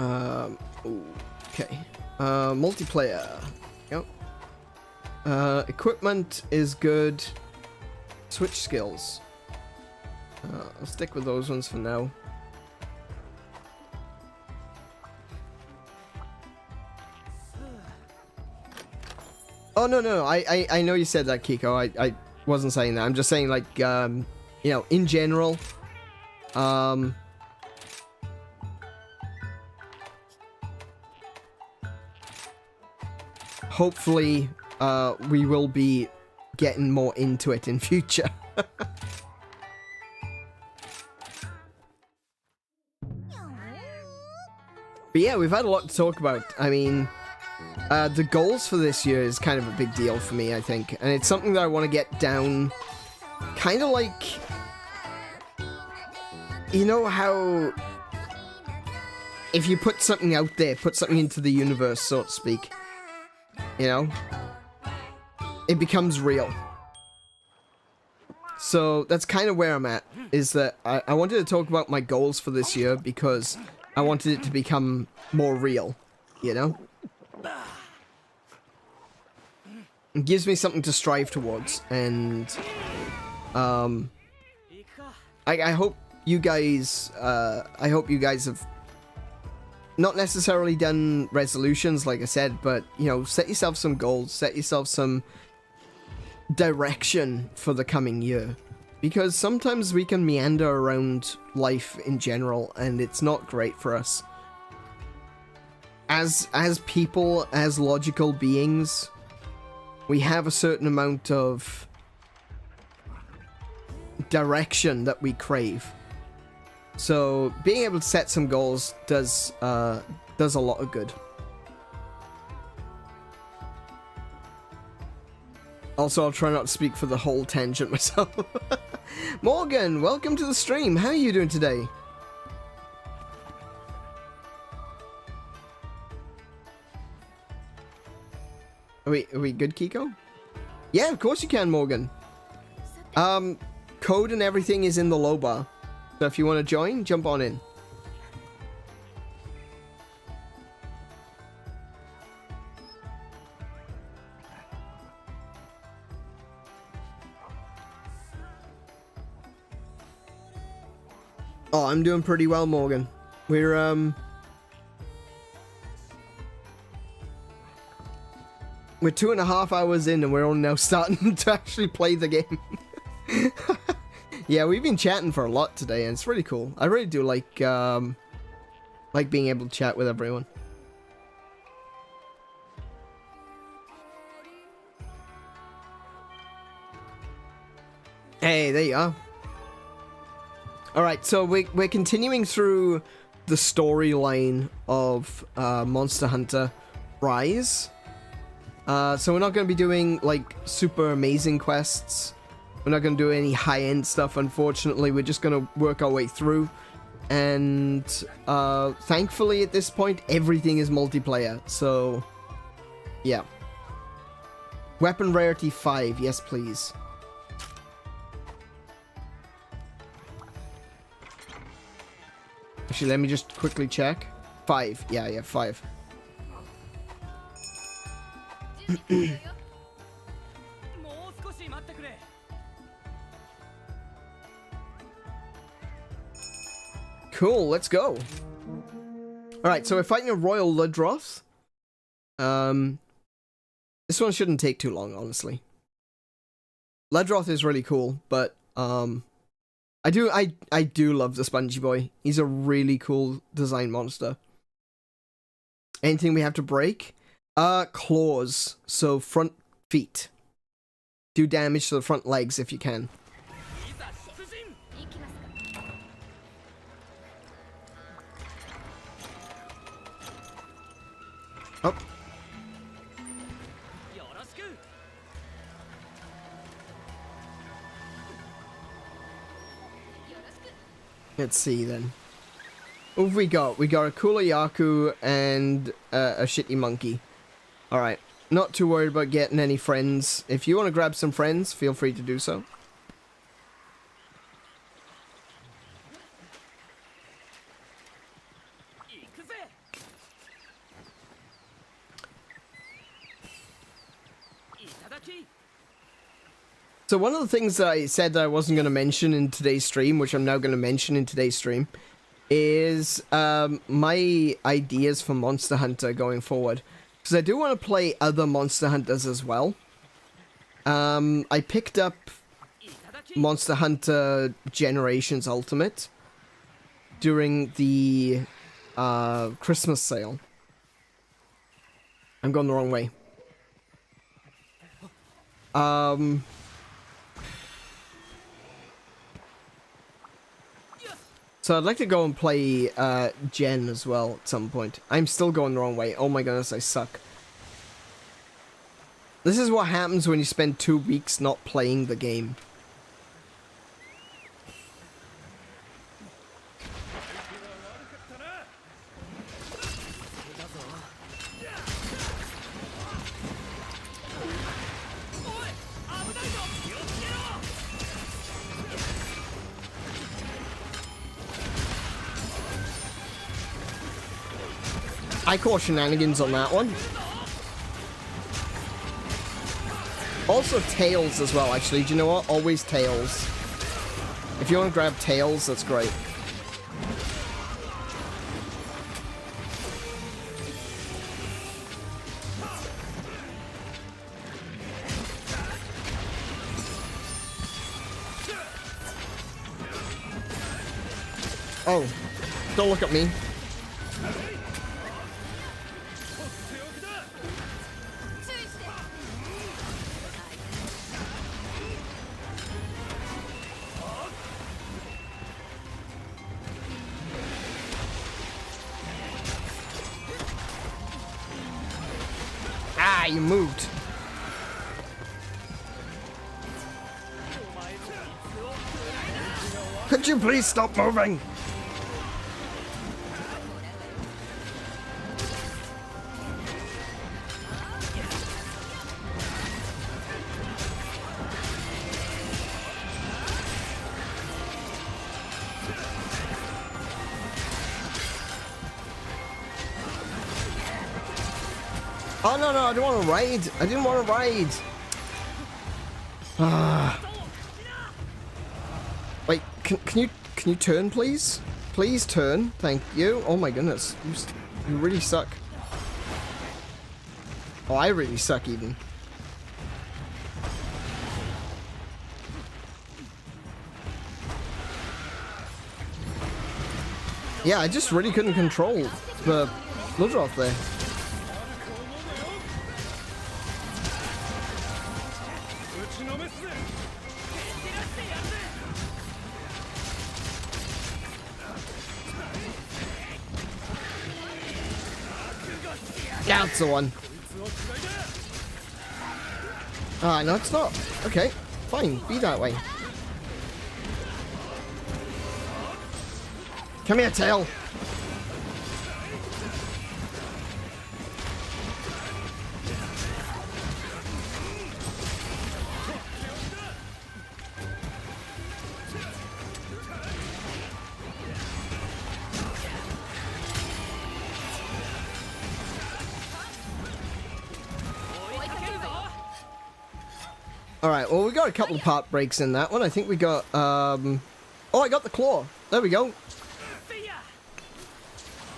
Okay. Multiplayer. Yep. Equipment is good. Switch skills. I'll stick with those ones for now. Oh, no. I know you said that, Kiko. I wasn't saying that. I'm just saying, like, you know, in general, hopefully, we will be getting more into it in future. But yeah, we've had a lot to talk about. I mean, the goals for this year is kind of a big deal for me, I think. And it's something that I want to get down, kind of like, you know how if you put something out there, put something into the universe, so to speak, you know, it becomes real. So that's kind of where I'm at, is that I wanted to talk about my goals for this year because I wanted it to become more real, you know? It gives me something to strive towards, and I hope you guys have not necessarily done resolutions, like I said, but, you know, set yourself some goals, set yourself some direction for the coming year, because sometimes we can meander around life in general, and it's not great for us. As people, as logical beings, we have a certain amount of direction that we crave. So being able to set some goals does a lot of good. Also, I'll try not to speak for the whole tangent myself. Morgan, welcome to the stream. How are you doing today? Are we good, Kiko? Yeah, of course you can, Morgan. Code and everything is in the low bar. So if you want to join, jump on in. Oh, I'm doing pretty well, Morgan. We're 2.5 hours in and we're only now starting to actually play the game. Yeah, we've been chatting for a lot today and it's really cool. I really do like being able to chat with everyone. Hey, there you are. Alright, so we're continuing through the storyline of Monster Hunter Rise. So we're not going to be doing, like, super amazing quests. We're not going to do any high-end stuff, unfortunately. We're just going to work our way through. And thankfully, at this point, everything is multiplayer. So, yeah. Weapon Rarity 5, yes please. Actually, let me just quickly check. 5, yeah, 5. Cool, let's go. Alright, so we're fighting a Royal Ludroth. This one shouldn't take too long, honestly. Ludroth is really cool, but I do love the Spongy Boy. He's a really cool design monster. Anything we have to break? Claws. So front feet. Do damage to the front legs if you can. Oh. Let's see then. What have we got? We got a Kulayaku and a shitty monkey. Alright. Not too worried about getting any friends. If you want to grab some friends, feel free to do so. So one of the things that I said that I wasn't going to mention in today's stream, which I'm now going to mention in today's stream, is my ideas for Monster Hunter going forward. Because I do want to play other Monster Hunters as well. I picked up Monster Hunter Generations Ultimate during the Christmas sale. I'm going the wrong way. So I'd like to go and play Gen as well at some point. I'm still going the wrong way. Oh my goodness, I suck. This is what happens when you spend 2 weeks not playing the game. I call shenanigans on that one. Also tails as well, actually. Do you know what? Always tails. If you want to grab tails, that's great. Oh, don't look at me. Ah, you moved. Could you please stop moving? Oh, no, I don't want to ride. I didn't want to ride. Wait, can you turn, please? Please turn. Thank you. Oh my goodness. You really suck. Oh, I really suck even. Yeah, I just really couldn't control the Bloodroth there. That's the one. Ah, no, it's not. Okay, fine. Be that way. Come here, tail. Alright, well, we got a couple of part breaks in that one. I think we got, oh, I got the claw. There we go.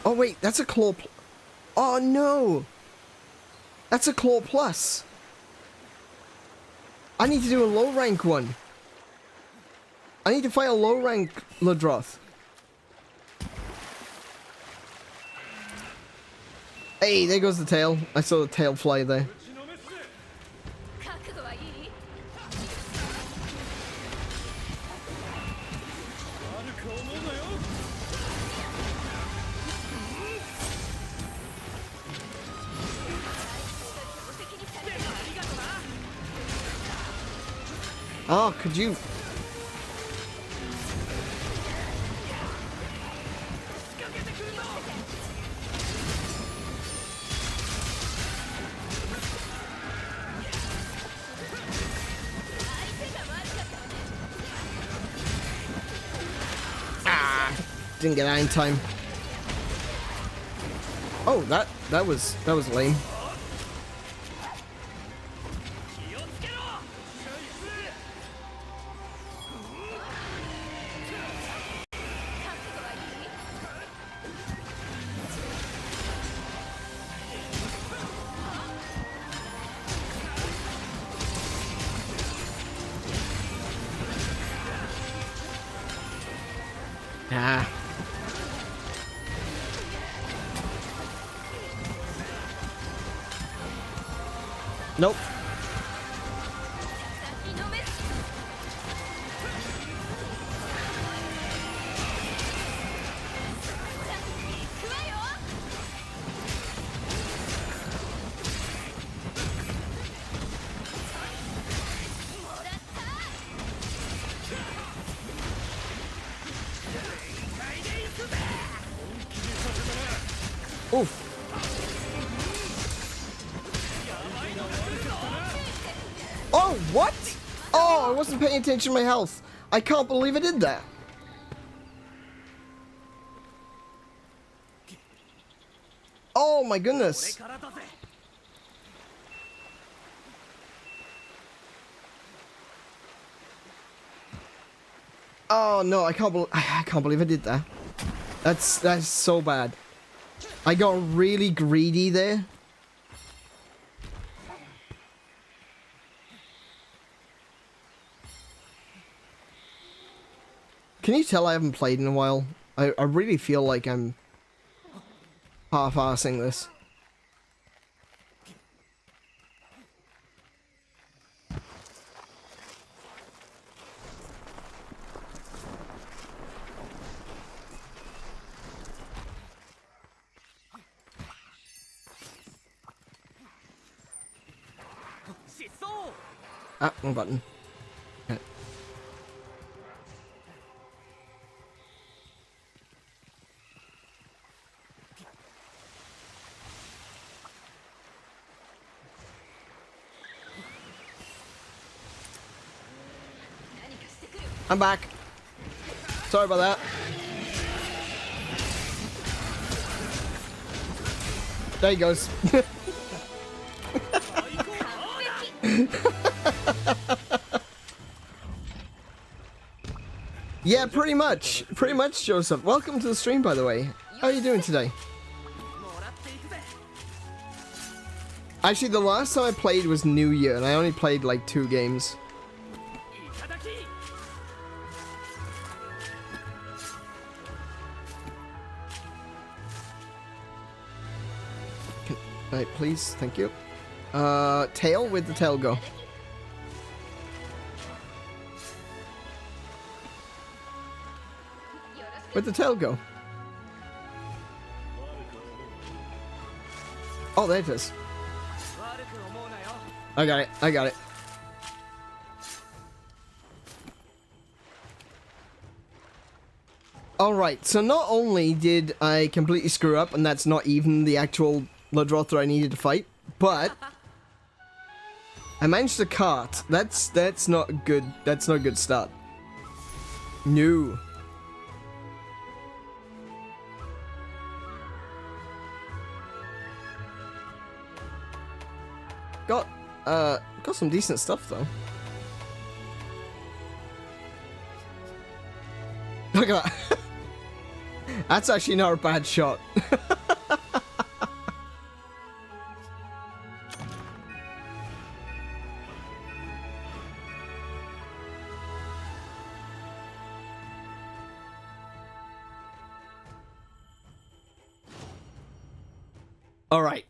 Oh, wait, that's a claw. Oh, no. That's a claw plus. I need to do a low rank one. I need to fight a low rank Bloodroth. Hey, there goes the tail. I saw the tail fly there. Oh, could you? didn't get out in time. Oh, that was lame. Ah. Nope. Oof. Oh, what? Oh, I wasn't paying attention to my health. I can't believe I did that. Oh my goodness. Oh no, I can't believe I did that. That's so bad. I got really greedy there. Can you tell I haven't played in a while? I really feel like I'm half-arsing this. Ah, wrong button. Okay. I'm back. Sorry about that. There he goes. Yeah, pretty much, Joseph. Welcome to the stream, by the way. How are you doing today? Actually, the last time I played was New Year, and I only played like 2 games. Alright, please, thank you. Tail, where'd the tail go? Where'd the tail go? Oh, there it is. I got it, I got it. Alright, so not only did I completely screw up, and that's not even the actual Ladroth I needed to fight, but I managed to cart. That's not good. That's not a good start. No. Got some decent stuff though. Look at that. That's actually not a bad shot. All right.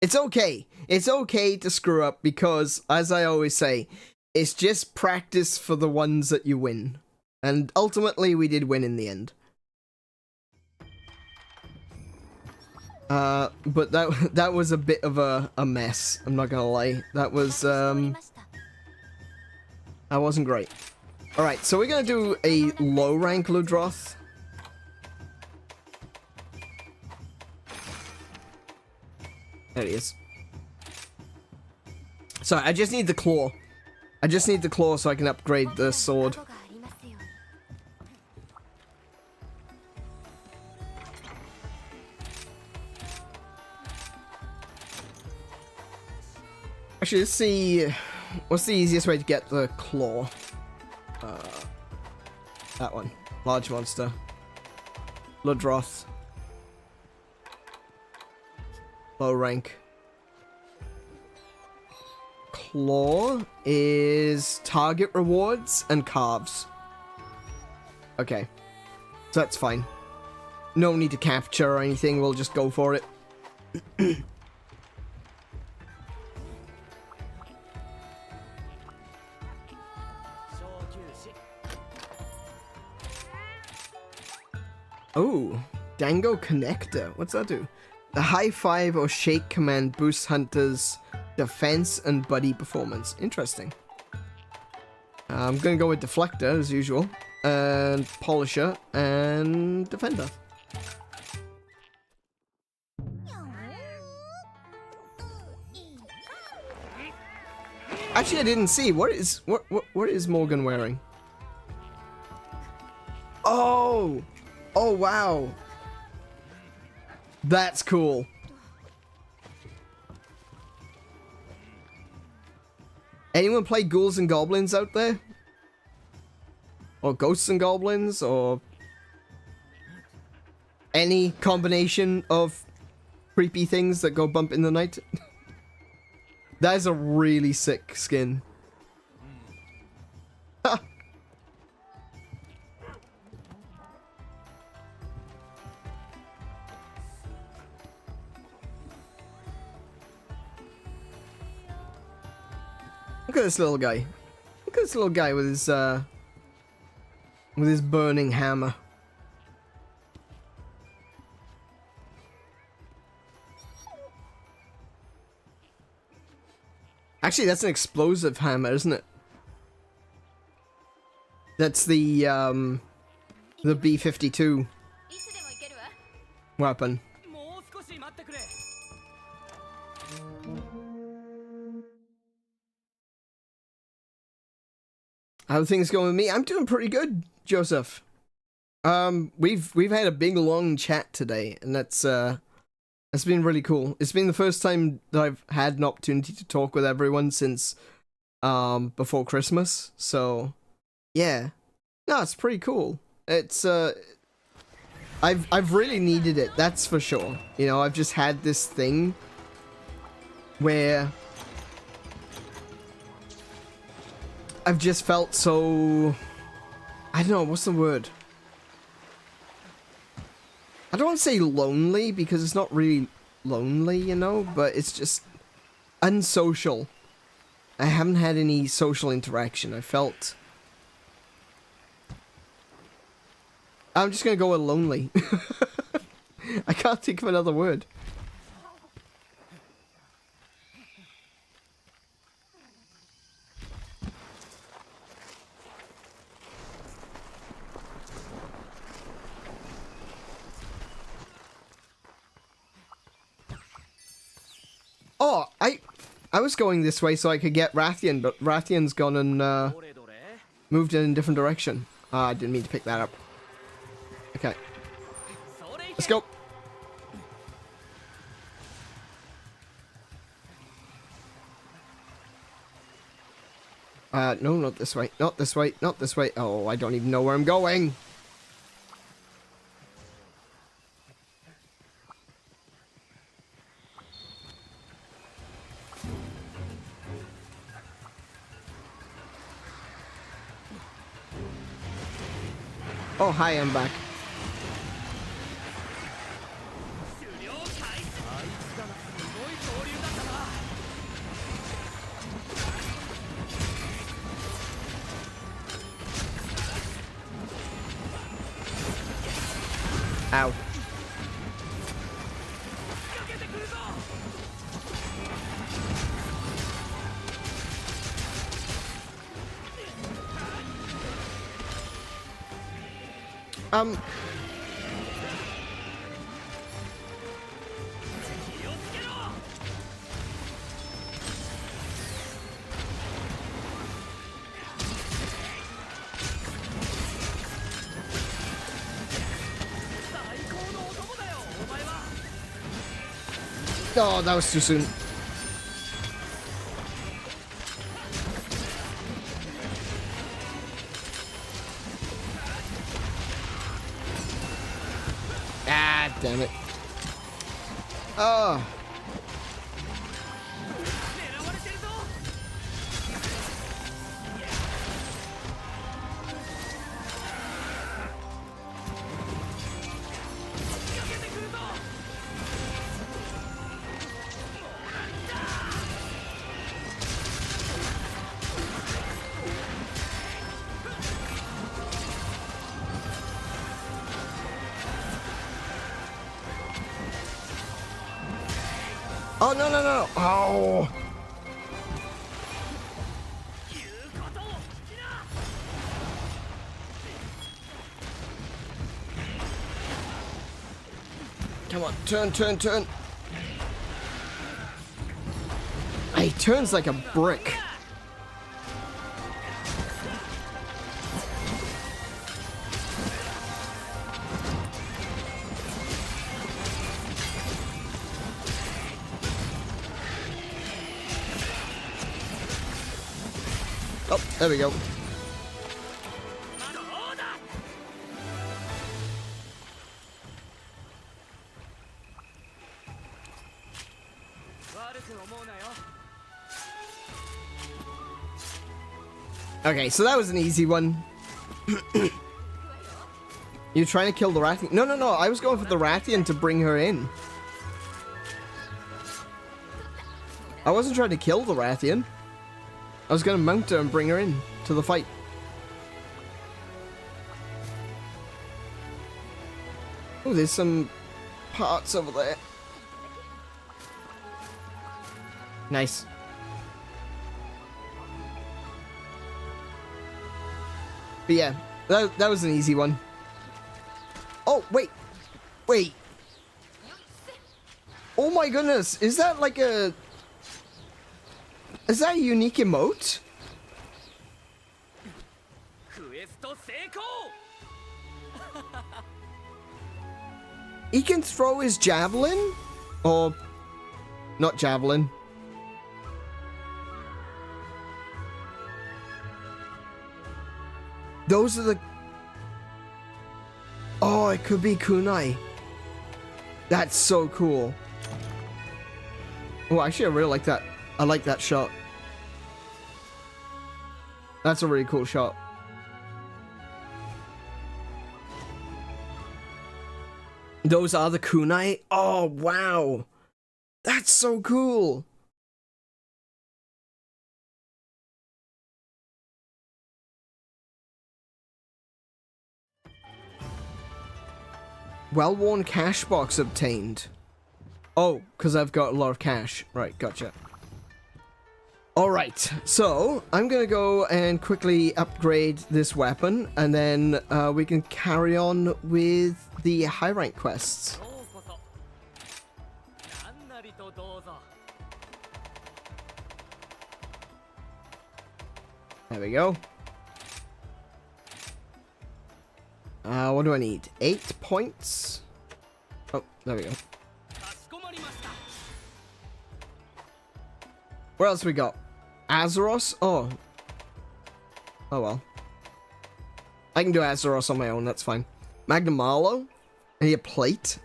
It's okay. It's okay to screw up because, as I always say, it's just practice for the ones that you win. And ultimately, we did win in the end. But that was a bit of a mess. I'm not gonna lie. That was that wasn't great. All right, so we're gonna do a low rank Ludroth. There he is. So I just need the claw. I just need the claw so I can upgrade the sword. Actually, let's see. What's the easiest way to get the claw? That one. Large monster. Bloodroth. Low rank. Claw is target rewards and carves. Okay. So that's fine. No need to capture or anything, we'll just go for it. Oh, Dango Connector. What's that do? The high five or shake command boosts hunters' defense and buddy performance. Interesting. I'm gonna go with Deflector as usual, and Polisher and Defender. Actually, I didn't see. What is Morgan wearing? Oh! Oh, wow. That's cool. Anyone play Ghouls and Goblins out there? Or Ghosts and Goblins? Or any combination of creepy things that go bump in the night? That is a really sick skin. Ha! Look at this little guy. Look at this little guy with his burning hammer. Actually, that's an explosive hammer, isn't it? That's the B-52 weapon. How are things going with me? I'm doing pretty good, Joseph. We've had a big long chat today, and that's been really cool. It's been the first time that I've had an opportunity to talk with everyone since before Christmas. So yeah. No, it's pretty cool. It's I've really needed it, that's for sure. You know, I've just had this thing where I've just felt so, I don't know, what's the word? I don't want to say lonely, because it's not really lonely, you know, but it's just unsocial. I haven't had any social interaction. I felt... I'm just gonna go with lonely. I can't think of another word. Oh, I was going this way so I could get Rathian, but Rathian's gone and moved in a different direction. I didn't mean to pick that up. Okay. Let's go. No, not this way. Not this way. Not this way. Oh, I don't even know where I'm going. Oh, hi, I'm back. Ow. Oh, that was too soon. Ah, damn it. Oh. Oh, no, no, no. Oh. Come on, turn, turn, turn. He turns like a brick. Oh, there we go. Okay, so that was an easy one. You're trying to kill the Rathian? No, no, no. I was going for the Rathian to bring her in. I wasn't trying to kill the Rathian. I was going to mount her and bring her in to the fight. Oh, there's some parts over there. Nice. But yeah, that was an easy one. Oh, wait. Wait. Oh my goodness. Is that like a... Is that a unique emote? He can throw his javelin? Or... Not javelin. Those are the... Oh, it could be kunai. That's so cool. Oh, actually, I really like that. I like that shot. That's a really cool shot. Those are the kunai? Oh, wow. That's so cool. Well-worn cash box obtained. Oh, because I've got a lot of cash. Right, gotcha. Alright, so I'm gonna go and quickly upgrade this weapon, and then we can carry on with the high rank quests. There we go. What do I need? 8 points? Oh, there we go. What else we got? Azeros? Oh. Oh well. I can do Azeros on my own, that's fine. Magnum Marlow? I need a plate?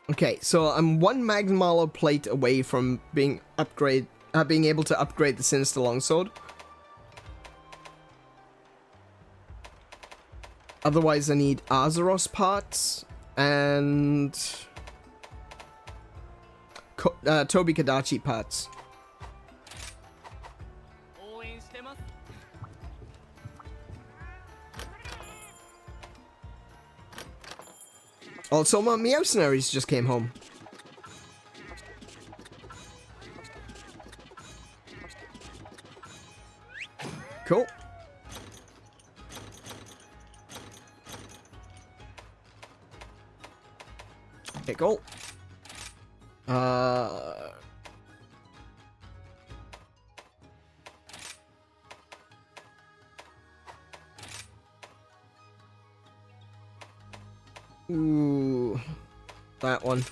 Okay, so I'm one Magnum Marlow plate away from being able to upgrade the Sinister Longsword. Otherwise, I need Azeros parts and Tobi Kadachi parts. Also, my Meowsnaries just came home. Cool. Okay, cool. Ooh, that one.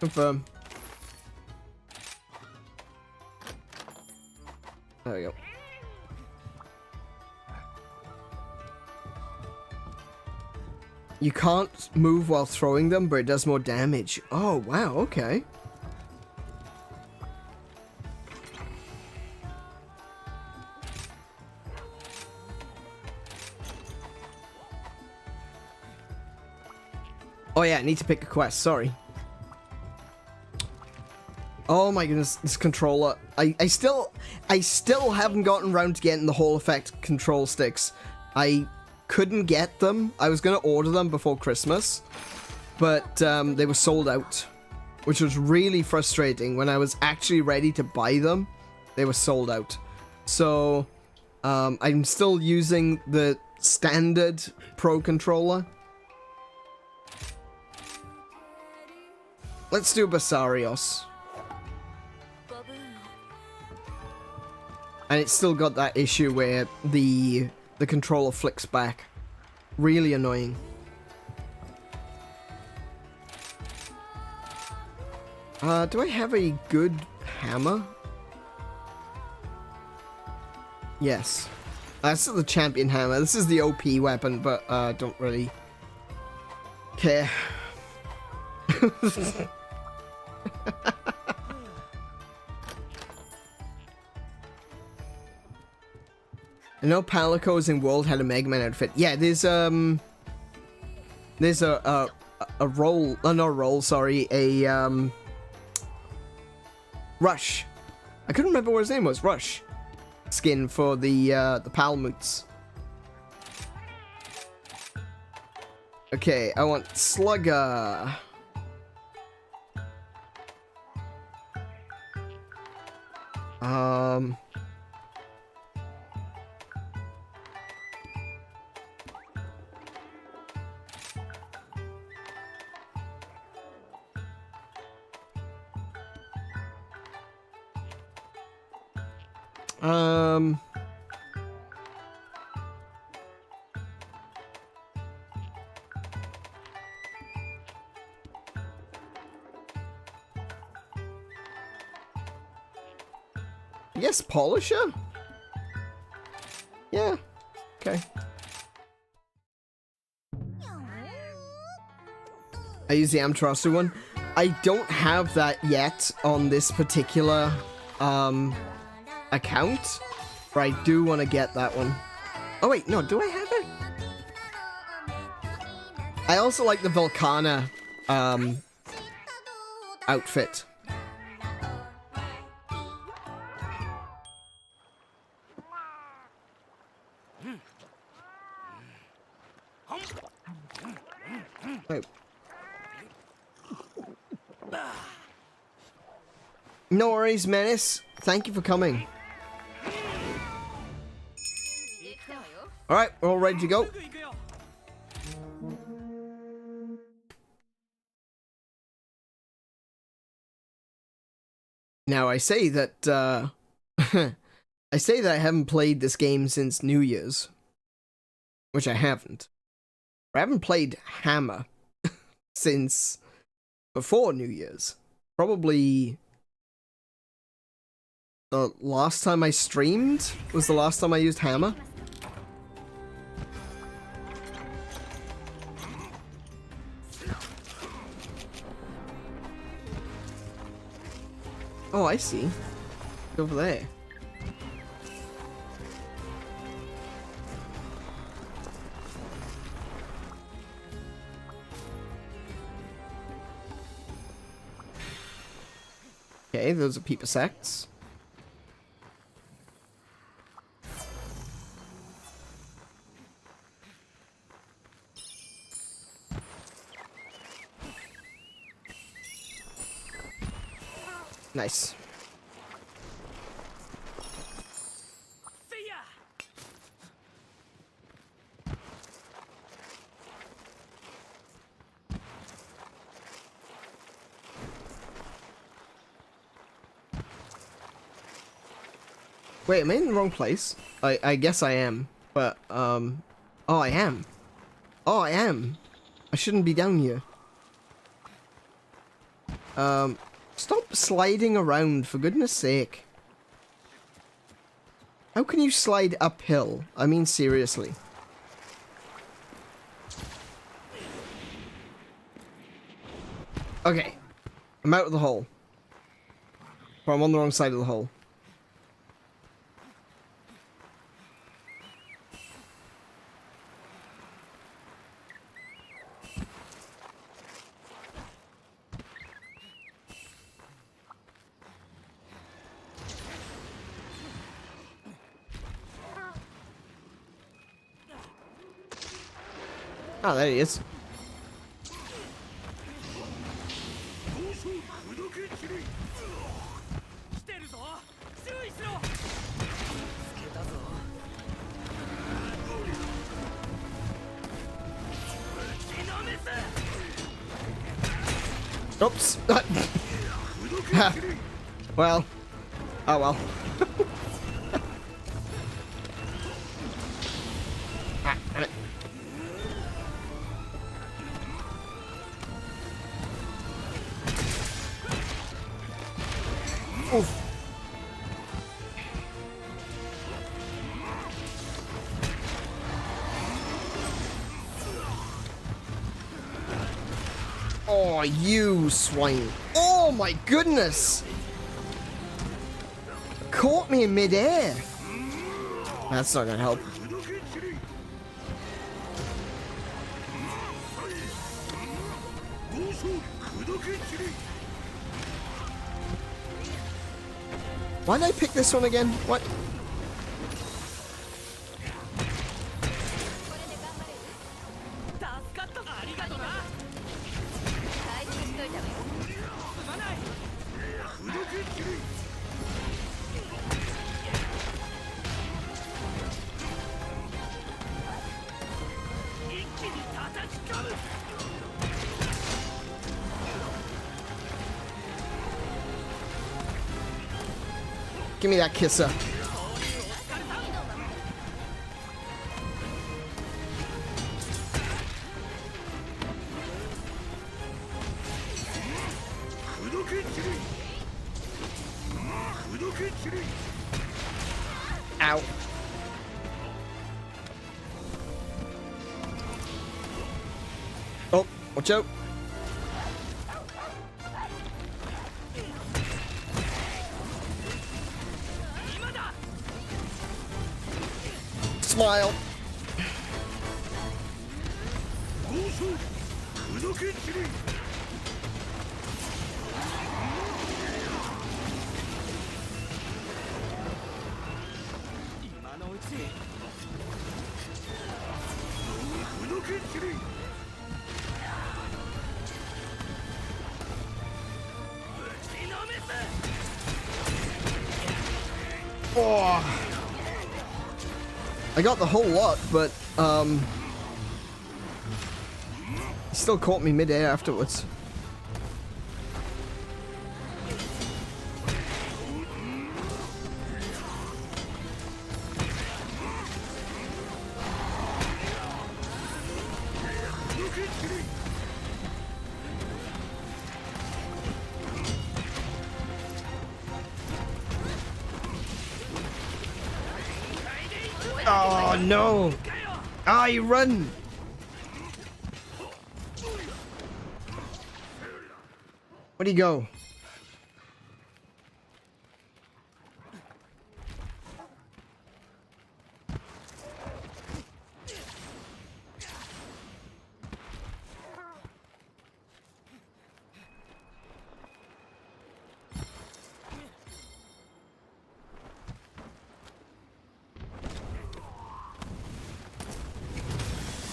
Confirm. There we go. You can't move while throwing them, but it does more damage. Oh, wow, okay. Oh yeah, I need to pick a quest, sorry. Oh my goodness, this controller. I still haven't gotten around to getting the Hall Effect control sticks. I couldn't get them. I was gonna order them before Christmas, but they were sold out, which was really frustrating. When I was actually ready to buy them, they were sold out. So I'm still using the standard Pro controller. Let's do Basarios. And it's still got that issue where the controller flicks back. Really annoying. Do I have a good hammer? Yes. This is the champion hammer. This is the OP weapon, but don't really care. I know Palico's in World had a Mega Man outfit. Yeah, there's a roll, not a roll, sorry, a Rush. I couldn't remember what his name was. Rush skin for the Palmoots. Okay, I want Slugger. Yes, Polisher? Yeah, okay. I use the Amaterasu one. I don't have that yet on this particular account, but I do want to get that one. Oh wait, no, do I have it? I also like the Volcana outfit. No worries, Menace. Thank you for coming. Alright, we're all ready to go. Now, I say that, I say that I haven't played this game since New Year's. Which I haven't. I haven't played Hammer since before New Year's. Probably the last time I streamed was the last time I used Hammer. Oh, I see. Over there. Okay, those are Peeper Sects. Nice. Wait, am I in the wrong place? I guess I am, but, oh, I am. Oh, I am. I shouldn't be down here. Stop sliding around, for goodness sake. How can you slide uphill? I mean, seriously. Okay. I'm out of the hole. But I'm on the wrong side of the hole. Oh, there he is. Oops. Well. Oh well. Damn it. Oof. Oh, you swine. Oh my goodness! Caught me in midair. That's not gonna help. Why did I pick this one again? What? Give me that kisser. Ow. Oh, watch out. Smile. Oh. I got the whole lot, but he still caught me mid-air afterwards. Oh no! Ah, you run! Where'd he go?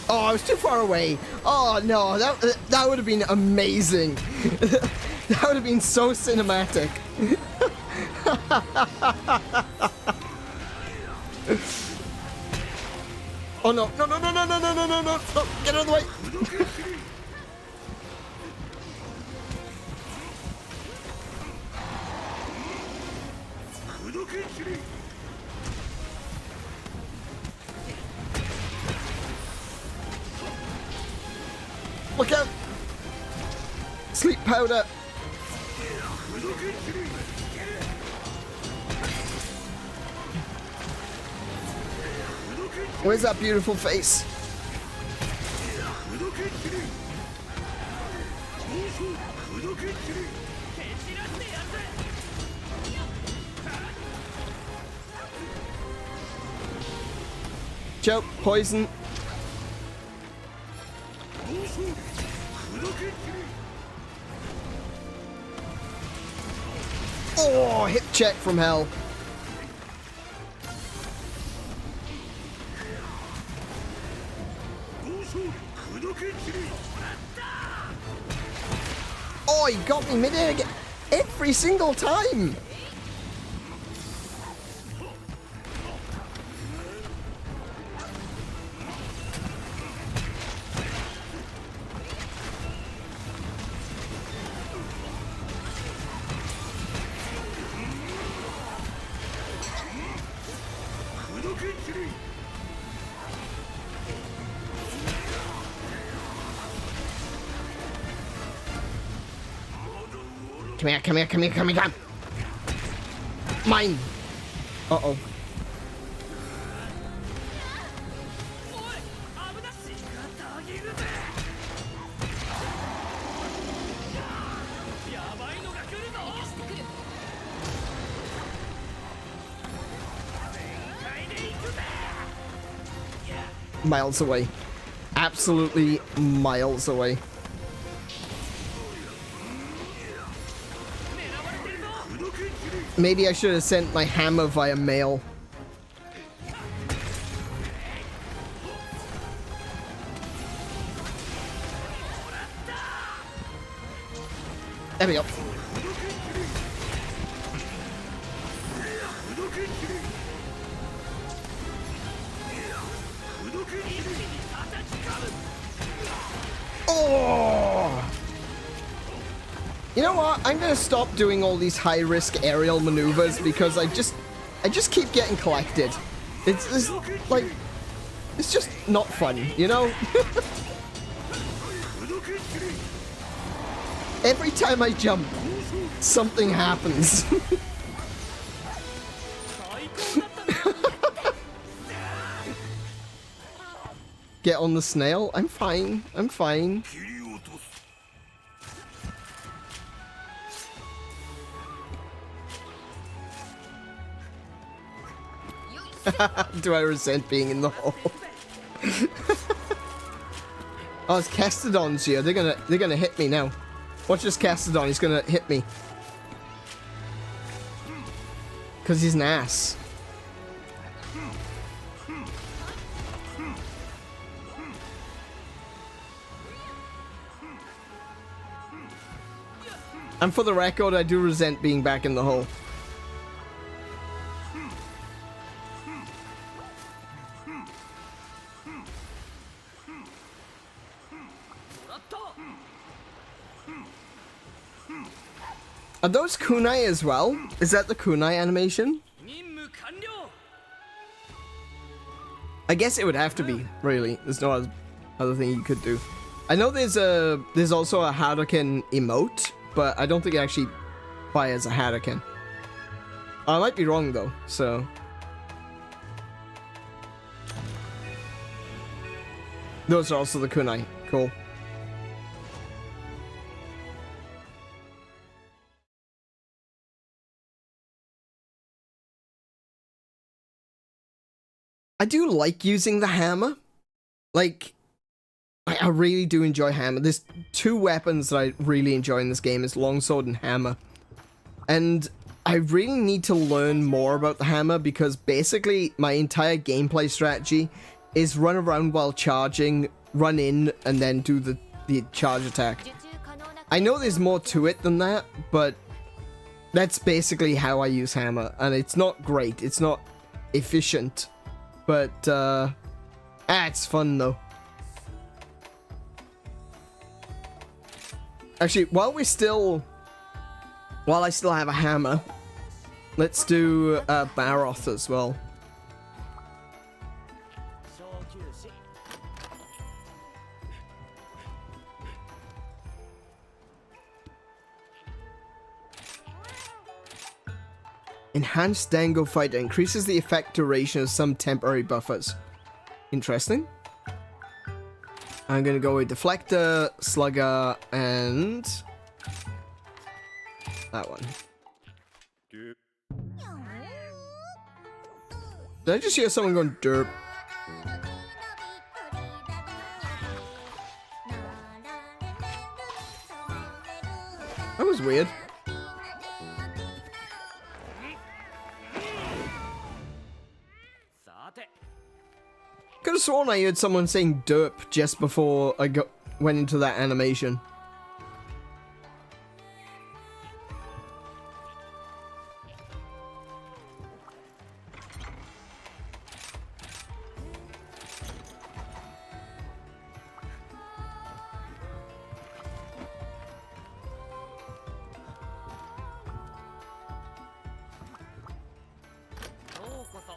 Oh, I was too far away. Oh no, that would have been amazing. That would have been so cinematic. Oh no, no, no, no, no, no, no, no, no, no, no, get out of the way. Look out! Sleep powder! Where's that beautiful face? Choke, poison. Oh, hip check from hell. Oh, he got me mid-air again. Every single time. Come here, come here, come here, come here, come. Mine. Uh-oh. Miles away. Absolutely miles away. Maybe I should have sent my hammer via mail. There we go. Oh! You know what? I'm gonna stop doing all these high-risk aerial maneuvers because I just keep getting collected. It's like, it's just not fun, you know? Every time I jump, something happens. Get on the snail? I'm fine. I'm fine. Do I resent being in the hole? Oh, it's Castodon's here. They're gonna hit me now. Watch this Castodon. He's gonna hit me. Cause he's an ass. And for the record, I do resent being back in the hole. Are those kunai as well? Is that the kunai animation? I guess it would have to be, really. There's no other thing you could do. I know there's also a Hadouken emote, but I don't think it actually fires a Hadouken. I might be wrong though, so. Those are also the kunai. Cool. I do like using the hammer. Like, I really do enjoy hammer. There's two weapons that I really enjoy in this game, is longsword and hammer. And I really need to learn more about the hammer because basically my entire gameplay strategy is run around while charging, run in, and then do the charge attack. I know there's more to it than that, but that's basically how I use hammer. And it's not great. It's not efficient. But, it's fun though. Actually, while I still have a hammer, let's do Baroth as well. Enhanced Dango Fighter increases the effect duration of some temporary buffers. Interesting. I'm gonna go with Deflector, Slugger, and that one. Did I just hear someone going derp? That was weird. Could have sworn I heard someone saying derp just before I went into that animation.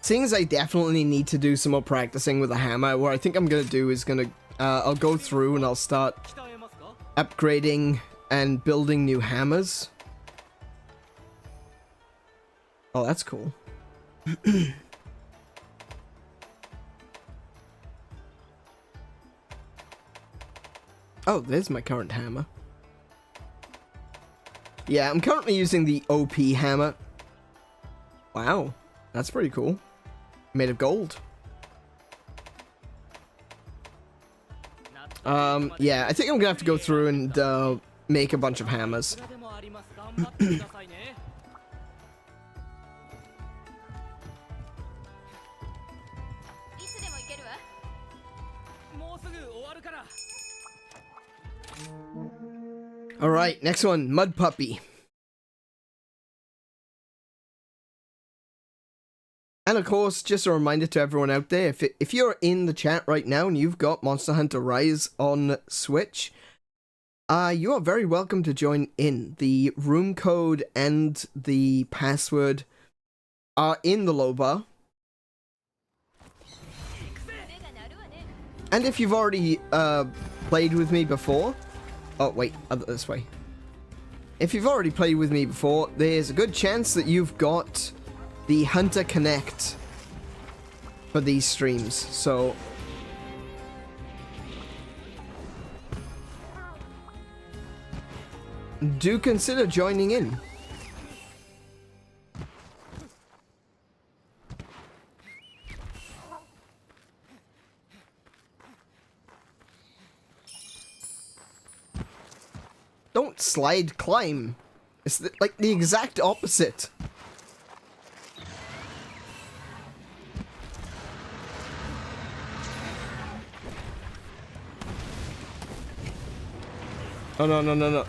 Seeing as I definitely need to do some more practicing with the hammer, what I think I'm gonna do is I'll go through and I'll start upgrading and building new hammers. Oh, that's cool. Oh, there's my current hammer. Yeah, I'm currently using the OP hammer. Wow, that's pretty cool. Made of gold. Yeah, I think I'm gonna have to go through and make a bunch of hammers. Alright, next one, Mud Puppy. And of course, just a reminder to everyone out there, if you're in the chat right now and you've got Monster Hunter Rise on Switch, you are very welcome to join in. The room code and the password are in the low bar. And if you've already played with me before... Oh, wait, this way. If you've already played with me before, there's a good chance that you've got the Hunter Connect for these streams, so do consider joining in. Don't slide climb. It's like the exact opposite. Oh, no, no, no, no.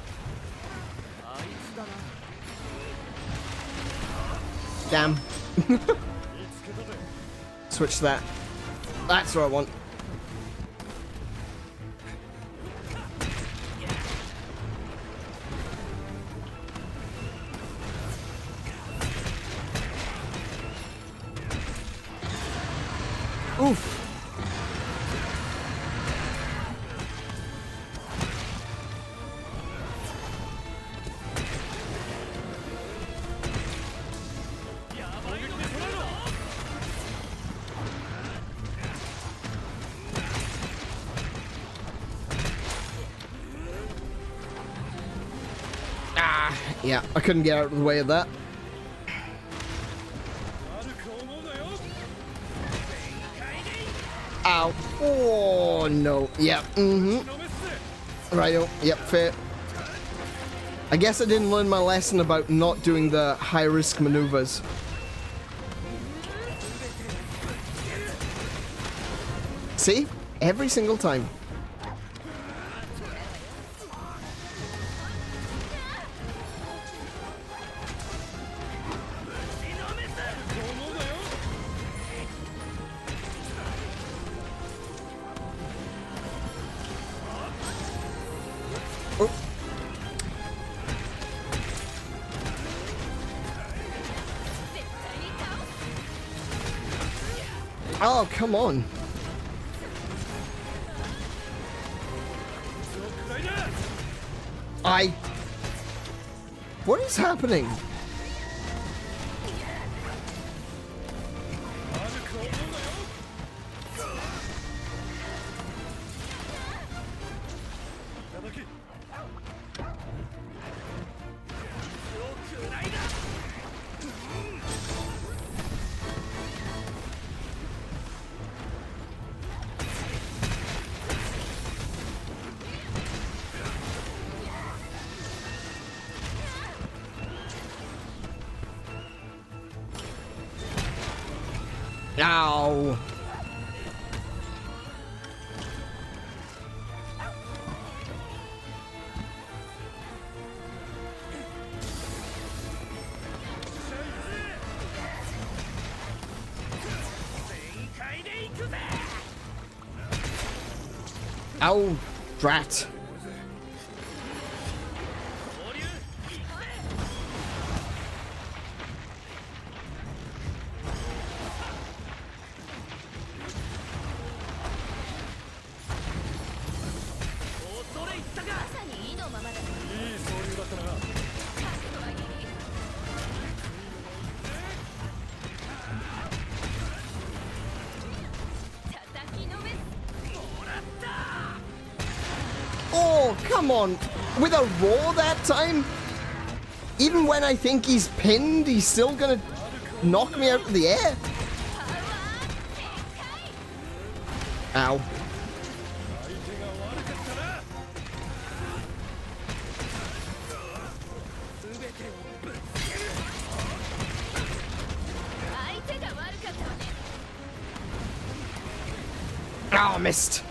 Damn. Switch that. That's what I want. Oof. Yeah, I couldn't get out of the way of that. Ow. Oh, no. Yeah. Righto. Yep, fair. I guess I didn't learn my lesson about not doing the high-risk maneuvers. See? Every single time. Oh, come on. What is happening? Ow! Ow, drat. Oh, come on. With a roar that time? Even when I think he's pinned, he's still gonna knock me out of the air? Ow. Oh, missed.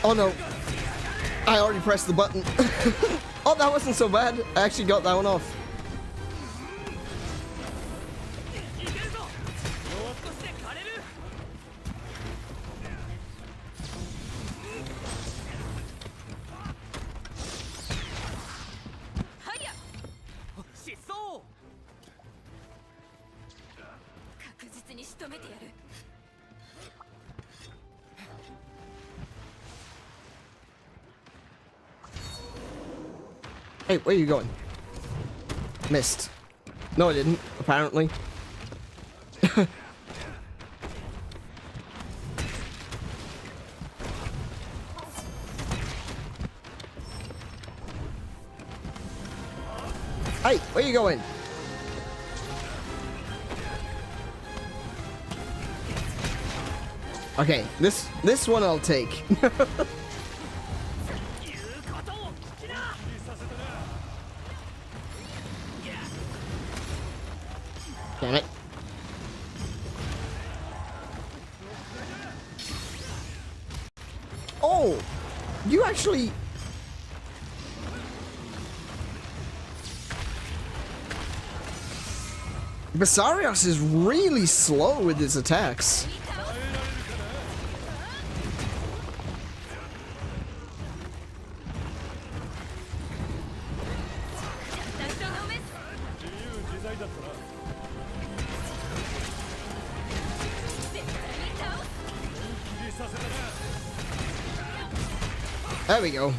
Oh no, I already pressed the button. Oh, that wasn't so bad. I actually got that one off. Hey, where are you going? Missed. No, I didn't, apparently. Hey, where are you going? Okay, this one I'll take. Damn it. Oh, you actually... Basarios is really slow with his attacks. There we go.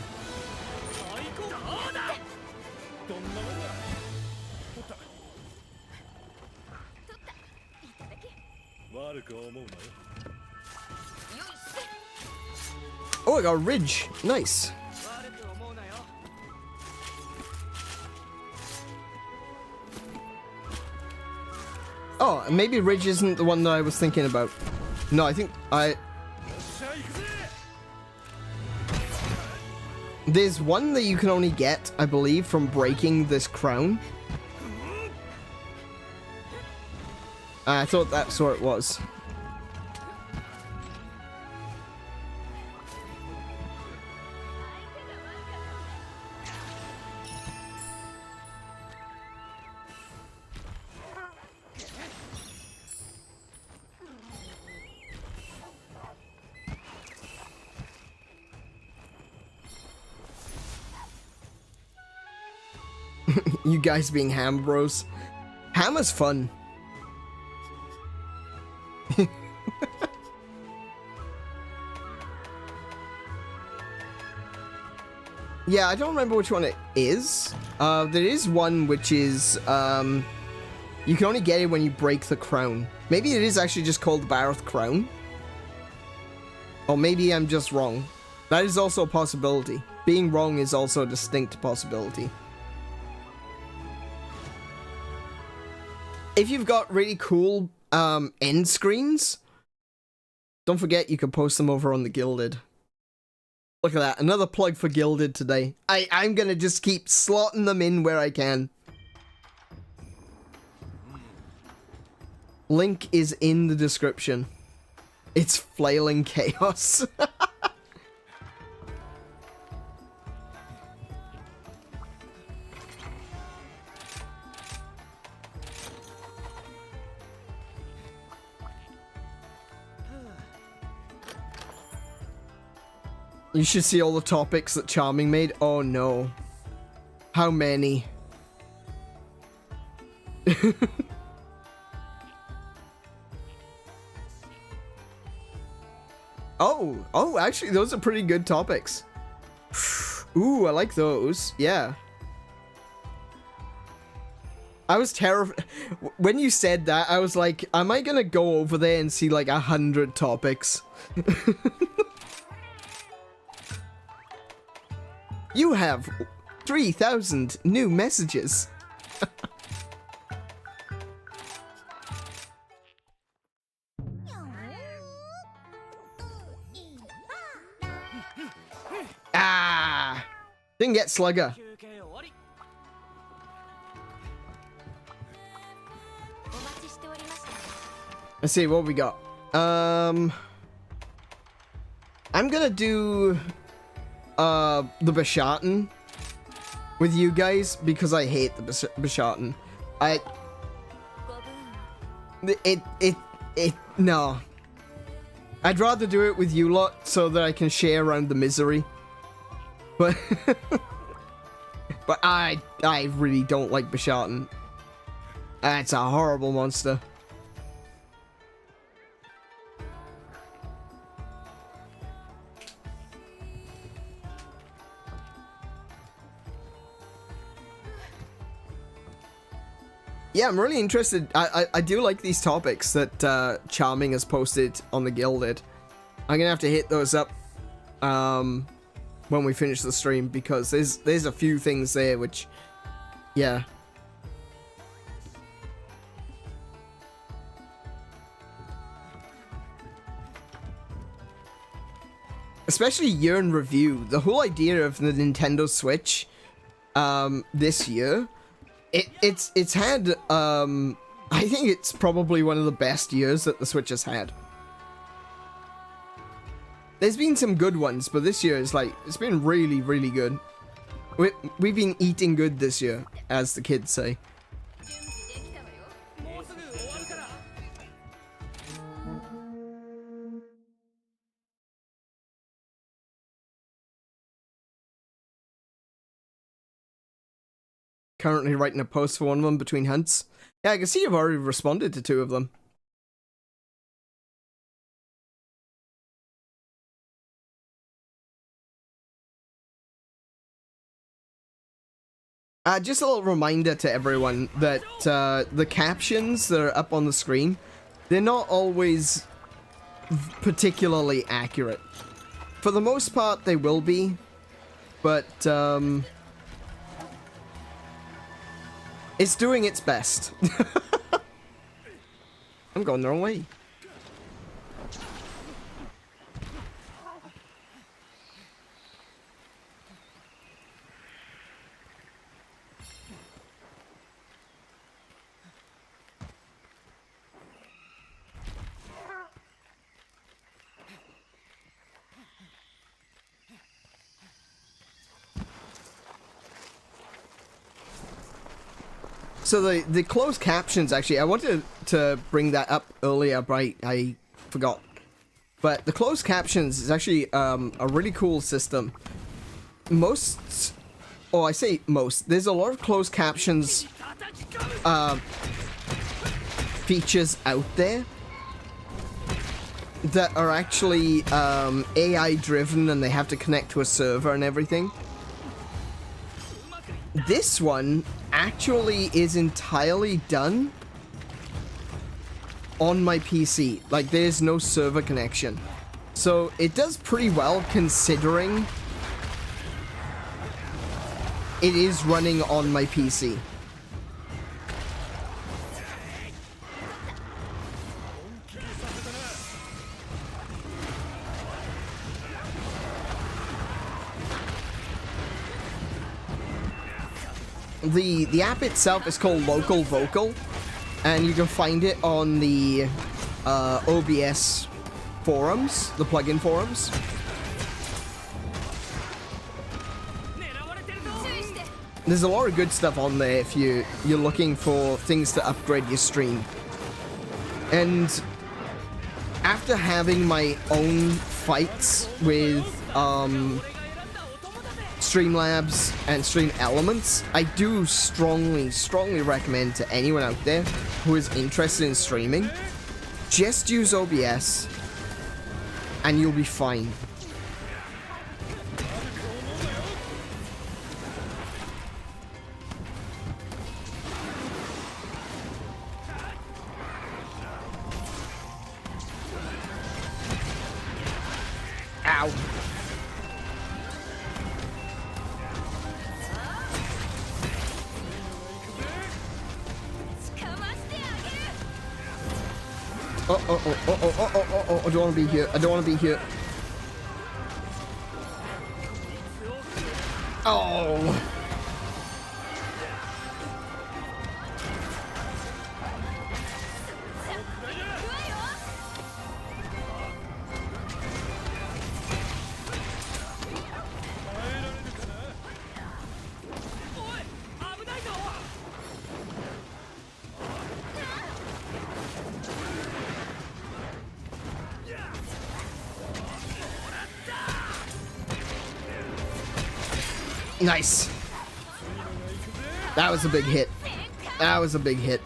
Oh, I got a ridge. Nice. Oh, maybe ridge isn't the one that I was thinking about. No, I think there's one that you can only get, I believe, from breaking this crown. I thought that's what it was. You guys being ham bros. Ham is fun. Yeah, I don't remember which one it is. There is one which is, you can only get it when you break the crown. Maybe it is actually just called the Barroth Crown. Or maybe I'm just wrong. That is also a possibility. Being wrong is also a distinct possibility. If you've got really cool end screens, don't forget you can post them over on the Gilded. Look at that, another plug for Gilded today. I'm gonna just keep slotting them in where I can. Link is in the description. It's flailing chaos. You should see all the topics that Charming made. Oh no. How many? Oh, actually, those are pretty good topics. Ooh, I like those. Yeah. I was terrified. When you said that, I was like, am I gonna go over there and see like 100 topics? You have 3,000 new messages. Ah! Didn't get Slugger. Let's see what we got. I'm gonna do the Bishartan with you guys because I hate the Bishartan. No. I'd rather do it with you lot so that I can share around the misery. But but I really don't like Bishartan. It's a horrible monster. Yeah, I'm really interested. I do like these topics that Charming has posted on the Gilded. I'm gonna have to hit those up when we finish the stream because there's a few things there which, yeah. Especially year in review. The whole idea of the Nintendo Switch this year. It's had, I think it's probably one of the best years that the Switch has had. There's been some good ones, but this year is like, it's been really, really good. We've been eating good this year, as the kids say. Currently writing a post for one of them between hunts. Yeah, I can see you've already responded to 2 of them. Just a little reminder to everyone that the captions that are up on the screen, they're not always particularly accurate. For the most part, they will be, but it's doing its best. I'm going the wrong way. So the closed captions, actually, I wanted to bring that up earlier, but I forgot. But the closed captions is actually a really cool system. Most, oh, I say most, there's a lot of closed captions features out there that are actually AI driven and they have to connect to a server and everything. This one actually is entirely done on my PC. Like, there's no server connection. So it does pretty well considering it is running on my PC. The app itself is called Local Vocal, and you can find it on the OBS forums, the plugin forums. There's a lot of good stuff on there if you're looking for things to upgrade your stream. And after having my own fights with Streamlabs and Stream Elements, I do strongly recommend to anyone out there who is interested in streaming, just use OBS and you'll be fine. Ow. Oh, I don't want to be here. I don't want to be here. Oh. Nice. That was a big hit. That was a big hit.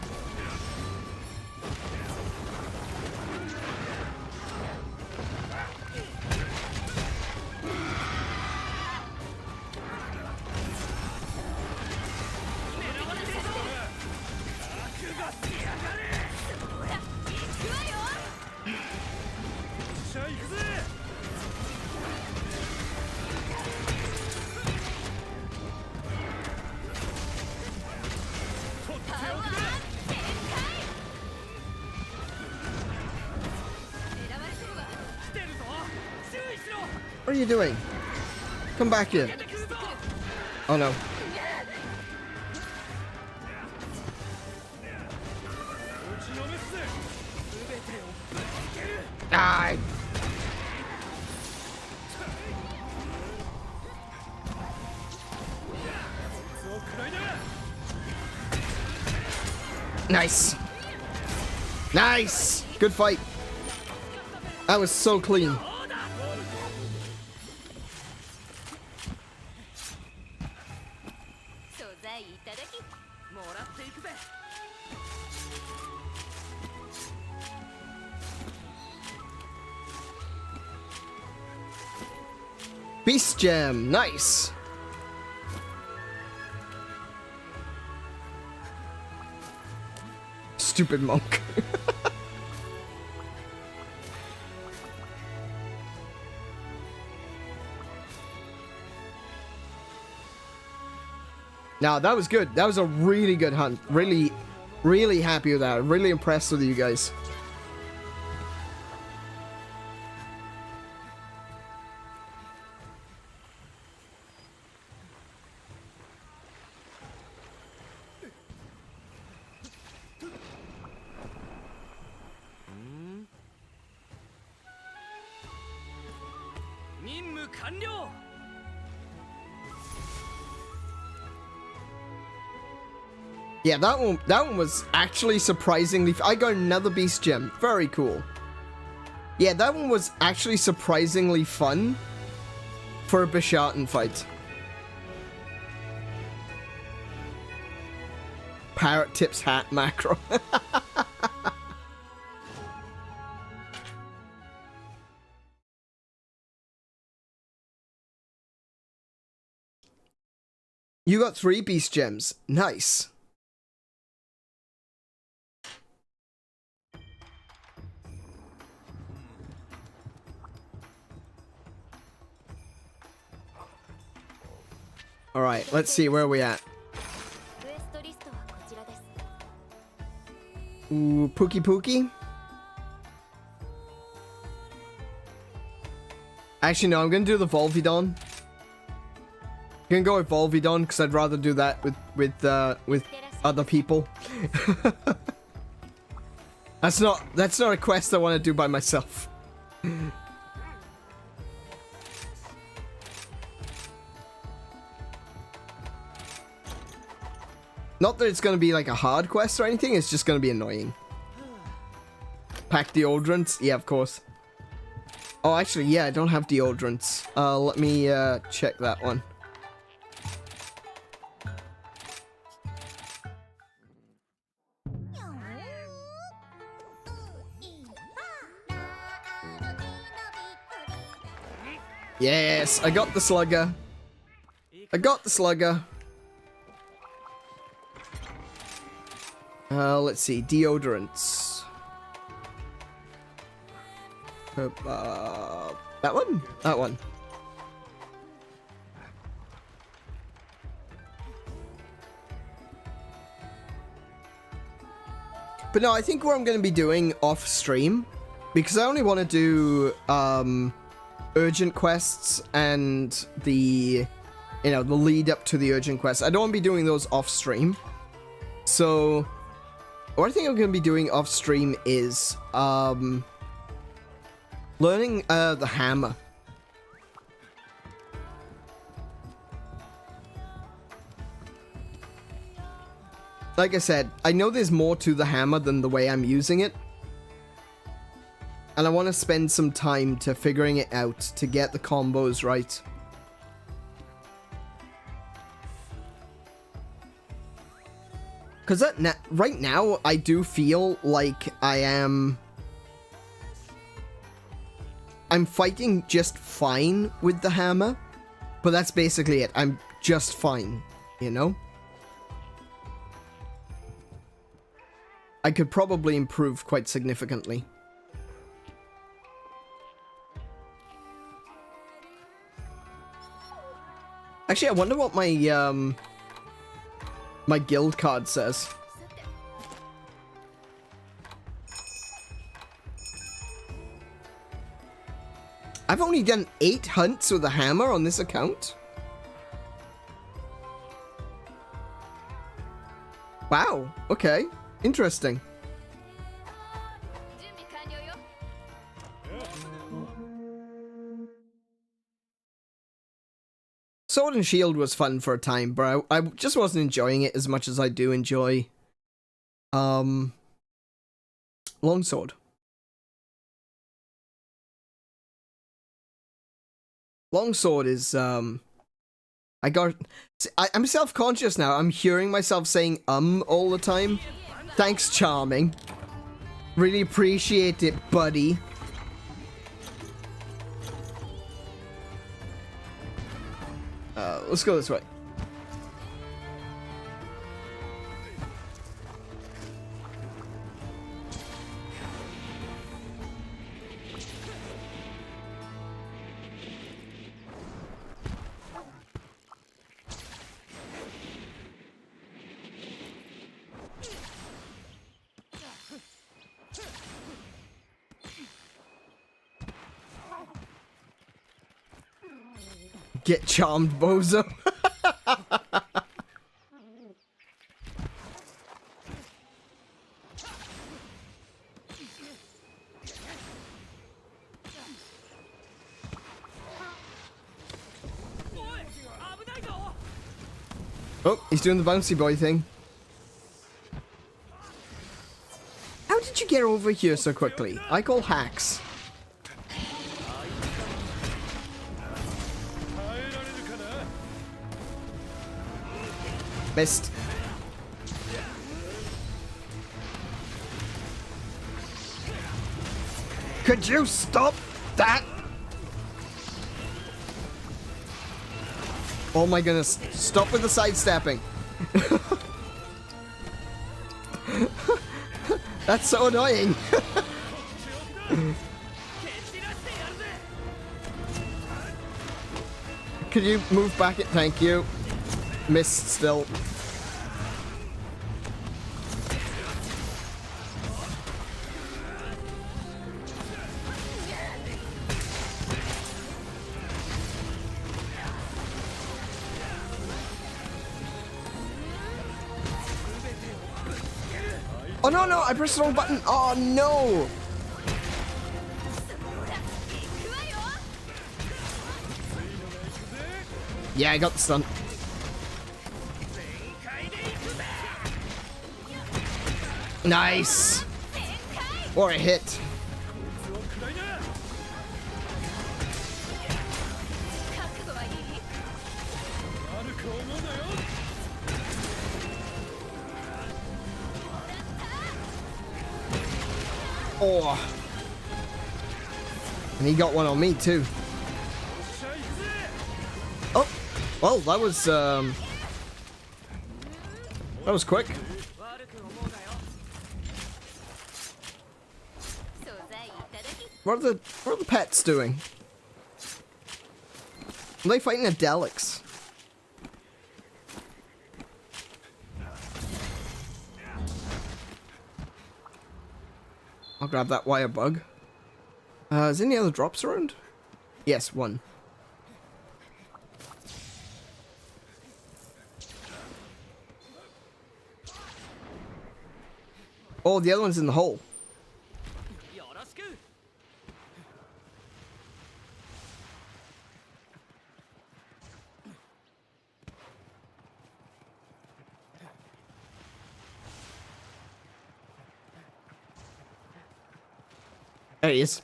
What are you doing? Come back here. Oh no. Ah. Nice. Nice. Good fight. That was so clean. Beast Gem, nice. Stupid monk. Now that was good. That was a really good hunt. Really, really happy with that. Really impressed with you guys. Yeah, that one was actually surprisingly... I got another Beast Gem. Very cool. Yeah, that one was actually surprisingly fun for a Bishartan fight. Parrot tips hat macro. You got 3 Beast Gems. Nice. Alright, let's see, where are we at? Ooh, Pookie Pookie? Actually, no, I'm gonna do the Volvidon. I'm gonna go with Volvidon, because I'd rather do that with with other people. That's not a quest I want to do by myself. Not that it's going to be like a hard quest or anything, it's just going to be annoying. Pack deodorants? Yeah, of course. Oh, actually, yeah, I don't have deodorants. Let me check that one. Yes, I got the slugger. I got the slugger. Let's see, deodorants. That one? That one. But no, I think what I'm going to be doing off stream, because I only want to do urgent quests and the, you know, the lead up to the urgent quests. I don't want to be doing those off stream. So what I think I'm going to be doing off stream is learning the hammer. Like I said, I know there's more to the hammer than the way I'm using it. And I want to spend some time to figuring it out to get the combos right. Because right now, I do feel like I'm fighting just fine with the hammer. But that's basically it. I'm just fine, you know? I could probably improve quite significantly. Actually, I wonder what my my guild card says. I've only done 8 hunts with a hammer on this account. Wow, okay. Interesting. Sword and Shield was fun for a time, but I just wasn't enjoying it as much as I do enjoy Longsword. Longsword is I'm self-conscious now. I'm hearing myself saying all the time. Thanks, Charming. Really appreciate it, buddy. Let's go this way. Get charmed, bozo. Oh, he's doing the bouncy boy thing. How did you get over here so quickly? I call hacks. Missed. Could you stop that? Oh my goodness. Stop with the sidestepping. That's so annoying. Could you move back it? Thank you. Missed still. Oh no, no, I pressed the wrong button. Oh no. Yeah, I got the stun. Nice. Or a hit. Oh. And he got one on me too. Oh, well, that was quick. What are the pets doing? Are they fighting a Delix? I'll grab that wire bug. Is there any other drops around? Yes, one. Oh, the other one's in the hole. There he is.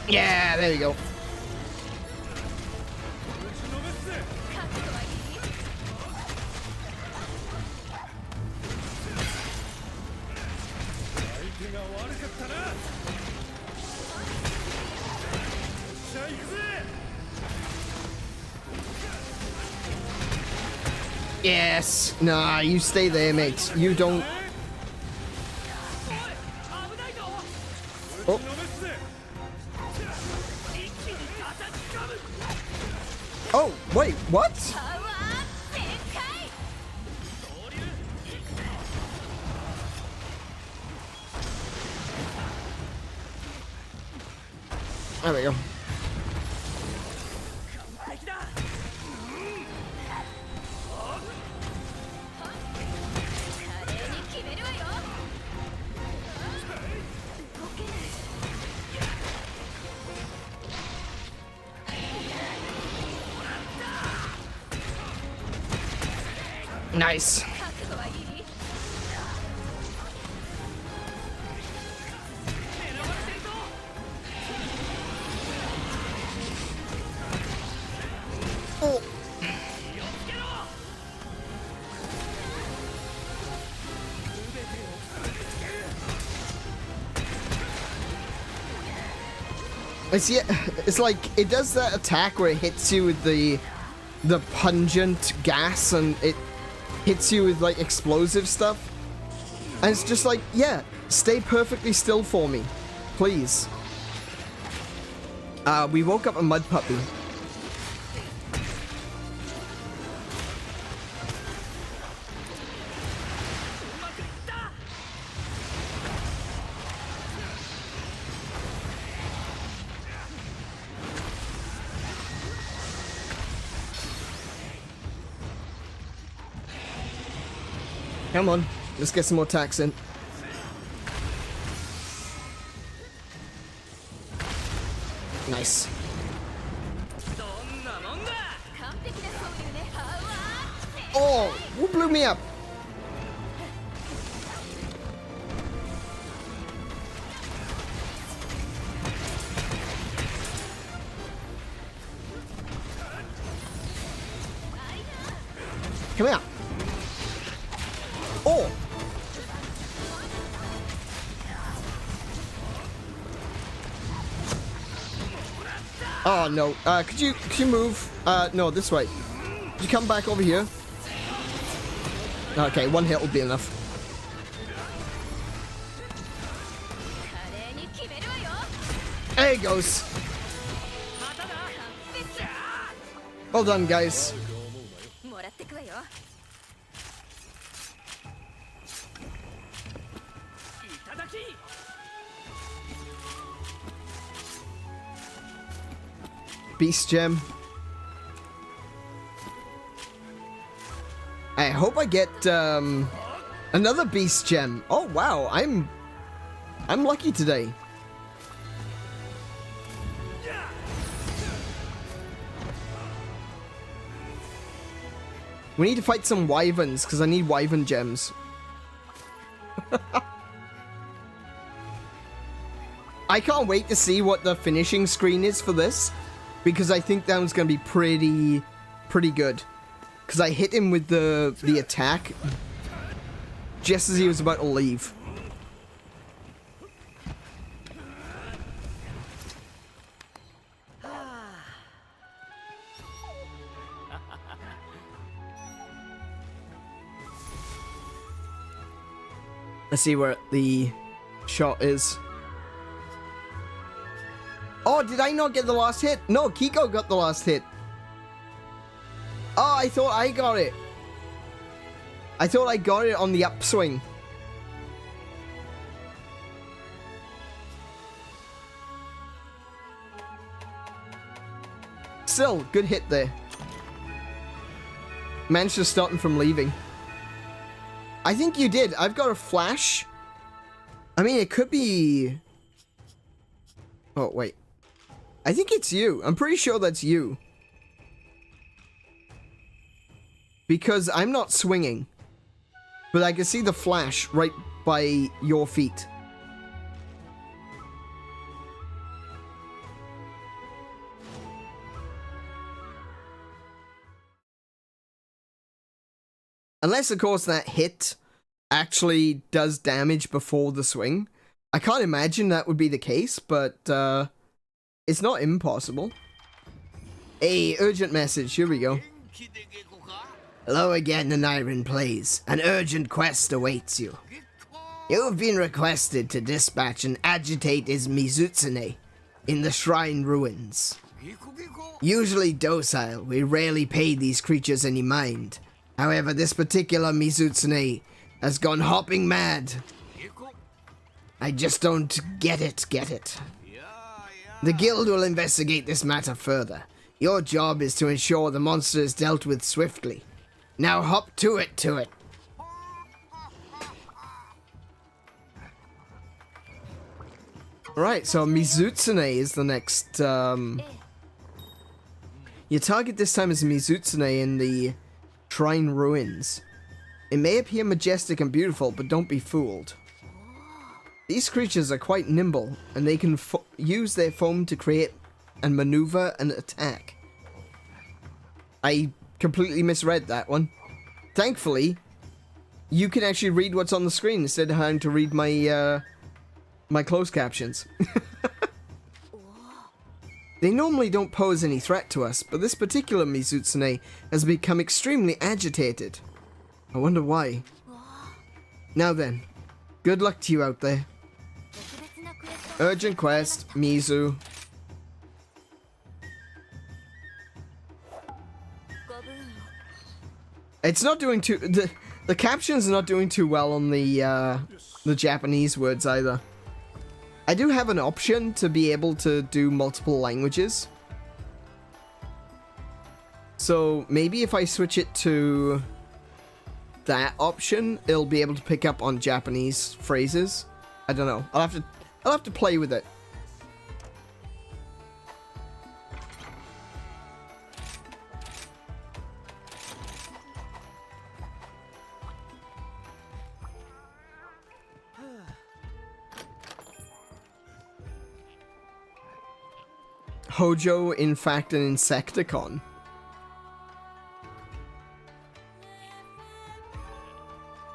Yeah, there you go. Yes. Nah, you stay there, mate. You don't. Oh. Oh, wait, what? There we go. Nice. Oh. It's like it does that attack where it hits you with the pungent gas and it hits you with like explosive stuff, and it's just like, yeah, stay perfectly still for me, please. We woke up a mud puppy. Come on, let's get some more attacks in. Nice. Oh, who blew me up? Come here. Oh. Oh no. Could you move? No, this way. Could you come back over here? Okay, one hit will be enough. There he goes. Well done, guys. Beast gem. I hope I get another beast gem. Oh wow, I'm lucky today. We need to fight some wyverns because I need wyvern gems. I can't wait to see what the finishing screen is for this, because I think that one's going to be pretty good. Because I hit him with the attack just as he was about to leave. Let's see where the shot is. Oh, did I not get the last hit? No, Kiko got the last hit. Oh, I thought I got it. I thought I got it on the upswing. Still, good hit there. Managed to stop him from leaving. I think you did. I've got a flash. I mean, it could be... Oh, wait. I think it's you. I'm pretty sure that's you. Because I'm not swinging. But I can see the flash right by your feet. Unless, of course, that hit actually does damage before the swing. I can't imagine that would be the case, but it's not impossible. A urgent message. Here we go. Hello again, the Niren plays. An urgent quest awaits you. You have been requested to dispatch and agitate his Mizutsune in the shrine ruins. Usually docile, we rarely pay these creatures any mind. However, this particular Mizutsune has gone hopping mad. I just don't get it. The guild will investigate this matter further. Your job is to ensure the monster is dealt with swiftly. Now hop to it. Right, so Mizutsune is the next, Your target this time is Mizutsune in the shrine ruins. It may appear majestic and beautiful, but don't be fooled. These creatures are quite nimble, and they can use their foam to create and maneuver and attack. I completely misread that one. Thankfully, you can actually read what's on the screen instead of having to read my my closed captions. They normally don't pose any threat to us, but this particular Mizutsune has become extremely agitated. I wonder why. Now then, good luck to you out there. Urgent quest, Mizu. It's not doing too... The captions are not doing too well on the Japanese words either. I do have an option to be able to do multiple languages. So maybe if I switch it to that option, it'll be able to pick up on Japanese phrases. I don't know. I'll have to play with it. Hojo, in fact, an Insecticon.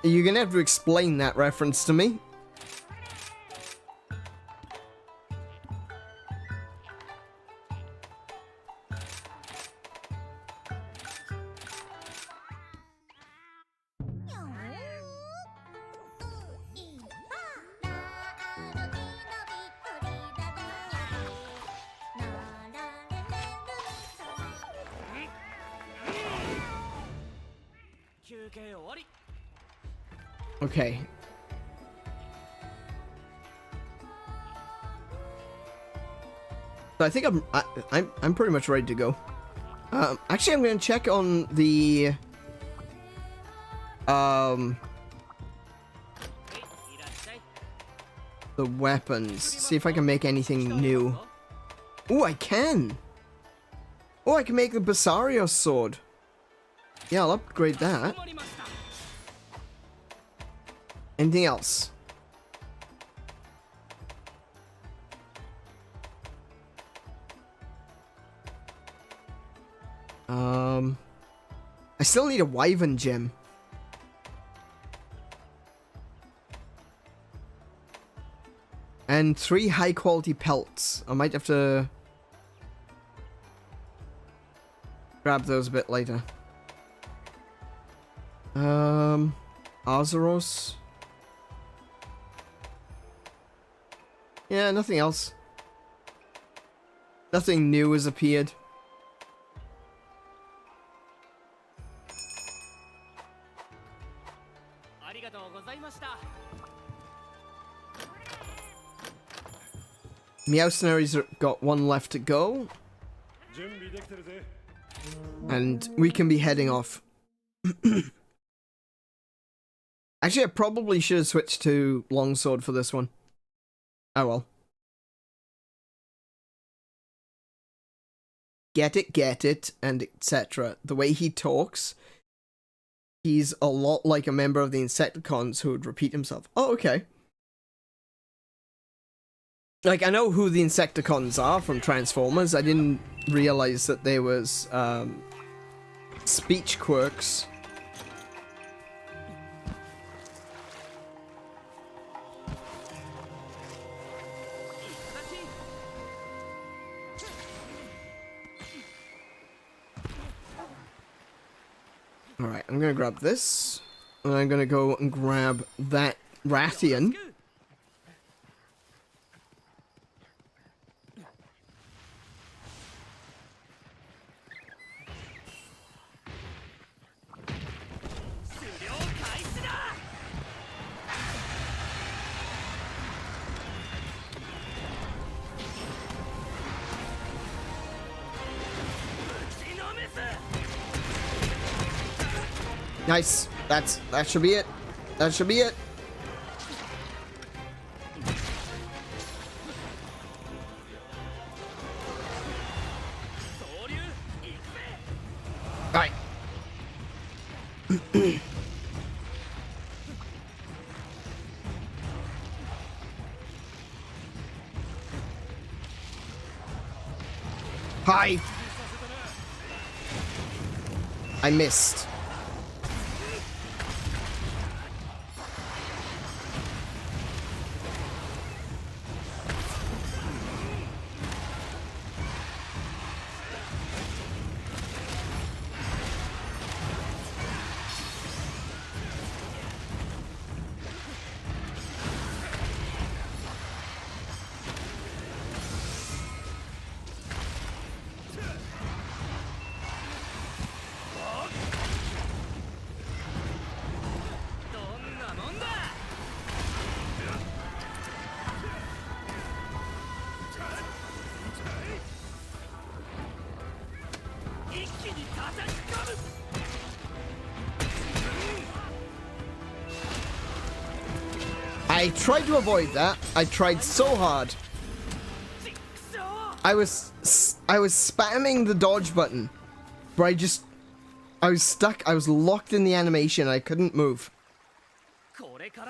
You're gonna have to explain that reference to me. Okay. So I think I'm pretty much ready to go. Actually, I'm gonna check on the weapons. See if I can make anything new. Oh, I can. Oh, I can make the Basarios sword. Yeah, I'll upgrade that. Anything else? I still need a Wyvern gem. And 3 high quality pelts. I might have to grab those a bit later. Azeros. Yeah, nothing else. Nothing new has appeared. Meowsnary's got 1 left to go. And we can be heading off. Actually, I probably should have switched to longsword for this one. Oh well. Get it, and etc. The way he talks, he's a lot like a member of the Insecticons who would repeat himself. Oh, okay. Like, I know who the Insecticons are from Transformers. I didn't realize that there was, speech quirks. Alright, I'm gonna grab this. And I'm gonna go and grab that Rathian. Nice. That should be it. That should be it. Alright. Hi. I missed. I tried to avoid that. I tried so hard. I was spamming the dodge button, but I was stuck. I was locked in the animation. I couldn't move.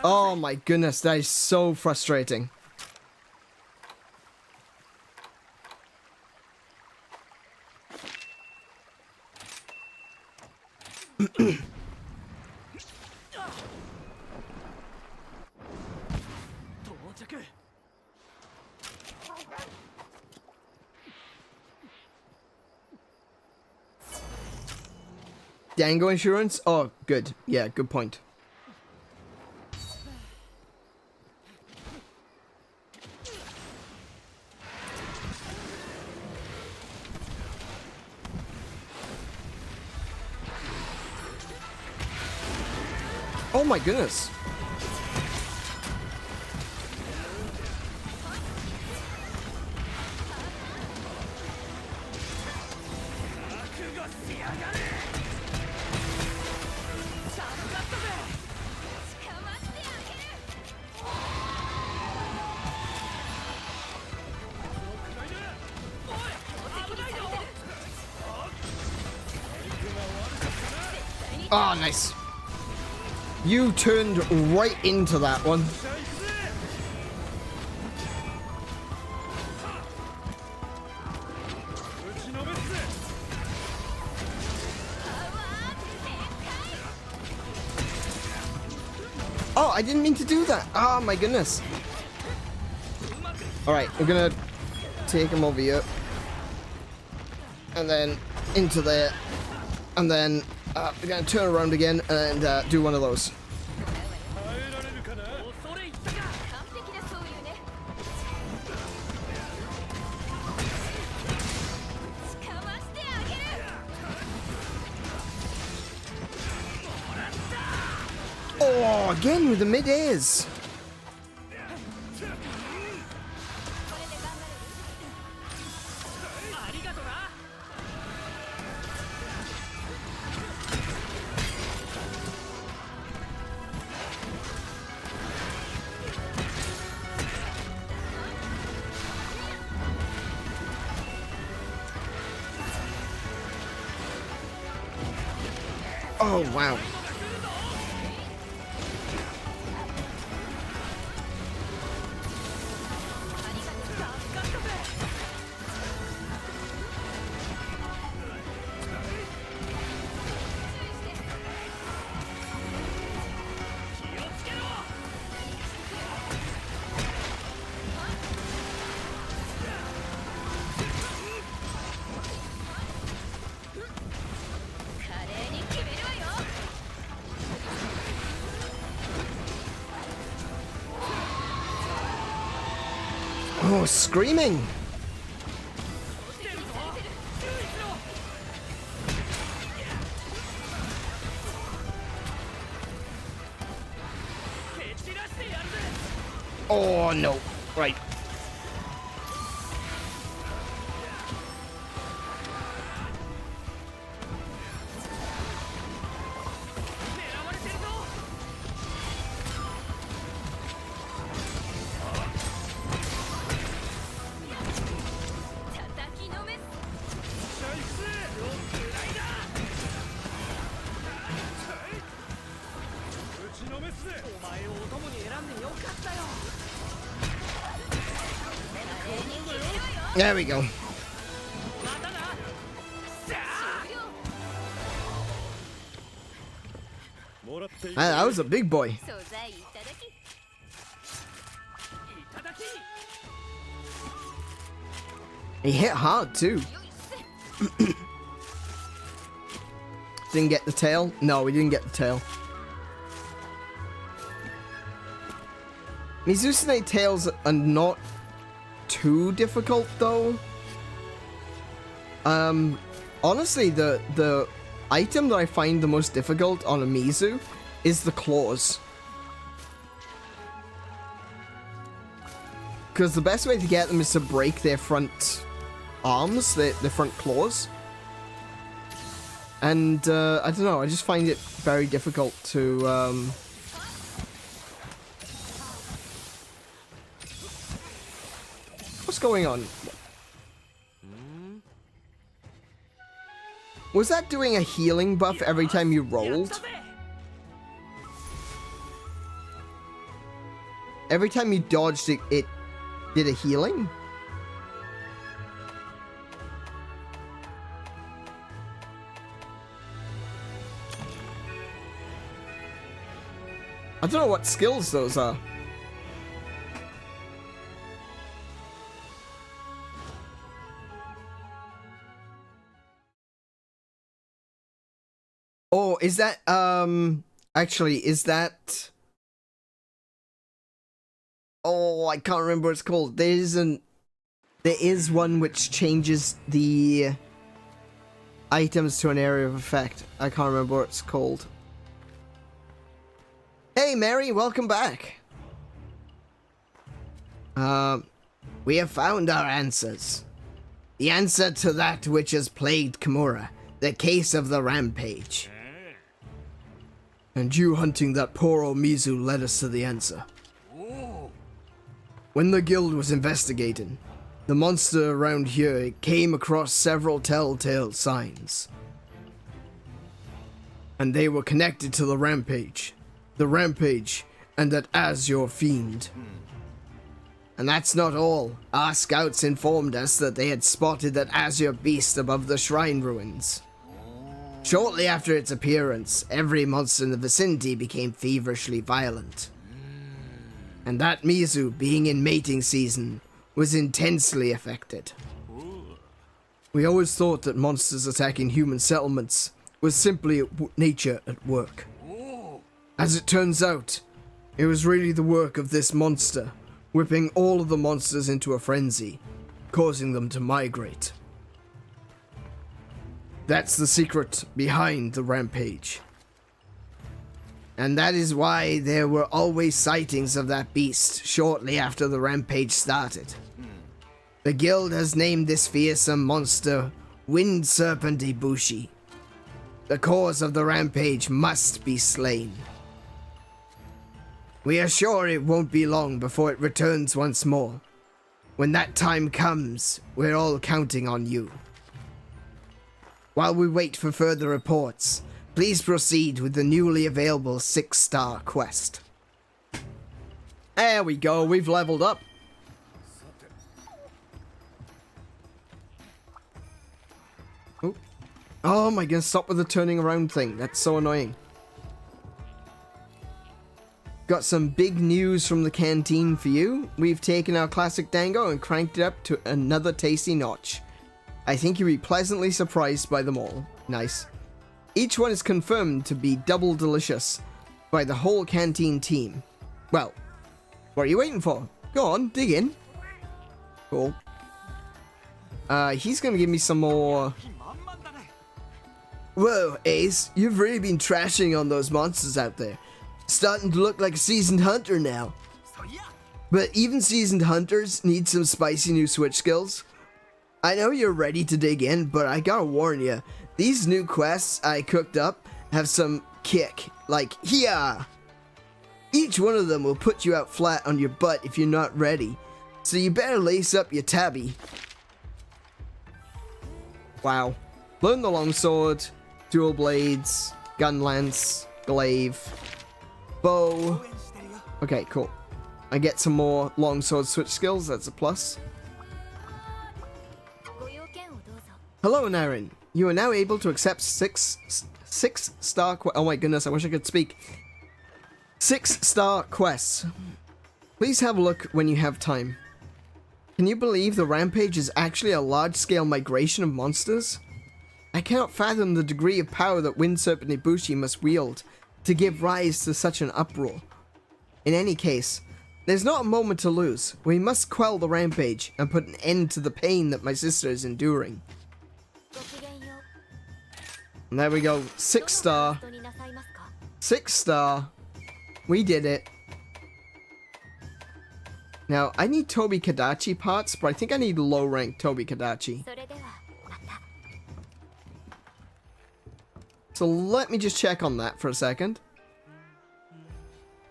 Oh my goodness, that is so frustrating. Dango insurance? Oh, good. Yeah, good point. Oh my goodness. Oh, nice. You turned right into that one. Oh, I didn't mean to do that. Oh my goodness. Alright, we're gonna take him over here. And then into there. And then we're gonna turn around again and do one of those. Oh, again with the mid-airs. Oh, wow. Oh, screaming! Oh, no. Right. There we go. That was a big boy. He hit hard too. Didn't get the tail? No, we didn't get the tail. Mizusune tails are not too difficult though. Honestly, the item that I find the most difficult on a Mizu is the claws. Because the best way to get them is to break their front arms, their front claws. And I don't know, I just find it very difficult to what's going on? Was that doing a healing buff every time you rolled? Every time you dodged it, it did a healing? I don't know what skills those are. Oh, is that, actually, is that... Oh, I can't remember what it's called. There is one which changes the items to an area of effect. I can't remember what it's called. Hey, Mary, welcome back. We have found our answers. The answer to that which has plagued Kimura The case of the rampage. And you hunting that poor old Mizu led us to the answer. When the guild was investigating the monster around here, it came across several telltale signs. And they were connected to the rampage. The rampage and that Azure fiend. And that's not all. Our scouts informed us that they had spotted that Azure beast above the shrine ruins. Shortly after its appearance, every monster in the vicinity became feverishly violent. And that Mizu, being in mating season, was intensely affected. We always thought that monsters attacking human settlements was simply nature at work. As it turns out, it was really the work of this monster, whipping all of the monsters into a frenzy, causing them to migrate. That's the secret behind the rampage. And that is why there were always sightings of that beast shortly after the rampage started. The guild has named this fearsome monster Wind Serpent Ibushi. The cause of the rampage must be slain. We are sure it won't be long before it returns once more. When that time comes, we're all counting on you. While we wait for further reports, please proceed with the newly available 6-star quest. There we go, we've leveled up. Oh my goodness, stop with the turning around thing. That's so annoying. Got some big news from the canteen for you. We've taken our classic dango and cranked it up to another tasty notch. I think you'll be pleasantly surprised by them all. Nice. Each one is confirmed to be double delicious by the whole canteen team. Well, what are you waiting for? Go on, dig in. Cool. He's gonna give me some more. Whoa, Ace, you've really been trashing on those monsters out there. Starting to look like a seasoned hunter now. But even seasoned hunters need some spicy new switch skills. I know you're ready to dig in, but I gotta warn you, these new quests I cooked up have some kick, like here. Each one of them will put you out flat on your butt if you're not ready, so you better lace up your tabby. Wow. Learn the longsword, dual blades, gun lance, glaive, bow. Okay, cool. I get some more longsword switch skills, that's a plus. Hello, Naren. You are now able to accept 6-star oh my goodness, I wish I could speak. 6-star quests. Please have a look when you have time. Can you believe the rampage is actually a large-scale migration of monsters? I cannot fathom the degree of power that Wind Serpent Ibushi must wield to give rise to such an uproar. In any case, there's not a moment to lose. We must quell the rampage and put an end to the pain that my sister is enduring. And there we go, 6-star. 6-star. We did it. Now, I need Tobi Kadachi parts, but I think I need low-rank Tobi Kadachi. So let me just check on that for a second.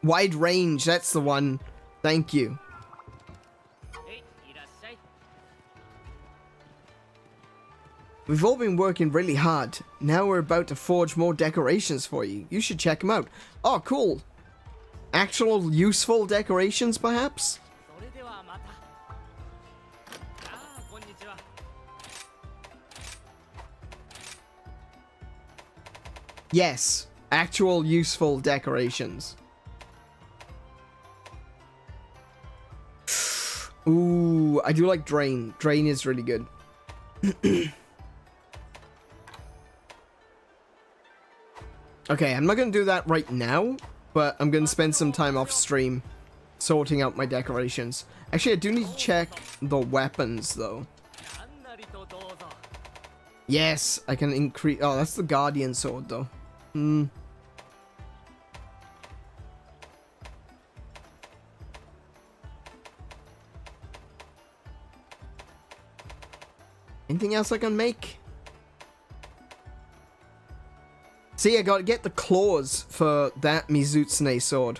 Wide range, that's the one. Thank you. We've all been working really hard. Now we're about to forge more decorations for you. You should check them out. Oh, cool. Actual useful decorations, perhaps? Yes, actual useful decorations. Ooh, I do like Drain. Drain is really good. Okay, I'm not going to do that right now, but I'm going to spend some time off stream sorting out my decorations. Actually, I do need to check the weapons, though. Yes, I can increase... Oh, that's the Guardian Sword, though. Anything else I can make? See, I gotta get the claws for that Mizutsune sword.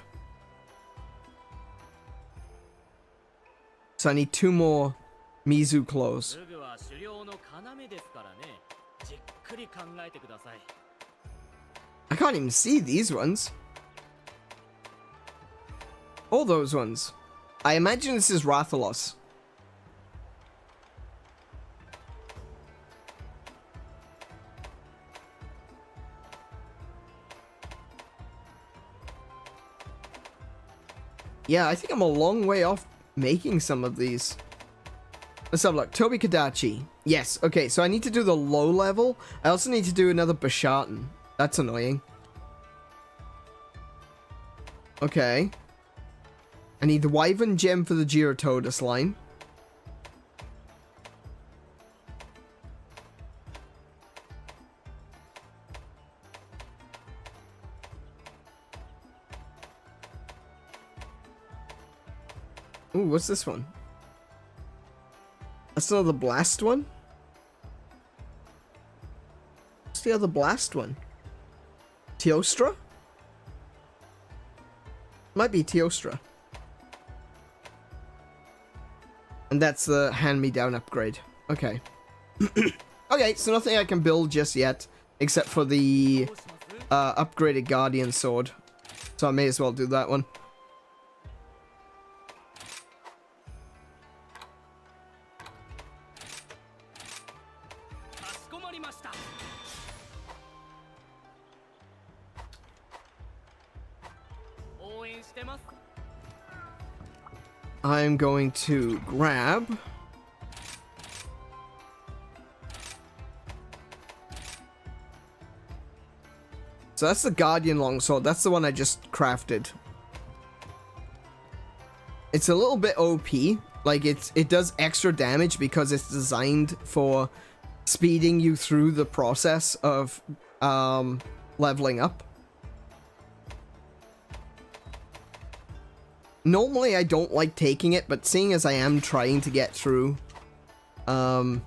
So I need 2 more Mizu claws. I can't even see these ones. All those ones. I imagine this is Rathalos. Yeah, I think I'm a long way off making some of these. Let's have a look. Tobi Kadachi. Yes, okay, so I need to do the low level. I also need to do another Bashartan. That's annoying. Okay. I need the Wyvern Gem for the Gyrototus line. Ooh, what's this one? That's another blast one? What's the other blast one? Teostra? Might be Teostra. And that's the hand-me-down upgrade. Okay. Okay, so nothing I can build just yet, except for the upgraded Guardian Sword. So I may as well do that one. I'm going to grab so that's the Guardian Longsword. That's the one I just crafted. It's a little bit OP. Like it does extra damage because it's designed for speeding you through the process of leveling up. Normally, I don't like taking it, but seeing as I am trying to get through the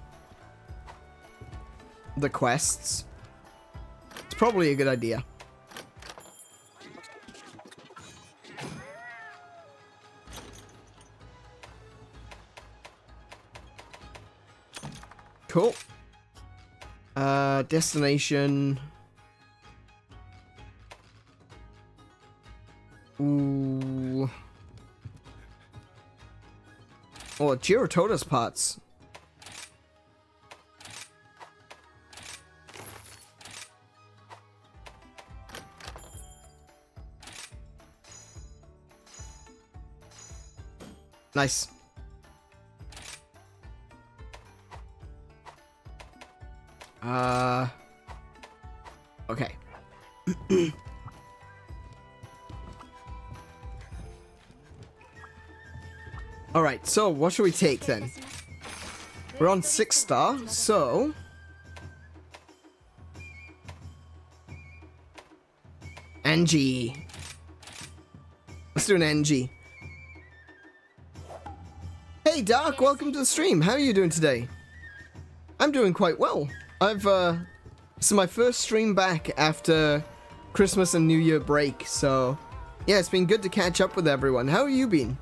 quests, it's probably a good idea. Cool. Destination. Ooh. Oh, Gyrototus parts. Nice. Okay. Alright, so what should we take then? We're on 6 star, so NG. Let's do an NG. Hey Dark, welcome to the stream. How are you doing today? I'm doing quite well. This is my first stream back after Christmas and New Year break, so yeah, it's been good to catch up with everyone. How have you been?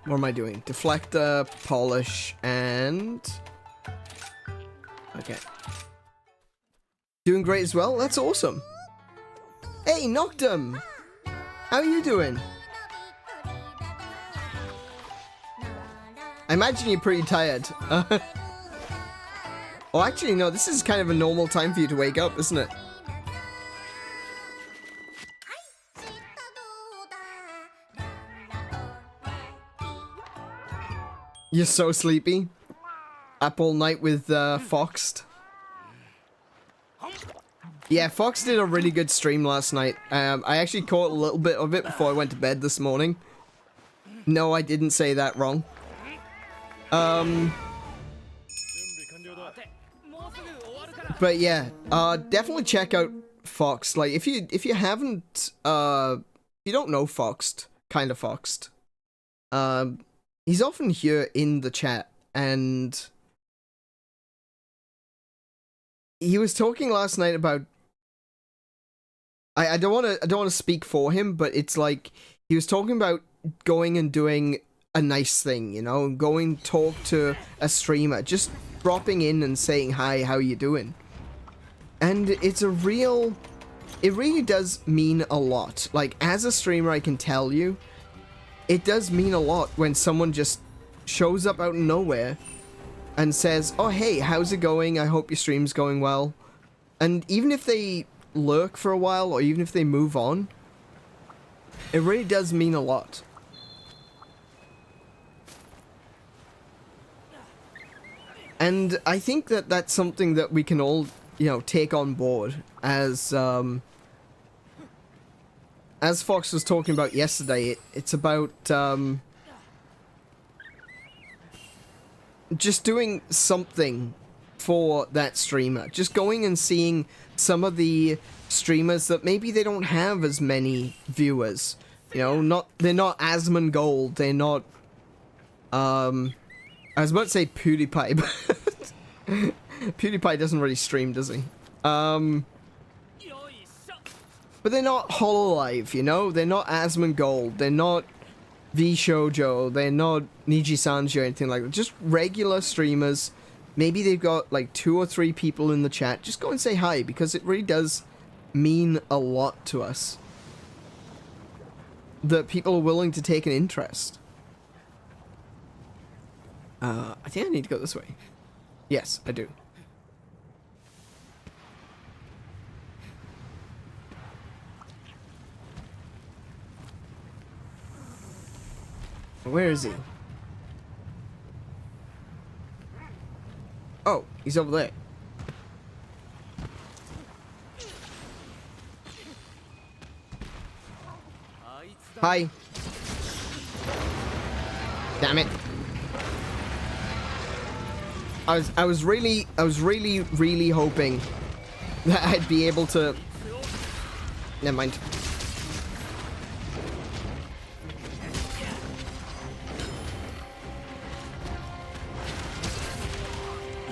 What am I doing? Deflector, polish, and okay. Doing great as well? That's awesome. Hey, Noctum! How are you doing? I imagine you're pretty tired. Oh, actually, no, this is kind of a normal time for you to wake up, isn't it? You're so sleepy. Up all night with Foxed. Yeah, Fox did a really good stream last night. I actually caught a little bit of it before I went to bed this morning. No, I didn't say that wrong. But yeah, definitely check out Foxed. Like, if you haven't, if you don't know Foxed, kind of Foxed, he's often here in the chat, and he was talking last night about. I don't want to speak for him, but it's like he was talking about going and doing a nice thing, you know, going talk to a streamer, just dropping in and saying hi, how you doing? And it's a real, it really does mean a lot. Like, as a streamer, I can tell you, it does mean a lot when someone just shows up out of nowhere and says, oh, hey, how's it going? I hope your stream's going well. And even if they lurk for a while, or even if they move on, it really does mean a lot. And I think that that's something that we can all, you know, take on board as Fox was talking about yesterday. It's about just doing something for that streamer. Just going and seeing some of the streamers that maybe they don't have as many viewers. You know, they're not Asmongold, they're not I was about to say PewDiePie, but PewDiePie doesn't really stream, does he? But they're not Hololive, you know? They're not Asmongold, they're not VShojo, they're not Niji-Sanji or anything like that. Just regular streamers. Maybe they've got like 2 or 3 people in the chat. Just go and say hi, because it really does mean a lot to us that people are willing to take an interest. I think I need to go this way. Yes, I do. Where is he? Oh, he's over there. Hi. Damn it. I was really hoping that I'd be able to. Never mind.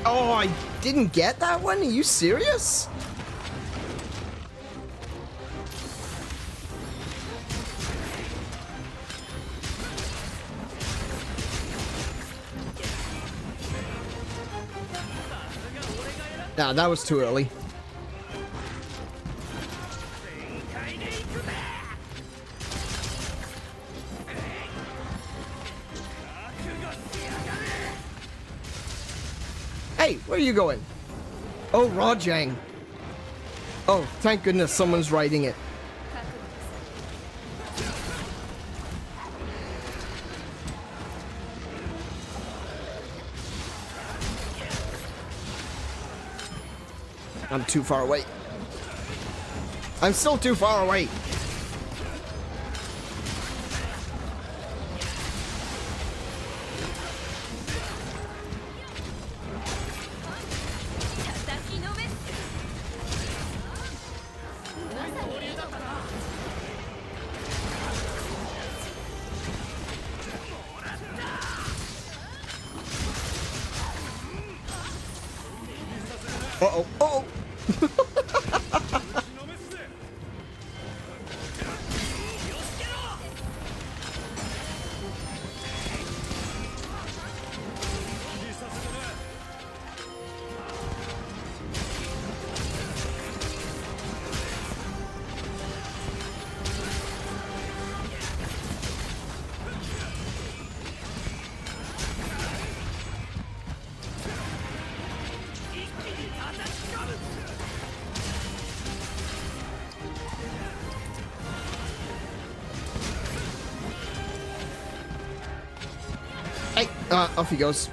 Oh, I didn't get that one? Are you serious? Nah, that was too early. Hey, where are you going? Oh, Rajang. Oh, thank goodness someone's writing it. I'm too far away. I'm still too far away. Uh-oh. Uh-oh. Hey, off he goes.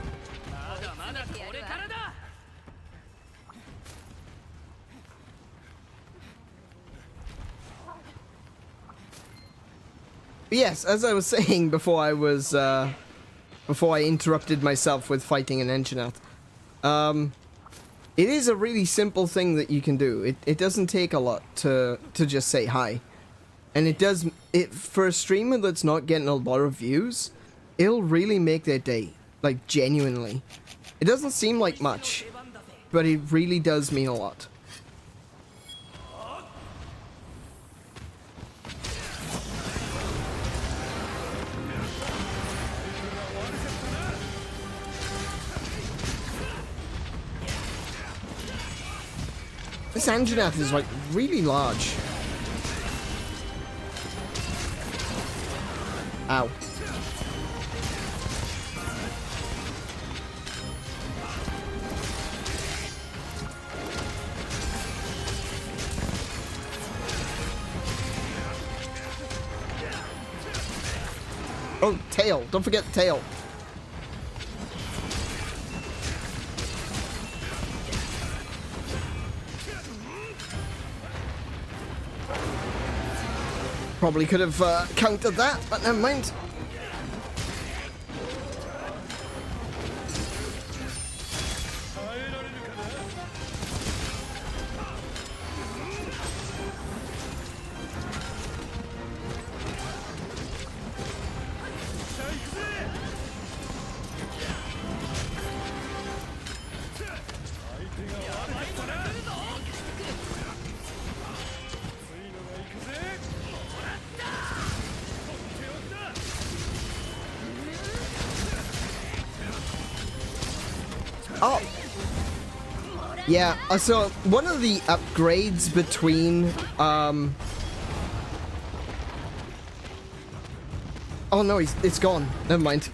Yes, as I was saying before before I interrupted myself with fighting an Engineer. It is a really simple thing that you can do. It doesn't take a lot to just say hi. And it does, for a streamer that's not getting a lot of views, it'll really make their day. Like, genuinely. It doesn't seem like much, but it really does mean a lot. This Anjanath is like really large. Ow. Oh, tail. Don't forget the tail. Probably could have countered that, but never mind. Oh! Yeah, so one of the upgrades between, oh no, it's gone. Never mind.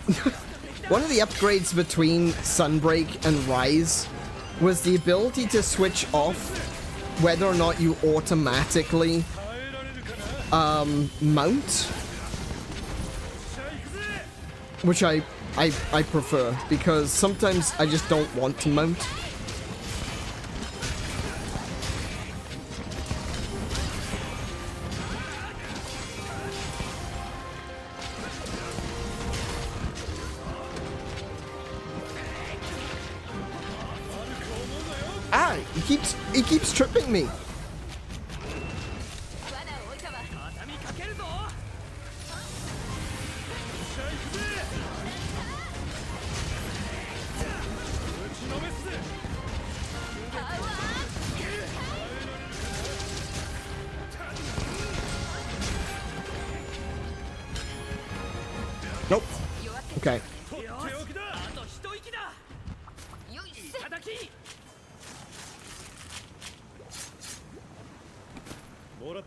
One of the upgrades between Sunbreak and Rise was the ability to switch off whether or not you automatically, mount. Which I prefer, because sometimes I just don't want to mount. Ah, he keeps tripping me. Nope. Okay.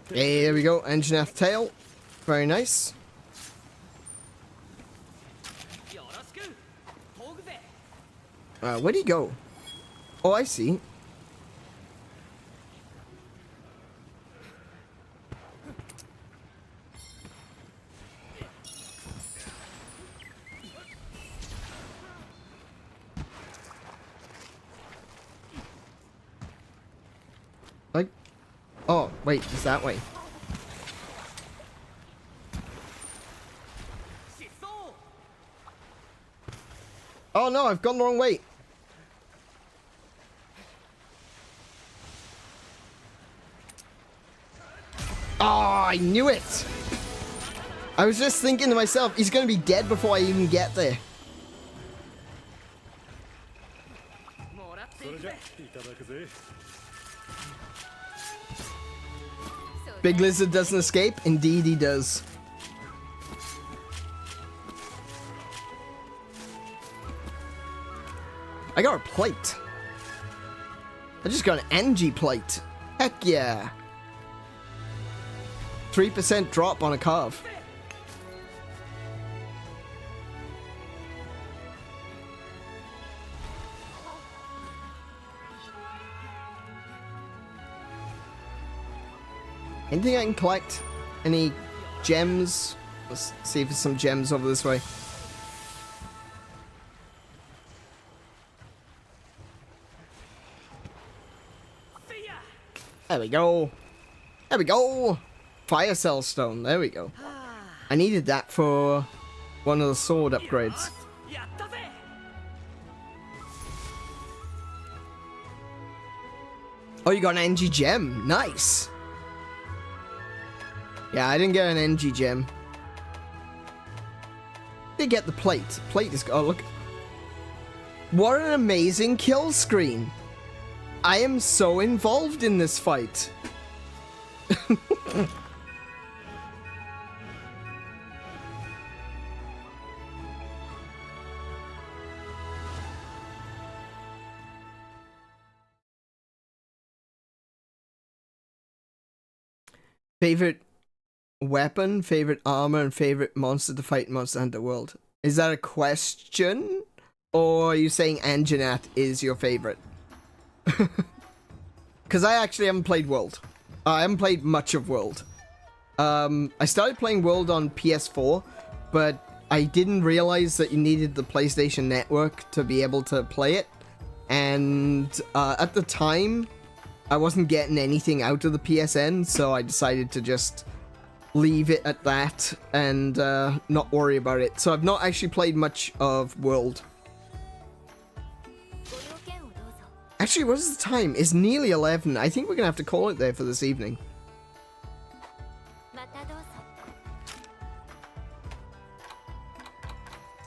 Hey, there we go. Anjanath tail. Very nice. Where'd he go? Oh, I see. Like, oh, wait, it's that way. Oh no, I've gone the wrong way. Oh, I knew it. I was just thinking to myself, he's going to be dead before I even get there. Big Lizard doesn't escape? Indeed he does. I got a plate. I just got an NG plate. Heck yeah. 3% drop on a carve. Anything I can collect? Any gems? Let's see if there's some gems over this way. There we go. There we go. Fire cell stone. There we go. I needed that for one of the sword upgrades. Oh, you got an NG gem. Nice. Yeah, I didn't get an NG gem. Did get the plate. Plate is... Oh, look. What an amazing kill screen. I am so involved in this fight. Favorite weapon, favorite armor, and favorite monster to fight in Monster Hunter World. Is that a question? Or are you saying Anjanath is your favorite? Because I actually haven't played World. I haven't played much of World. I started playing World on PS4, but I didn't realize that you needed the PlayStation Network to be able to play it. And at the time, I wasn't getting anything out of the PSN, so I decided to just leave it at that and not worry about it. So I've not actually played much of World. Actually, what is the time? It's nearly 11. I think we're going to have to call it there for this evening.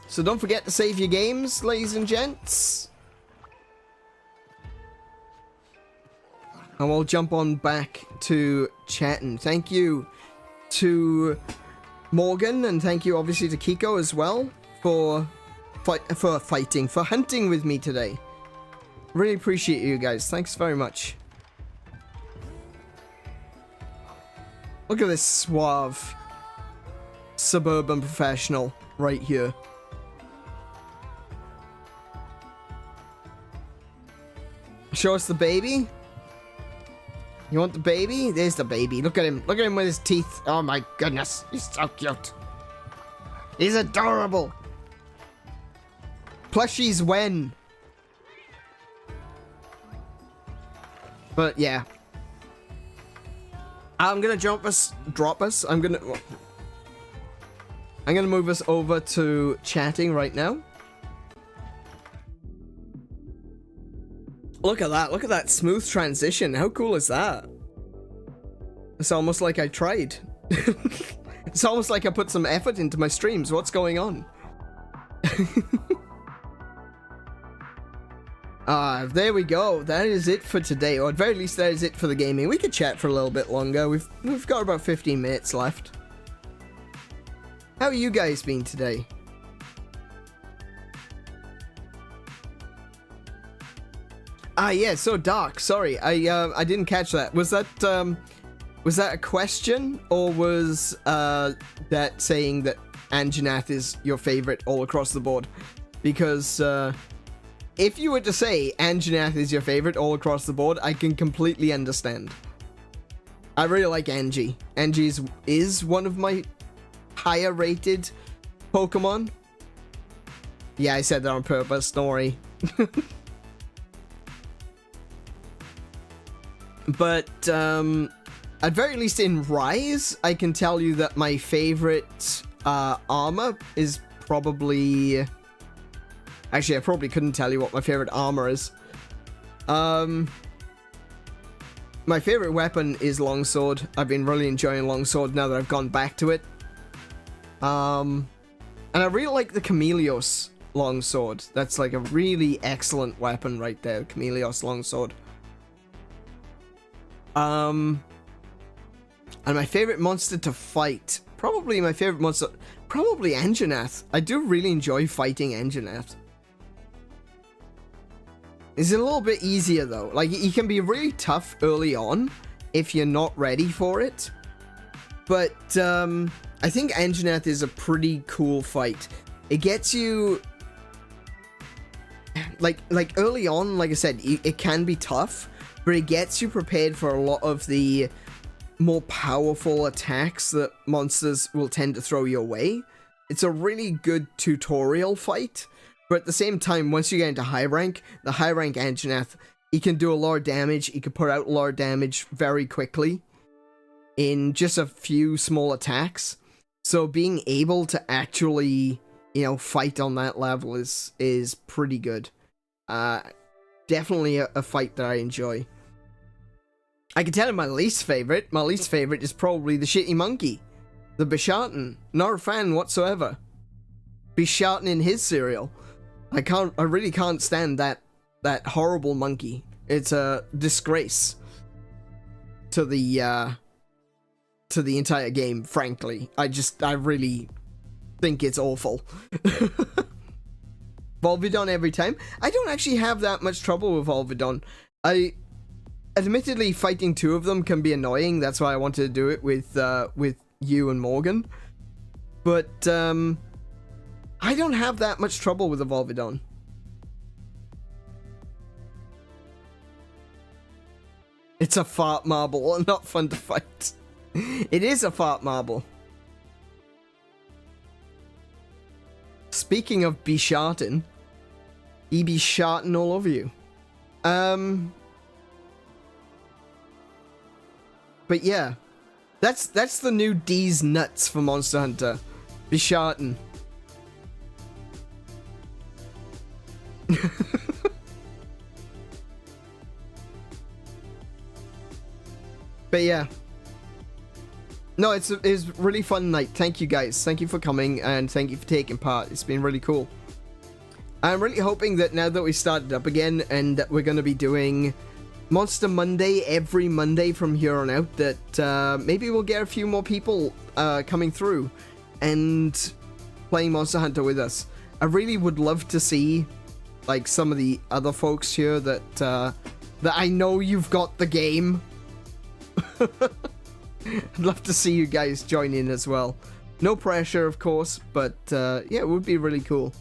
So don't forget to save your games, ladies and gents. And we'll jump on back to chatting. Thank you to Morgan, and thank you obviously to Kiko as well for hunting with me today. Really appreciate you guys. Thanks very much. Look at this suave suburban professional right here. Show us the baby. You want the baby? There's the baby. Look at him. Look at him with his teeth. Oh my goodness. He's so cute. He's adorable. Plushies when. But yeah. I'm gonna drop us. I'm gonna move us over to chatting right now. Look at that. Look at that smooth transition. How cool is that? It's almost like I tried. It's almost like I put some effort into my streams. What's going on? There we go. That is it for today. Or at very least, that is it for the gaming. We could chat for a little bit longer. We've got about 15 minutes left. How are you guys been today? Yeah, so Dark, sorry, I didn't catch that. Was that a question, or was that saying that Anjanath is your favorite all across the board? Because if you were to say Anjanath is your favorite all across the board, I can completely understand. I really like Angie. Angie is one of my higher rated Pokemon. Yeah, I said that on purpose, don't worry. But, at very least in Rise, I can tell you that my favorite, armor is probably... Actually, I probably couldn't tell you what my favorite armor is. My favorite weapon is Longsword. I've been really enjoying Longsword now that I've gone back to it. And I really like the Chameleos Longsword. That's like a really excellent weapon right there, Chameleos Longsword. And my favorite monster to fight, probably Anjanath. I do really enjoy fighting Anjanath. It's a little bit easier though. Like, he can be really tough early on if you're not ready for it. But I think Anjanath is a pretty cool fight. It gets you like early on, like I said, it can be tough, but it gets you prepared for a lot of the more powerful attacks that monsters will tend to throw your way. It's a really good tutorial fight, but at the same time, once you get into high rank, the high rank Anjanath, he can do a lot of damage. He can put out a lot of damage very quickly in just a few small attacks. So being able to actually, you know, fight on that level is pretty good. Definitely a fight that I enjoy. I can tell you my least favorite. My least favorite is probably the shitty monkey. The Bishartan. Not a fan whatsoever. Bishartan in his cereal. I really can't stand that horrible monkey. It's a disgrace to the entire game, frankly. I really think it's awful. Volvidon every time. I don't actually have that much trouble with Volvidon. Admittedly, fighting two of them can be annoying. That's why I wanted to do it with you and Morgan. But I don't have that much trouble with the Volvidon. It's a fart marble, and not fun to fight. It is a fart marble. Speaking of Bishartan, he be sharting all over you. But yeah, that's the new D's nuts for Monster Hunter. Bishartan. But yeah. No, it's really fun night. Thank you guys. Thank you for coming and thank you for taking part. It's been really cool. I'm really hoping that now that we started up again and that we're going to be doing Monster Monday every Monday from here on out, that maybe we'll get a few more people coming through and playing Monster Hunter with us. I really would love to see like some of the other folks here that I know you've got the game. I'd love to see you guys join in as well. No pressure, of course, but yeah, it would be really cool.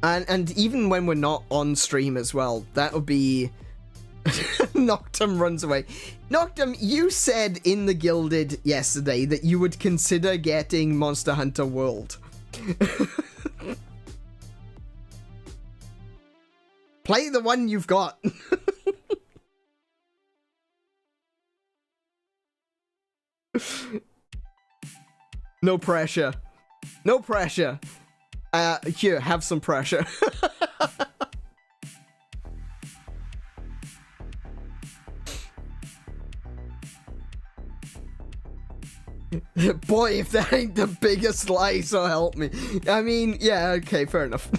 And even when we're not on stream as well, that would be... Noctum runs away. Noctum, you said in the Gilded yesterday that you would consider getting Monster Hunter World. Play the one you've got. No pressure. No pressure. Here, have some pressure. Boy, if that ain't the biggest lie, so help me. I mean, yeah, okay, fair enough.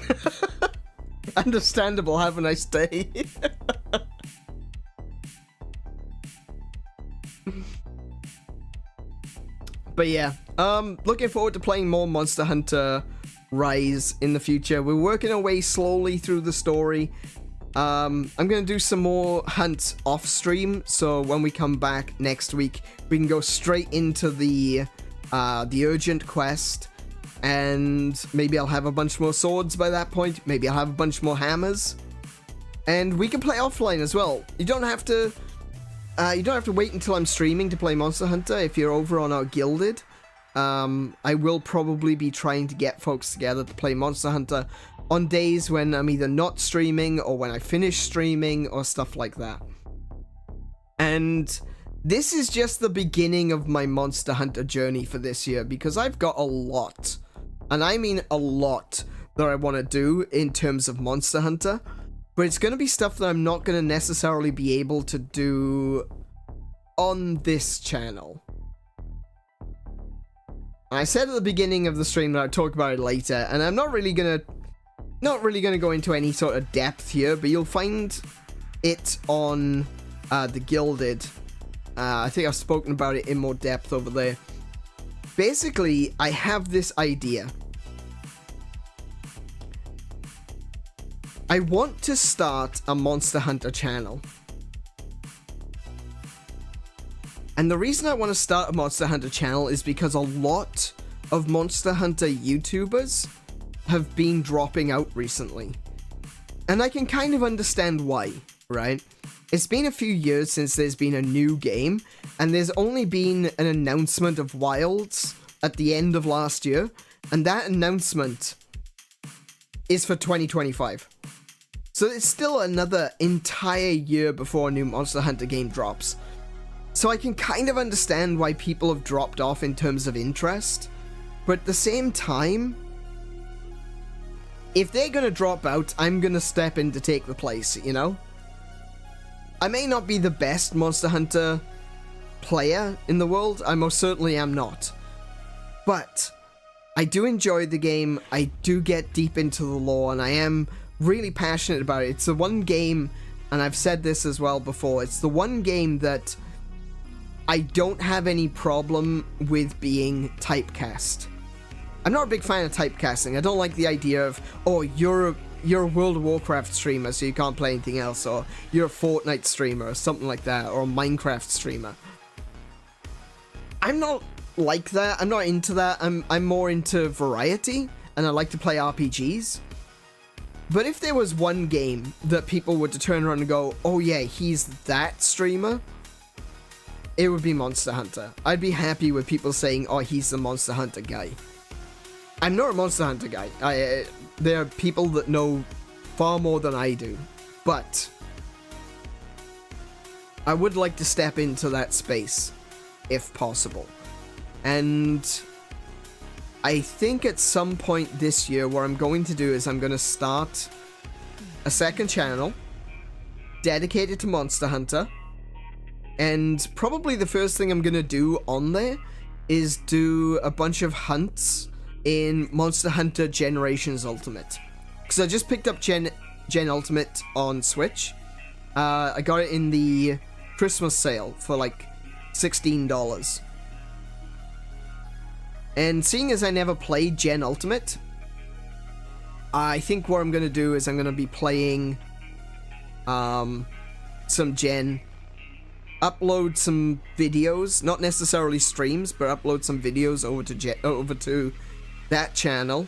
Understandable, have a nice day. But yeah, looking forward to playing more Monster Hunter Rise in the future. We're working our way slowly through the story. I'm gonna do some more hunts off stream, so when we come back next week, we can go straight into the urgent quest, and maybe I'll have a bunch more swords by that point. Maybe I'll have a bunch more hammers, and we can play offline as well. You don't have to wait until I'm streaming to play Monster Hunter if you're over on our Gilded. I will probably be trying to get folks together to play Monster Hunter on days when I'm either not streaming or when I finish streaming or stuff like that. And this is just the beginning of my Monster Hunter journey for this year, because I've got a lot, and I mean a lot, that I want to do in terms of Monster Hunter. But it's going to be stuff that I'm not going to necessarily be able to do on this channel. I said at the beginning of the stream that I'd talk about it later, and I'm not really gonna go into any sort of depth here, but you'll find it on the Gilded. I think I've spoken about it in more depth over there. Basically, I have this idea. I want to start a Monster Hunter channel. And the reason I want to start a Monster Hunter channel is because a lot of Monster Hunter YouTubers have been dropping out recently. And I can kind of understand why, right? It's been a few years since there's been a new game, and there's only been an announcement of Wilds at the end of last year, and that announcement is for 2025. So it's still another entire year before a new Monster Hunter game drops. So I can kind of understand why people have dropped off in terms of interest, but at the same time, if they're gonna drop out, I'm gonna step in to take the place, you know? I may not be the best Monster Hunter player in the world. I most certainly am not. But I do enjoy the game. I do get deep into the lore, and I am really passionate about it. It's the one game, and I've said this as well before, it's the one game that I don't have any problem with being typecast. I'm not a big fan of typecasting. I don't like the idea of, oh, you're a World of Warcraft streamer, so you can't play anything else, or you're a Fortnite streamer, or something like that, or a Minecraft streamer. I'm not like that. I'm not into that. I'm more into variety, and I like to play RPGs. But if there was one game that people were to turn around and go, oh yeah, he's that streamer, it would be Monster Hunter. I'd be happy with people saying, oh, he's the Monster Hunter guy. I'm not a Monster Hunter guy. There are people that know far more than I do, but I would like to step into that space, if possible. And I think at some point this year, what I'm going to do is I'm going to start a second channel dedicated to Monster Hunter, and probably the first thing I'm going to do on there is do a bunch of hunts in Monster Hunter Generations Ultimate. Because I just picked up Gen Ultimate on Switch. I got it in the Christmas sale for like $16. And seeing as I never played Gen Ultimate, I think what I'm going to do is I'm going to be playing some Gen, upload some videos, not necessarily streams, but upload some videos over to that channel,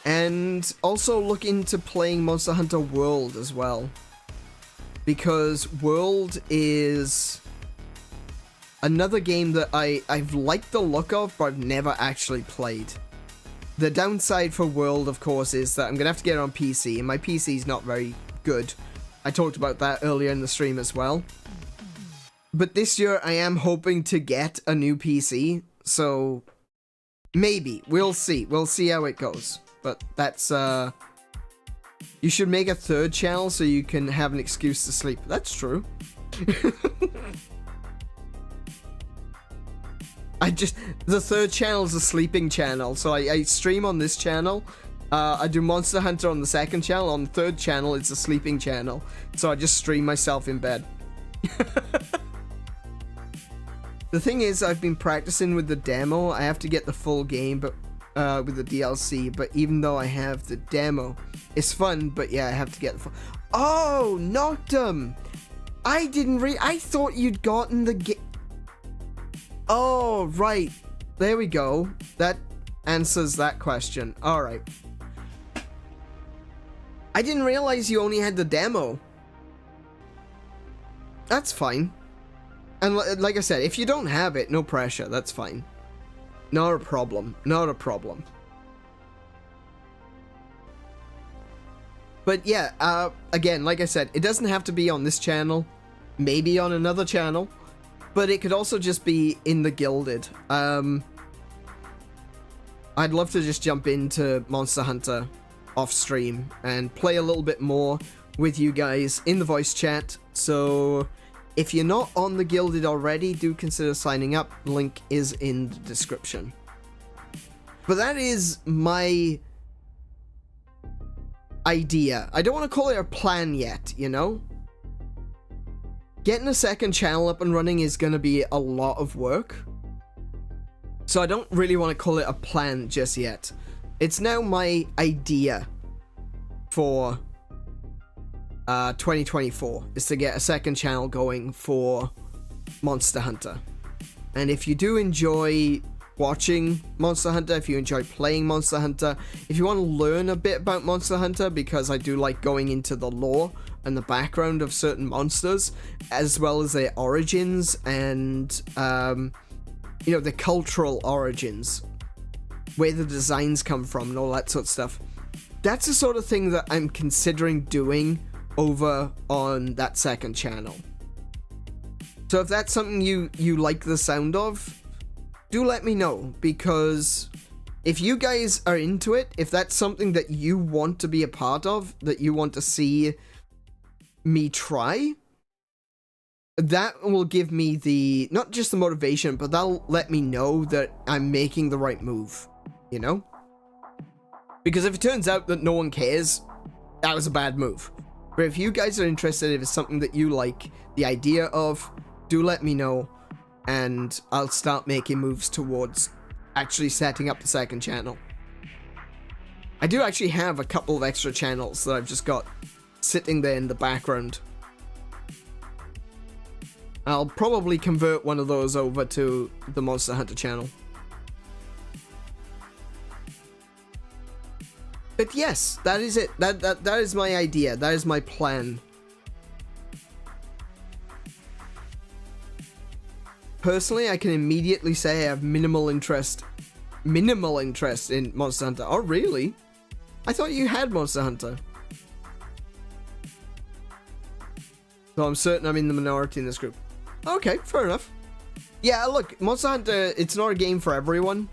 and also look into playing Monster Hunter World as well, because World is another game that I've liked the look of, but I've never actually played. The downside for World, of course, is that I'm gonna have to get it on PC, and my PC is not very good. I talked about that earlier in the stream as well. But this year I am hoping to get a new PC, so maybe. We'll see. We'll see how it goes. But that's, you should make a third channel so you can have an excuse to sleep. That's true. The third channel is a sleeping channel, so I stream on this channel. I do Monster Hunter on the second channel. On the third channel, it's a sleeping channel. So I just stream myself in bed. The thing is, I've been practicing with the demo. I have to get the full game, but with the DLC. But even though I have the demo, it's fun. But yeah, I have to get the full. Oh, Noctum! I didn't I thought you'd gotten the game. Oh, right. There we go. That answers that question. All right. I didn't realize you only had the demo. That's fine. And like I said, if you don't have it, no pressure. That's fine. Not a problem. Not a problem. But yeah, again, like I said, it doesn't have to be on this channel. Maybe on another channel. But it could also just be in the Gilded. I'd love to just jump into Monster Hunter off stream and play a little bit more with you guys in the voice chat. So if you're not on the Gilded already, do consider signing up. Link is in the description. But that is my idea. I don't want to call it a plan yet, you know? Getting a second channel up and running is going to be a lot of work. So I don't really want to call it a plan just yet. It's now my idea for 2024 is to get a second channel going for Monster Hunter. And if you do enjoy watching Monster Hunter, if you enjoy playing Monster Hunter, if you want to learn a bit about Monster Hunter, because I do like going into the lore and the background of certain monsters, as well as their origins and, you know, the cultural origins, where the designs come from and all that sort of stuff. That's the sort of thing that I'm considering doing over on that second channel. So if that's something you like the sound of, do let me know, because if you guys are into it, if that's something that you want to be a part of, that you want to see me try, that will give me the, not just the motivation, but that'll let me know that I'm making the right move, you know? Because if it turns out that no one cares, that was a bad move. But if you guys are interested, if it's something that you like the idea of, do let me know, and I'll start making moves towards actually setting up the second channel. I do actually have a couple of extra channels that I've just got sitting there in the background. I'll probably convert one of those over to the Monster Hunter channel. But yes, that is it. That is my idea. That is my plan. Personally, I can immediately say I have minimal interest in Monster Hunter. Oh, really? I thought you had Monster Hunter. So I'm certain I'm in the minority in this group. Okay, fair enough. Yeah, look, Monster Hunter, it's not a game for everyone.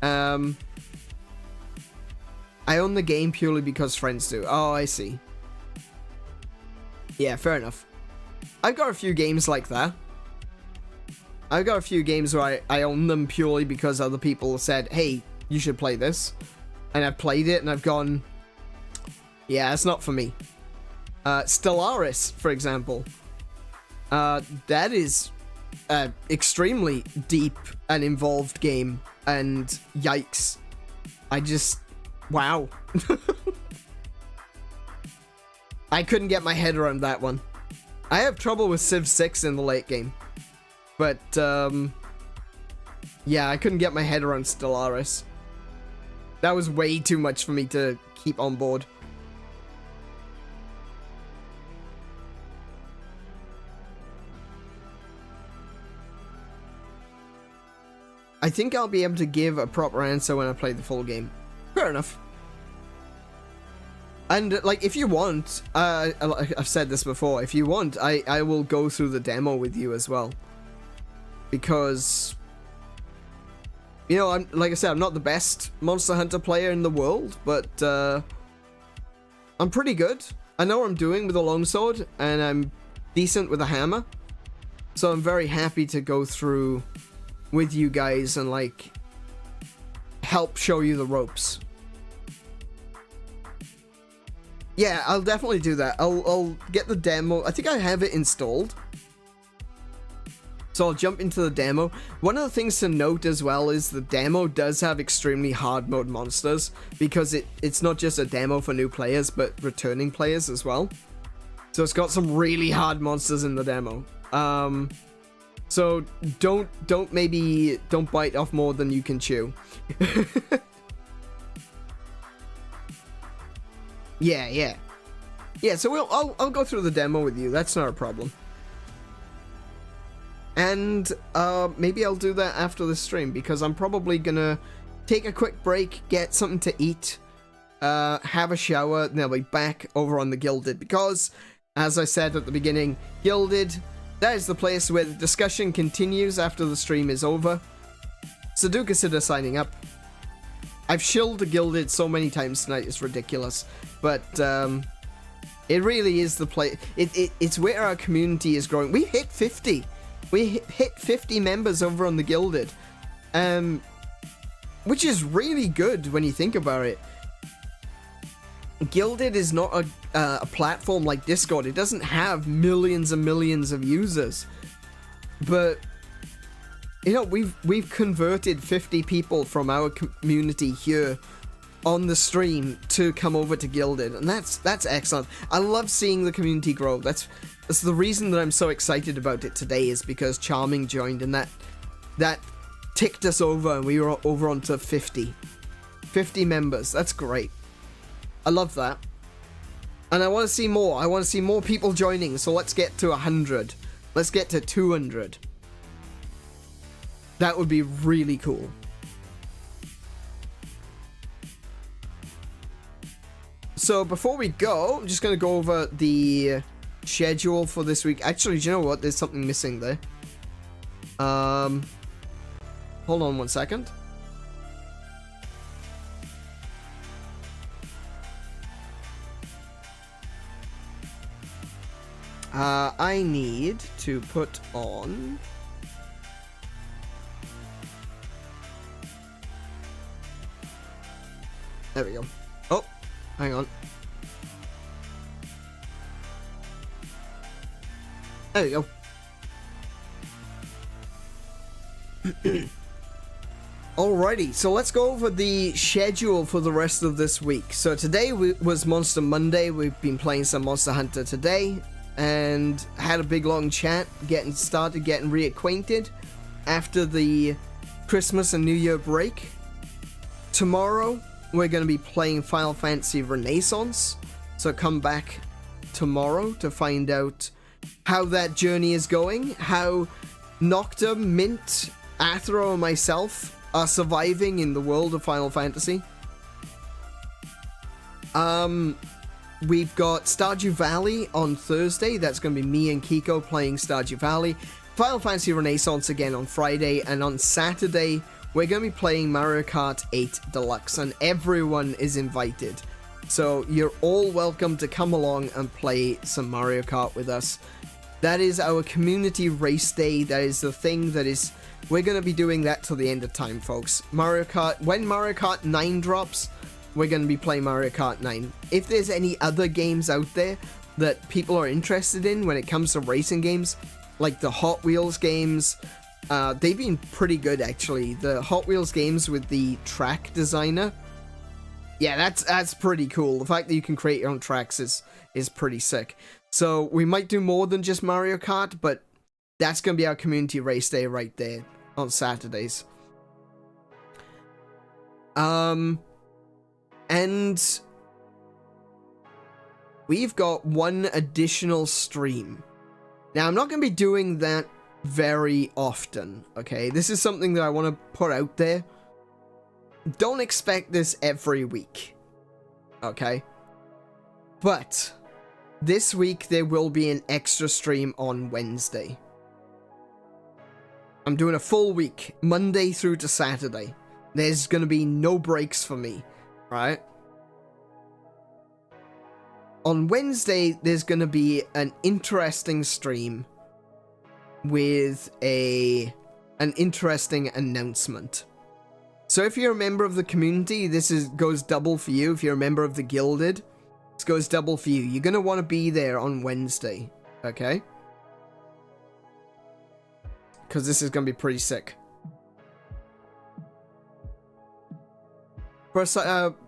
I own the game purely because friends do. Oh, I see. Yeah, fair enough. I've got a few games like that. I've got a few games where I own them purely because other people said, hey, you should play this. And I've played it and I've gone, yeah, it's not for me. Stellaris, for example. That is an extremely deep and involved game, and yikes. Wow. I couldn't get my head around that one. I have trouble with Civ 6 in the late game. But, yeah, I couldn't get my head around Stellaris. That was way too much for me to keep on board. I think I'll be able to give a proper answer when I play the full game. Fair enough. And, like, if you want, I've said this before, if you want, I will go through the demo with you as well. Because, you know, like I said, I'm not the best Monster Hunter player in the world, but I'm pretty good. I know what I'm doing with a longsword, and I'm decent with a hammer. So I'm very happy to go through with you guys and, like, help show you the ropes. Yeah, I'll definitely do that. I'll get the demo. I think I have it installed. So I'll jump into the demo. One of the things to note as well is the demo does have extremely hard mode monsters, because it's not just a demo for new players, but returning players as well. So it's got some really hard monsters in the demo. So don't bite off more than you can chew. Yeah. So I'll go through the demo with you. That's not a problem. And maybe I'll do that after the stream, because I'm probably gonna take a quick break, get something to eat, have a shower, and I'll be back over on the Gilded, because, as I said at the beginning, Gilded, that is the place where the discussion continues after the stream is over. So do consider signing up. I've shilled the Gilded so many times tonight, it's ridiculous. But it really is the place. It's where our community is growing. We hit 50. We hit 50 members over on the Gilded. Which is really good when you think about it. Gilded is not a platform like Discord. It doesn't have millions and millions of users. But, you know, we've converted 50 people from our community here on the stream to come over to Gilded, and that's excellent. I love seeing the community grow. That's the reason that I'm so excited about it today, is because Charming joined, and that ticked us over, and we were over onto 50 members. That's great. I love that. And I want to see more. I want to see more people joining, so let's get to 100. Let's get to 200. That would be really cool. So before we go, I'm just going to go over the schedule for this week. Actually, do you know what? There's something missing there. Hold on one second. I need to put on... There we go. Oh, hang on. There we go. Alrighty, so let's go over the schedule for the rest of this week. So today was Monster Monday. We've been playing some Monster Hunter today and had a big long chat, getting reacquainted after the Christmas and New Year break. Tomorrow we're going to be playing Final Fantasy Renaissance, so come back tomorrow to find out how that journey is going, how Nocta, Mint, Athro, and myself are surviving in the world of Final Fantasy. We've got Stardew Valley on Thursday. That's going to be me and Kiko playing Stardew Valley. Final Fantasy Renaissance again on Friday, and on Saturday we're going to be playing Mario Kart 8 Deluxe, and everyone is invited. So you're all welcome to come along and play some Mario Kart with us. That is our community race day. That is the thing that is... We're going to be doing that till the end of time, folks. Mario Kart... When Mario Kart 9 drops, we're going to be playing Mario Kart 9. If there's any other games out there that people are interested in when it comes to racing games, like the Hot Wheels games, they've been pretty good, actually. The Hot Wheels games with the track designer, yeah, that's pretty cool. The fact that you can create your own tracks is pretty sick. So we might do more than just Mario Kart, but that's going to be our community race day right there on Saturdays. And we've got one additional stream. Now, I'm not going to be doing that very often, okay? This is something that I want to put out there. Don't expect this every week, okay? But this week there will be an extra stream on Wednesday. I'm doing a full week, Monday through to Saturday. There's going to be no breaks for me, right? On Wednesday, there's going to be an interesting stream with an interesting announcement. So if you're a member of the community, this goes double for you. If you're a member of the Gilded, this goes double for you. You're going to want to be there on Wednesday, okay? Because this is going to be pretty sick. First,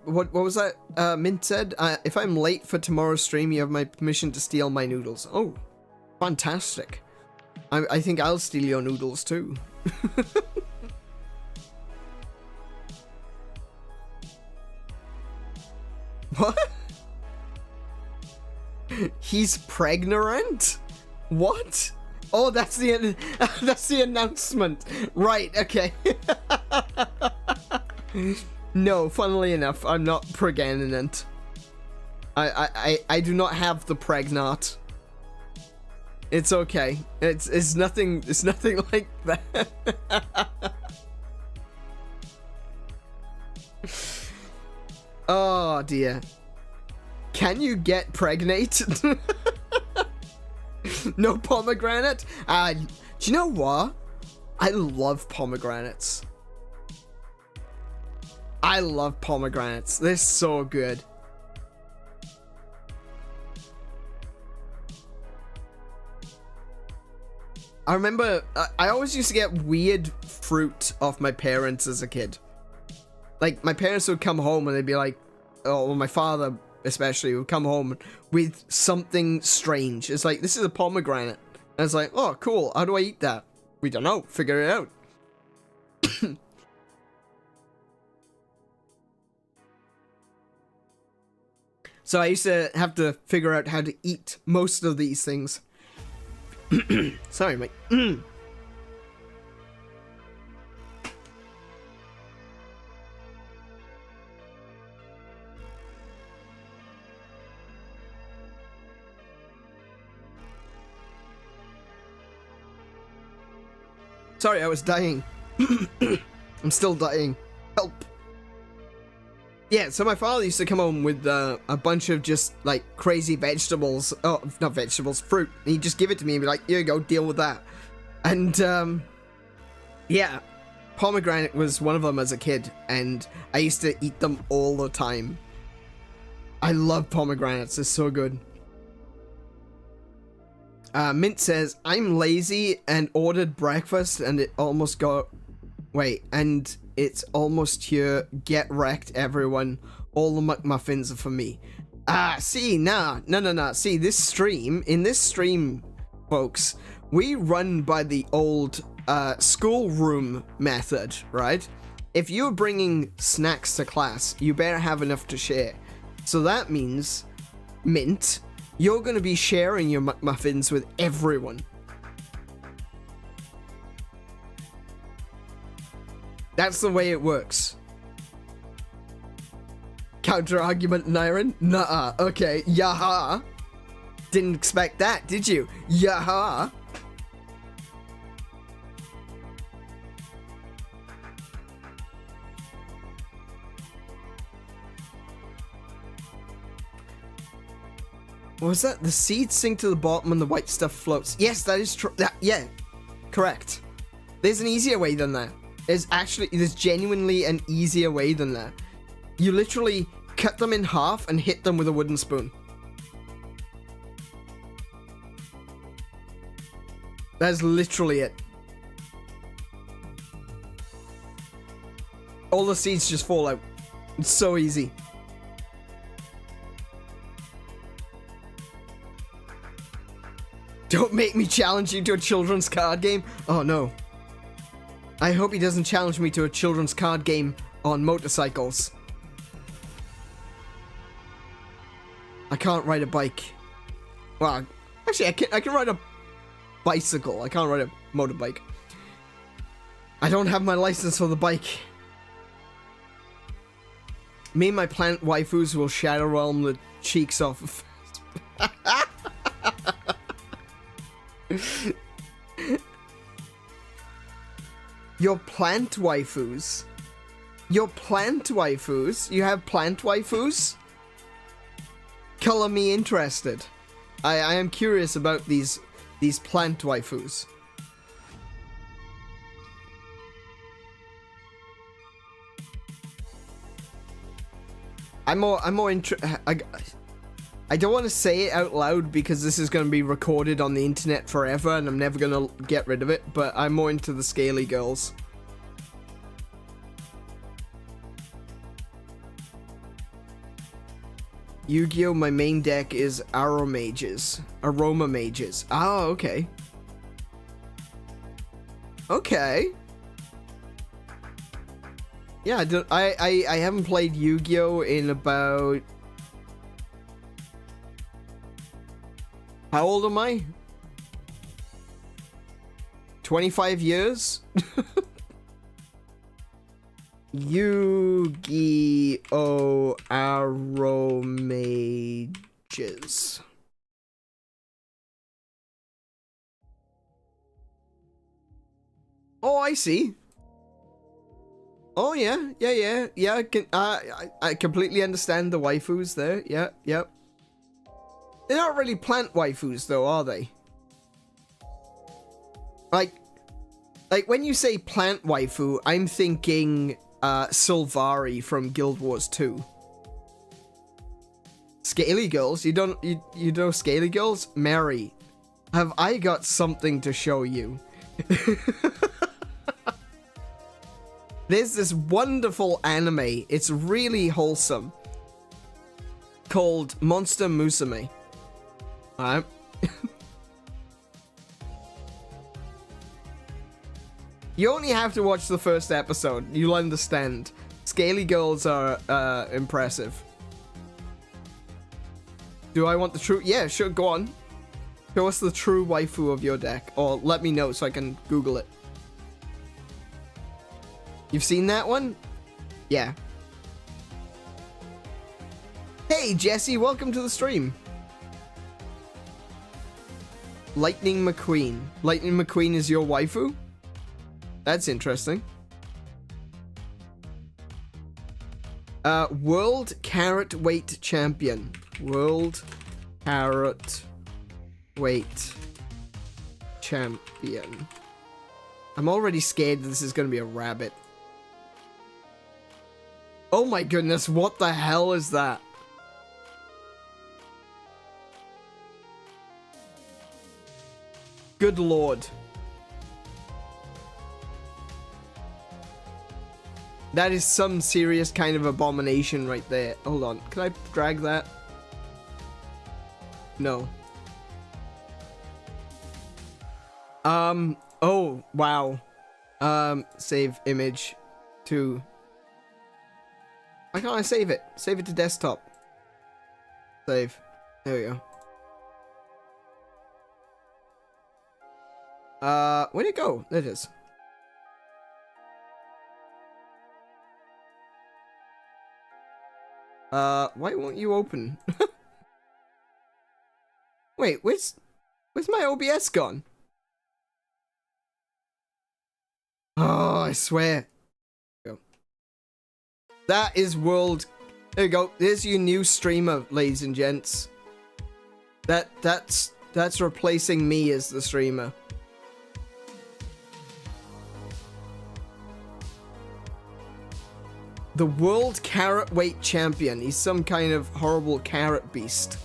what was that Mint said? If I'm late for tomorrow's stream, you have my permission to steal my noodles. Oh, fantastic. I think I'll steal your noodles too. What? He's pregnant? What? Oh, that's the announcement. Right, okay. No, funnily enough, I'm not pregnant. I do not have the pregnant. It's okay. It's nothing like that. Oh dear. Can you get pregnant? No pomegranate? Do you know what? I love pomegranates. I love pomegranates. They're so good. I remember I always used to get weird fruit off my parents as a kid. Like, my parents would come home and they'd be like, oh, well, my father especially would come home with something strange. It's like, this is a pomegranate. And it's like, oh, cool. How do I eat that? We don't know. Figure it out. So I used to have to figure out how to eat most of these things. Sorry, mate. Sorry, I was dying. I'm still dying. Help. Yeah, so my father used to come home with a bunch of just, like, crazy vegetables. Oh, not vegetables, fruit. And he'd just give it to me and be like, here you go, deal with that. And, yeah, pomegranate was one of them as a kid, and I used to eat them all the time. I love pomegranates, they're so good. Mint says, I'm lazy and ordered breakfast and it almost got... Wait, and it's almost here. Get wrecked, everyone. All the McMuffins are for me. See, nah. See, this stream, in this stream, folks, we run by the old schoolroom method, right? If you're bringing snacks to class, you better have enough to share. So that means, Mint, you're going to be sharing your McMuffins with everyone. That's the way it works. Counter argument, Nyron? Nuh-uh. Okay, yaha. Didn't expect that, did you? Yaha. What was that? The seeds sink to the bottom and the white stuff floats. Yes, that is true. Yeah, correct. There's an easier way than that. There's genuinely an easier way than that. You literally cut them in half and hit them with a wooden spoon. That's literally it. All the seeds just fall out. It's so easy. Don't make me challenge you to a children's card game. Oh no. I hope he doesn't challenge me to a children's card game on motorcycles. I can't ride a bike. Well, actually, I can ride a bicycle. I can't ride a motorbike. I don't have my license for the bike. Me and my plant waifus will shadow realm the cheeks off of... Your plant waifus? Your plant waifus? You have plant waifus? Color me interested. I am curious about these plant waifus. I'm more I don't want to say it out loud because this is going to be recorded on the internet forever and I'm never going to get rid of it, but I'm more into the scaly girls. Yu-Gi-Oh! My main deck is Arrow Mages. Aroma Mages. Oh, okay. Okay. Yeah, I haven't played Yu-Gi-Oh! In about... How old am I? 25 years? Yu-Gi-Oh! Arrow Mages. Oh, I see. Oh yeah. I completely understand the waifus there. Yeah. They're not really plant waifus though, are they? Like when you say plant waifu, I'm thinking Sylvari from Guild Wars 2. Scaly girls? You know scaly girls? Mary, have I got something to show you? There's this wonderful anime, it's really wholesome, called Monster Musume. Alright. You only have to watch the first episode, you'll understand. Scaly girls are impressive. Do I want the true? Yeah, sure, go on. Show us the true waifu of your deck, or let me know so I can Google it. You've seen that one? Yeah. Hey, Jesse, welcome to the stream. Lightning McQueen. Lightning McQueen is your waifu? That's interesting. World Carrot Weight Champion. World Carrot Weight Champion. I'm already scared that this is going to be a rabbit. Oh my goodness, what the hell is that? Good lord. That is some serious kind of abomination right there. Hold on, can I drag that? No. Oh, wow. Save image to... Why can't I save it? Save it to desktop. Save. There we go. Where'd it go? There it is. Why won't you open? Wait, where's my OBS gone? Oh, I swear. Go. That is world. There you go. There's your new streamer, ladies and gents. That's replacing me as the streamer. The World Carrot Weight Champion. He's some kind of horrible carrot beast.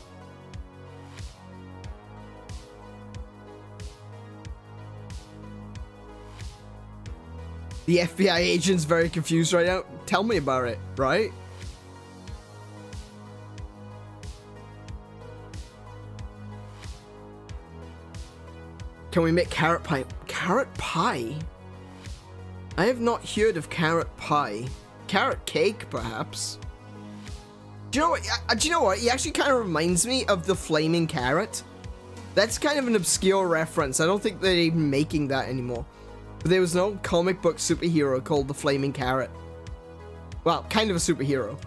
The FBI agent's very confused right now. Tell me about it, right? Can we make carrot pie? Carrot pie? I have not heard of carrot pie. Carrot cake, perhaps. Do you know what? Do you know what? He actually kind of reminds me of the flaming carrot. That's kind of an obscure reference. I don't think they're even making that anymore. But there was an old comic book superhero called the Flaming Carrot. Well, kind of a superhero.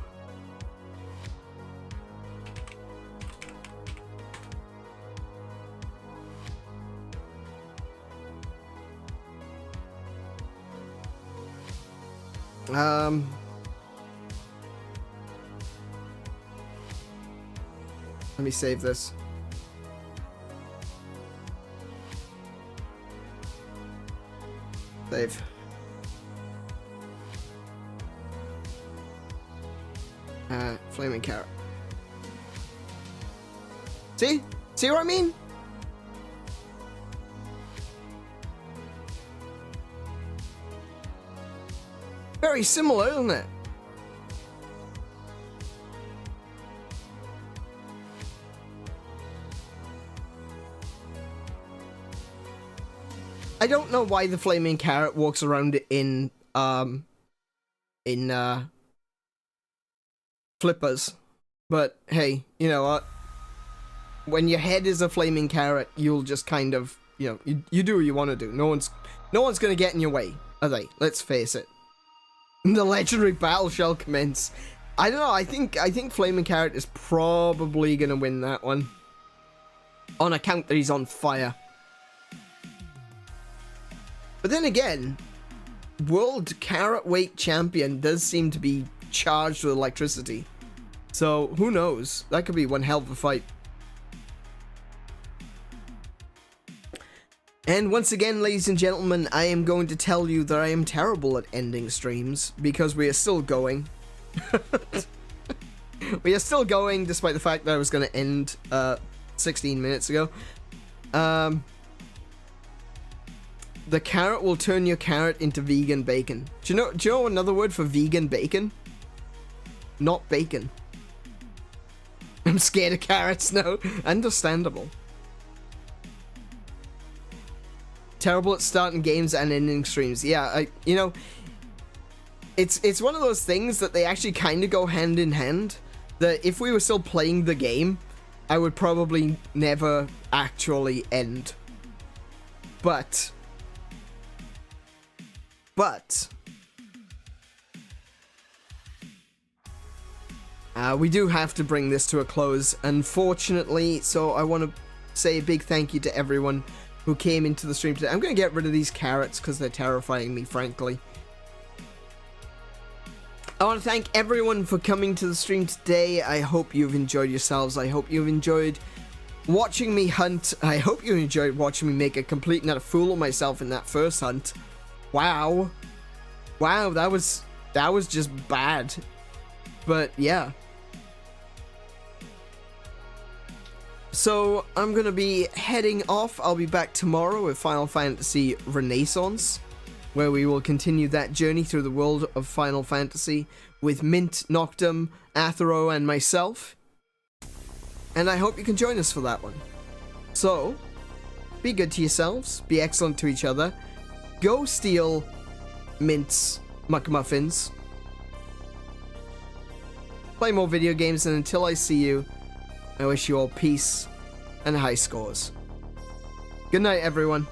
Let me save this. Save. Flaming carrot. See? See what I mean? Very similar, isn't it? I don't know why the flaming carrot walks around in flippers, but hey, you know what? When your head is a flaming carrot, you'll just kind of, you know, you do what you want to do. No one's gonna get in your way, are they? Let's face it. The legendary battle shall commence. I don't know. I think flaming carrot is probably gonna win that one, on account that he's on fire. But then again, World Carrot Weight Champion does seem to be charged with electricity. So, who knows? That could be one hell of a fight. And once again, ladies and gentlemen, I am going to tell you that I am terrible at ending streams, because we are still going. We are still going, despite the fact that I was going to end 16 minutes ago. The carrot will turn your carrot into vegan bacon. Do you know another word for vegan bacon? Not bacon. I'm scared of carrots now. Understandable. Terrible at starting games and ending streams. Yeah, you know, it's one of those things that they actually kind of go hand in hand. That if we were still playing the game, I would probably never actually end. But we do have to bring this to a close, unfortunately, so I want to say a big thank you to everyone who came into the stream today. I'm going to get rid of these carrots because they're terrifying me, frankly. I want to thank everyone for coming to the stream today. I hope you've enjoyed yourselves. I hope you've enjoyed watching me hunt. I hope you enjoyed watching me make a complete and utter fool of myself in that first hunt. Wow. Wow, that was just bad. But yeah. So I'm gonna be heading off. I'll be back tomorrow with Final Fantasy Renaissance, where we will continue that journey through the world of Final Fantasy with Mint, Noctum, Athero, and myself. And I hope you can join us for that one. So, be good to yourselves, be excellent to each other, go steal Mint's McMuffins, play more video games, and until I see you, I wish you all peace and high scores. Good night, everyone.